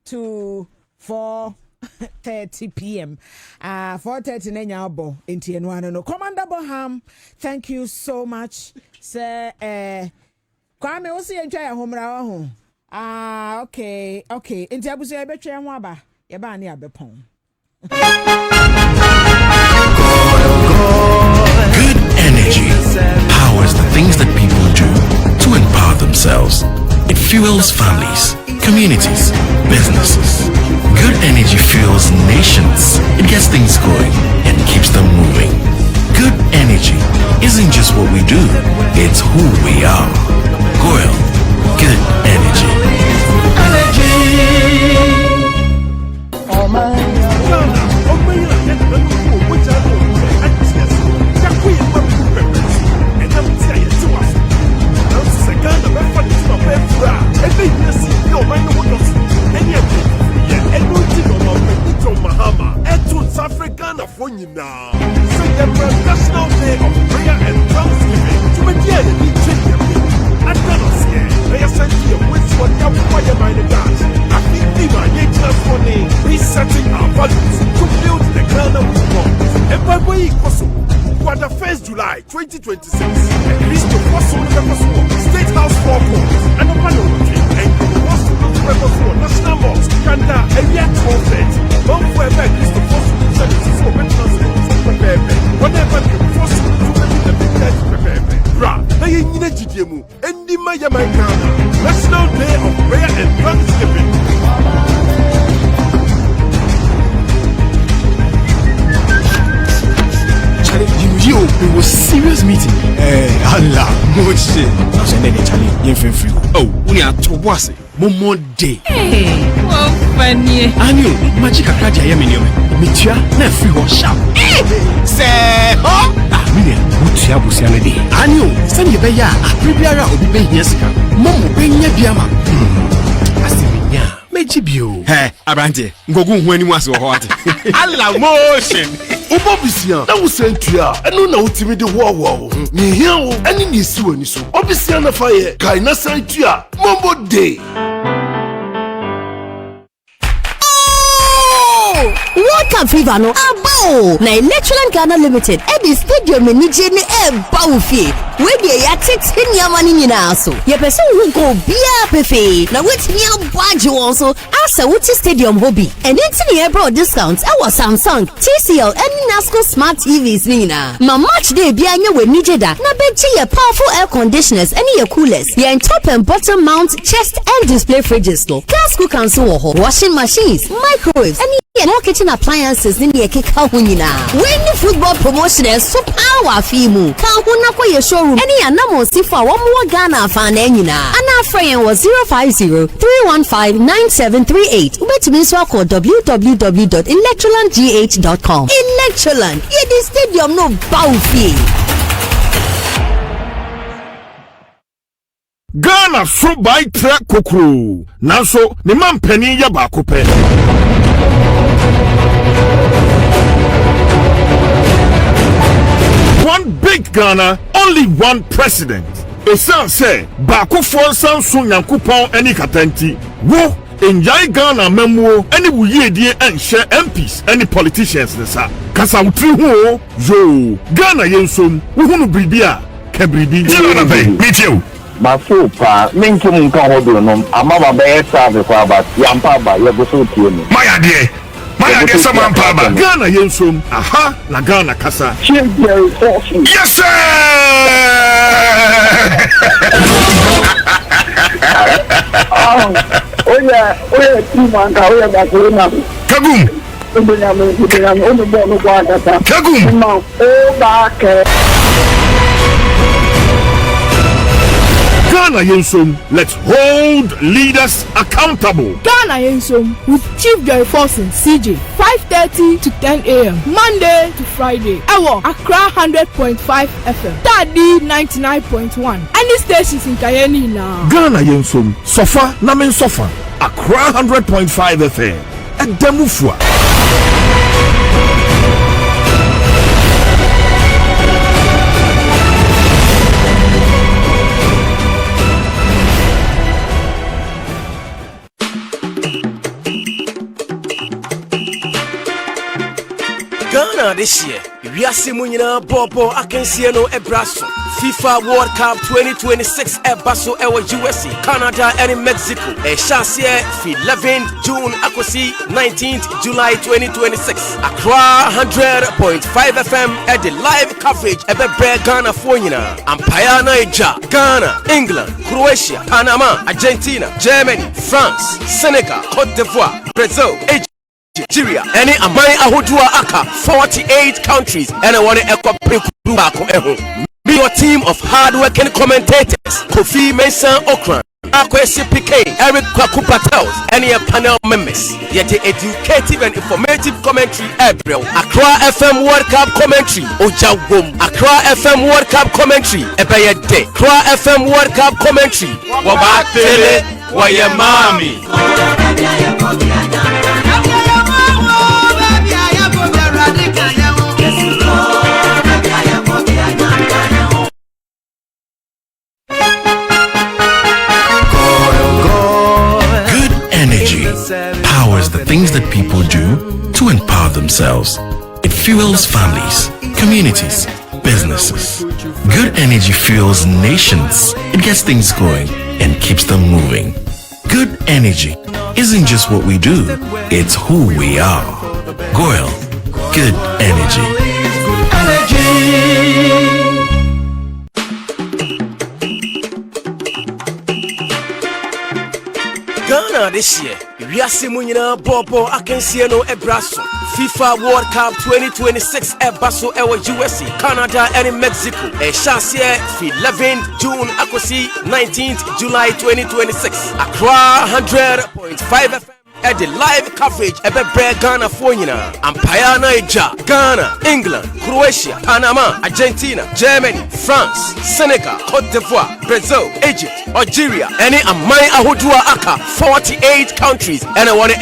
to 4:30 p.m. 4:30 nenya abo enti eno ano no. Commander Boham, thank you so much sir. Kwame o se entwa ya homra ho. Okay enti abuso ya betwa ho aba ye ba ne abepon. Good energy powers the things that people do to empower themselves. It fuels families, communities, businesses. Good energy fuels nations. It gets things going and keeps them moving. Good energy isn't just what we do, it's who we are. Goyle, good energy. National Day of Prayer and Thanksgiving. To be here, you need to I cannot say. They are sent to your wits for the fire by the gods. I think Diva, nature's money, resetting our values to build the Ghana we want. And by way possible, for the 1st July 2026, and Christo Fosso State House 4 Court, and a Panorama, and the Fosso National Mosque, Kanda, and yet 12:30. Don't forget Christo Fosso for maintenance. Whatever you force to the big Bra, they in the GTMU, and the Maya National Day of Prayer and Thanksgiving. Yo, it was serious meeting. Allah, much shit. I was ending Charlie, you feel free. Oh, we are to was it? More day. Hey, well, funny. Anyo, magic akaja yamini. Mitia, na free one sharp. Say, oh, Miriam, Mutia Busiana day. Anyo, send you beya, prepare obi be yesika. Momo be nyabiama. Asiminya, mejibio. Hey, Abrante, ngogu hwani waso hot. Allah motion. Obobisia, na wusentua, eno na utimi de wo. Ni hia wo, ani ni si wani so. Obisia na faye, kai na santua, Mombo day. What Cup fever no abo na Electroland Ghana Limited at the stadium ni je ni bawfie we dey ya tete niamani nyina so ye person who go bia pefe na wetimi abwaje won so asa wuti stadium hobby and enti ne bro discounts e was Samsung TCL and Nasco smart TVs nina ma match day bia anya we nije da na bechi ye powerful air conditioners and ye coolers ye top and bottom mount chest and display fridges no gas cookers wo ho washing machines microwaves and more kitchen appliances in the keka hunina. When the football promotion is so power fimu. Ka huna kwa ye showroom. Any anamo sifa one more Ghana fan enina. Ana friend was 050-315-9738. Ubetimiswa call www.electrolandgh.com. Electroland. Ye the stadium no bawfi. Ghana so by track kokro. Nanso ni mampeni ya bakope. One big Ghana, only one president. Esan say bakofo sanso nyankopon eni katenti. Wo enjai Ghana memuo eni wuyedie enhye MPs eni politicians nesa. Kasa utri ho yo Ghana yensom wohunu bribia ka bribi. Meet you. Masupa minki munka hodo no amaba be serve kwa ba yampa ba ye go so tie ni maya de sama mpa ba Ghana yensom aha na Ghana kasa yes sir oya timanga oya ba corona kagum onu bo no kwa kata kagum o ba ke Ghana Yensom, let's hold leaders accountable. Ghana Yensom with Chief Joy Forson CJ 5:30 to 10 a.m. Monday to Friday. Ewo Accra 100.5 FM. Tadi 99.1. Any stations in Kayeni now. Ghana Yensom, Sofa Namen Sofa. Accra 100.5 FM. And Demufwa. Ghana this year, we are seeing Bobo Akensieno Ebraso. FIFA World Cup 2026 Ebaso Ewa USA, Canada and Mexico. A chassis 11 June Akosi 19th July 2026. Accra 100.5 FM at the live coverage Ebe Ghana Fonina. Empire Niger, Ghana, England, Croatia, Panama, Argentina, Germany, France, Senegal, Cote d'Ivoire, Brazil, Nigeria, any amai ahodua aka 48 countries and I want to be your team of hard-working commentators Kofi Mensah Okran, Akwesi PK, Eric Kwakupatels, and your panel members. Yet the educative and informative commentary April Accra FM World Cup commentary Ojawom Accra FM World Cup commentary Ebeye Day Accra FM World Cup commentary Wabatele Wayamami. Powers the things that people do to empower themselves. It fuels families, communities, businesses. Good energy fuels nations. It gets things going and keeps them moving. Good energy isn't just what we do, it's who we are. Goyle, good energy. Ghana this year, we are seeing Bobo Akensieno Ebraso. FIFA World Cup 2026 Ebaso Ewa USA, Canada and Mexico. A chassis 11 June Akosi 19th July 2026. Accra 100.5 FM. At the live coverage Ebe Ghana Fonina. Empire Niger, Ghana, England, Croatia, Panama, Argentina, Germany, France, Senegal, Cote d'Ivoire, Brazil, Egypt, Algeria, any amai ahodua aka 48 countries and I want to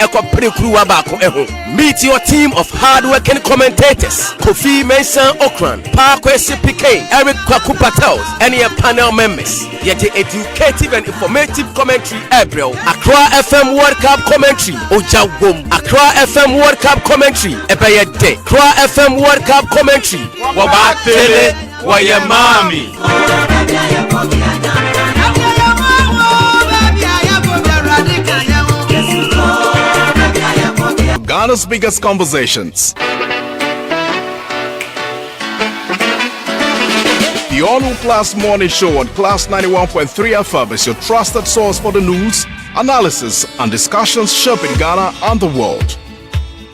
meet your team of hard-working commentators Kofi Mensah Okran, Akwesi PK, Eric Kwakupatels, and your panel members. Yet the educative and informative commentary April Accra FM World Cup commentary Oja Wom, Accra FM World Cup commentary, Ebeyede, Accra FM World Cup commentary, Wabatele, Wayamami. Ghana's biggest conversations. The all-new Class Morning Show on Class 91.3 FM is your trusted source for the news, analysis, and discussions shaping Ghana and the world.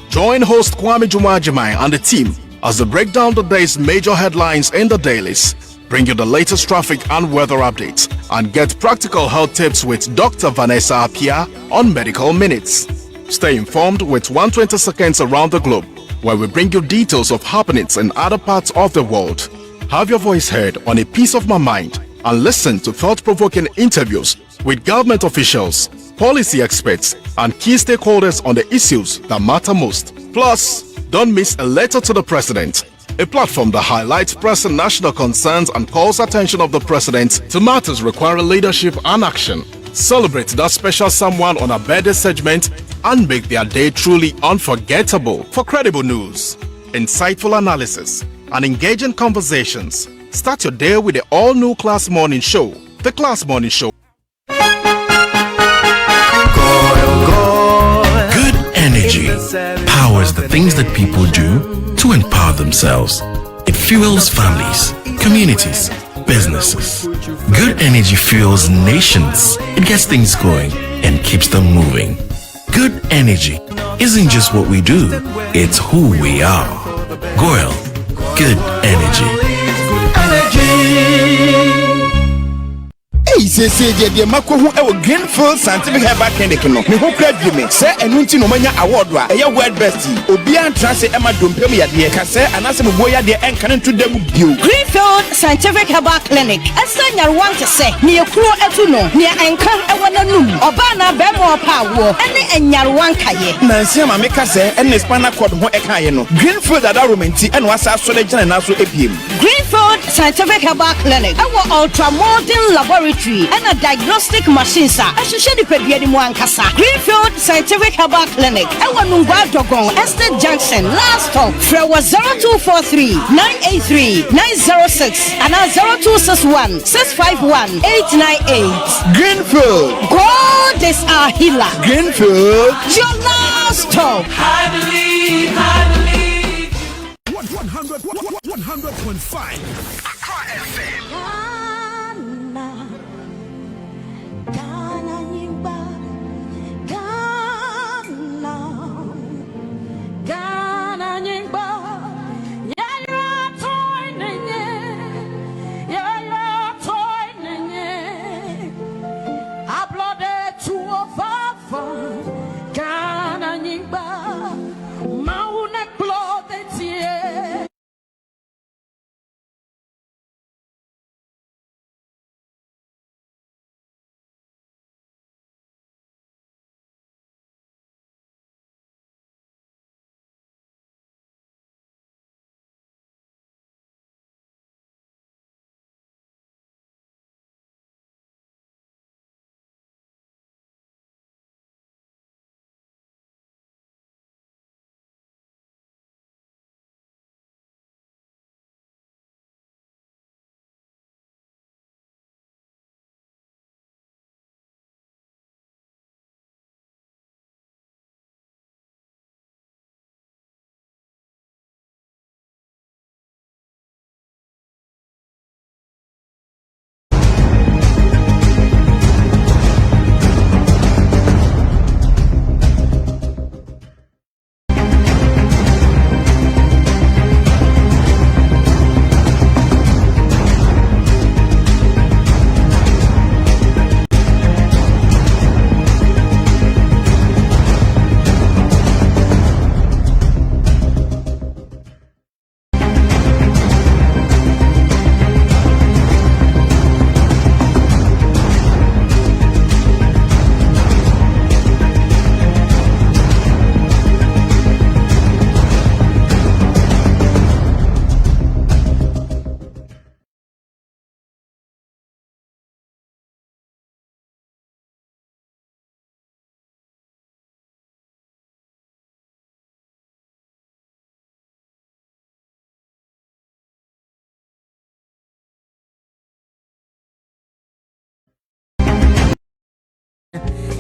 Join host Kwame Jumajimai and the team as they break down the day's major headlines in the dailies, bring you the latest traffic and weather updates, and get practical health tips with Dr. Vanessa Apia on Medical Minutes. Stay informed with 120 seconds around the globe, where we bring you details of happenings in other parts of the world. Have your voice heard on A Piece of My Mind and listen to thought-provoking interviews with government officials, policy experts, and key stakeholders on the issues that matter most. Plus, don't miss A Letter to the President, a platform that highlights pressing national concerns and calls attention of the President to matters requiring leadership and action. Celebrate that special someone on a birthday segment and make their day truly unforgettable. For credible news, insightful analysis, and engaging conversations, start your day with the all-new Class Morning Show. The Class Morning Show. Good energy powers the things that people do to empower themselves. It fuels families, communities, businesses. Good energy fuels nations. It gets things going and keeps them moving. Good energy isn't just what we do, it's who we are. Goyle, good energy. Hey, say the mako hu e Greenfield Scientific Herbal Clinic no. Me ho kra bi me. Say enu nti no manya award wa. Eye world best. Obi an transe e ma dompem ya de ka say anase me boya de enka ntu damu bio. Greenfield Scientific Herbal Clinic. Asanya want to say ne ekuro etu no. Ne enka e wona num. Oba na be mo pa wo. Ene enyarwan kaye. Nansi ma me ka say ene spinal cord ho e kaye no. Greenfield ada romenti ene wasa so le gina na so ebiem. Greenfield Scientific Herbal Clinic. Our ultra modern laboratory and a diagnostic machine sir. Ashishedi pediadi mu ankasa. Greenfield Scientific Herbal Clinic. Ewa Nungwa Dogon Estate Junction. Last stop. Frewa 0243 983 906 and 0261 651 898. Greenfield. God is our healer. Greenfield. Your last stop. I believe. 100.5 Accra FM.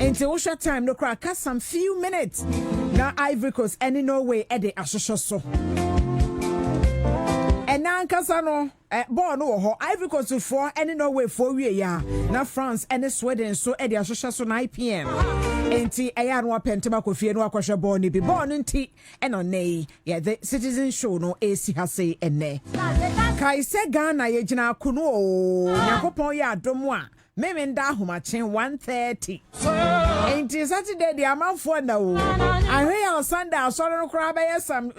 Until usha time no crack some few minutes. Now Ivory Coast any no way ede asosho so. And now Casano, born no Ivory Coast for any no way for we ya. Now France and Sweden so Eddie Asosha so 9 p.m. Enti Ayanwa Pentema Kofi no Akwasha born be born in tea and on nay. Yeah, the citizen show no AC has say and ne. Kai se Ghana yejina kuno Yakopon ya domwa. Memenda Humachin 1:30. Ain't Saturday the amount for now. I hear on Sunday I saw no crab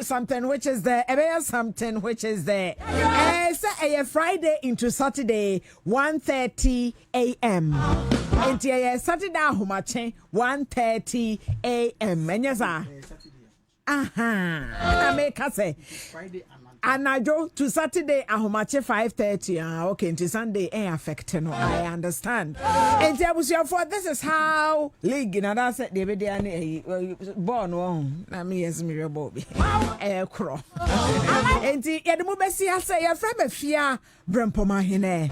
something which is there. Something which is there. Say Friday into Saturday 1:30 a.m. Ain't Saturday Humachin 1:30 a.m. Menyasa. I make us say Friday. And I go to Saturday, Ahomache 5:30. Okay, into Sunday, affect no. I understand. And there was your for this is how league and that's it. They be born one. I mean, yes, me Bobby. Crow. And the Edmubesi, I say, a friend of fear, Brempoma Hine.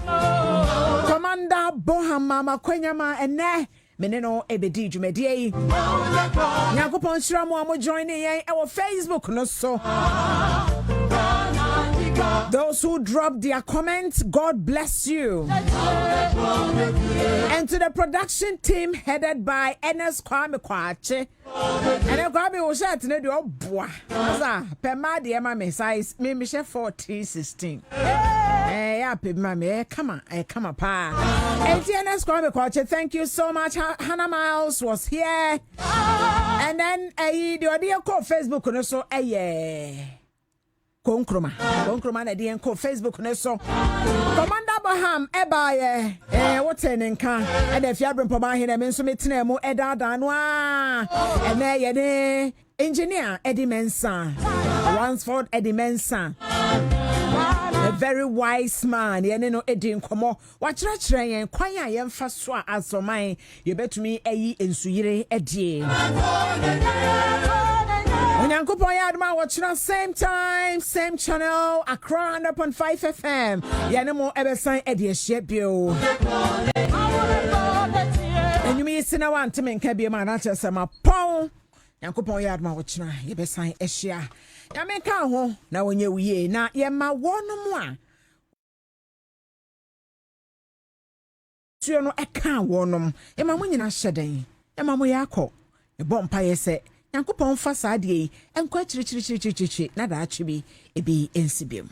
Commander Boham Mama Quenyama and ne. Meneno ebedi jumedie. Nyakopon shiramu amo joining our Facebook no so. Those who dropped their comments, God bless you. And to the production team headed by Enes Kwame Kwache. And Kwame was at the door. Boah. Pema de Emma size, me 4016. Yeah, mammy, come on, pa. And Enes Kwame Kwache, thank you so much. Hannah Miles was here. And then the audio called Facebook and so yeah. Konkroma na di enko Facebook ne so Commander Baham ebaye what's in kan e da fiabre mpoma he na me so metena mu edada no a e na ye de engineer Eddie Mensah Ransford Eddie Mensah a very wise man ye no Eddie nkomo wa kire yen kwan a ye mfa so a asoman ye betumi ayi ensuyire edie Unyankopon yadma watching same time, same channel, Accra 100.5 FM. Yanemo ebesan edie bio. And you may see now want to make a man at sama pong. Yankopon yadma watching ebesan eshia. Yameka ho na wenye wiye na yema wono mwa. Tuyo no eka wonom. Ema munyina sheden. Ema mu yako. Ebo mpaye se. Yankopon fa saadie enkwa chirichirichirichiri na da achibi ebi ensibiem